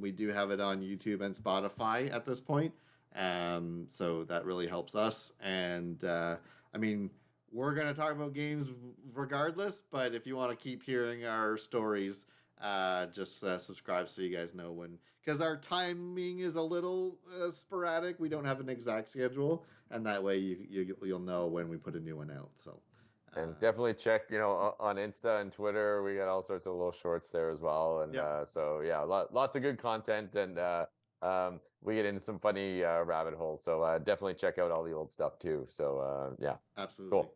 We do have it on YouTube and Spotify at this point. So that really helps us. And I mean, we're going to talk about games regardless, but if you want to keep hearing our stories, just subscribe so you guys know when, because our timing is a little sporadic. We don't have an exact schedule, and that way you'll know when we put a new one out. So. And definitely check, on Insta and Twitter. We got all sorts of little shorts there as well. And Yep. so, yeah, lots of good content. And we get into some funny rabbit holes. So definitely check out all the old stuff too. So, yeah, Absolutely. cool.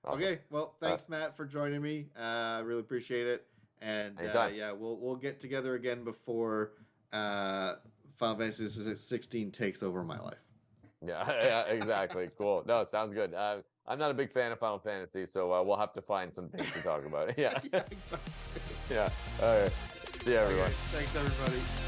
Awesome. Okay. Well, thanks, Matt, for joining me. I really appreciate it. And Anytime. yeah, we'll get together again before Final Fantasy 16 takes over my life. Yeah, yeah, exactly. Cool. No, it sounds good. I'm not a big fan of Final Fantasy, so we'll have to find some things to talk about. Yeah. Yeah, exactly. Yeah. All right. See you, everyone. Okay, thanks, everybody.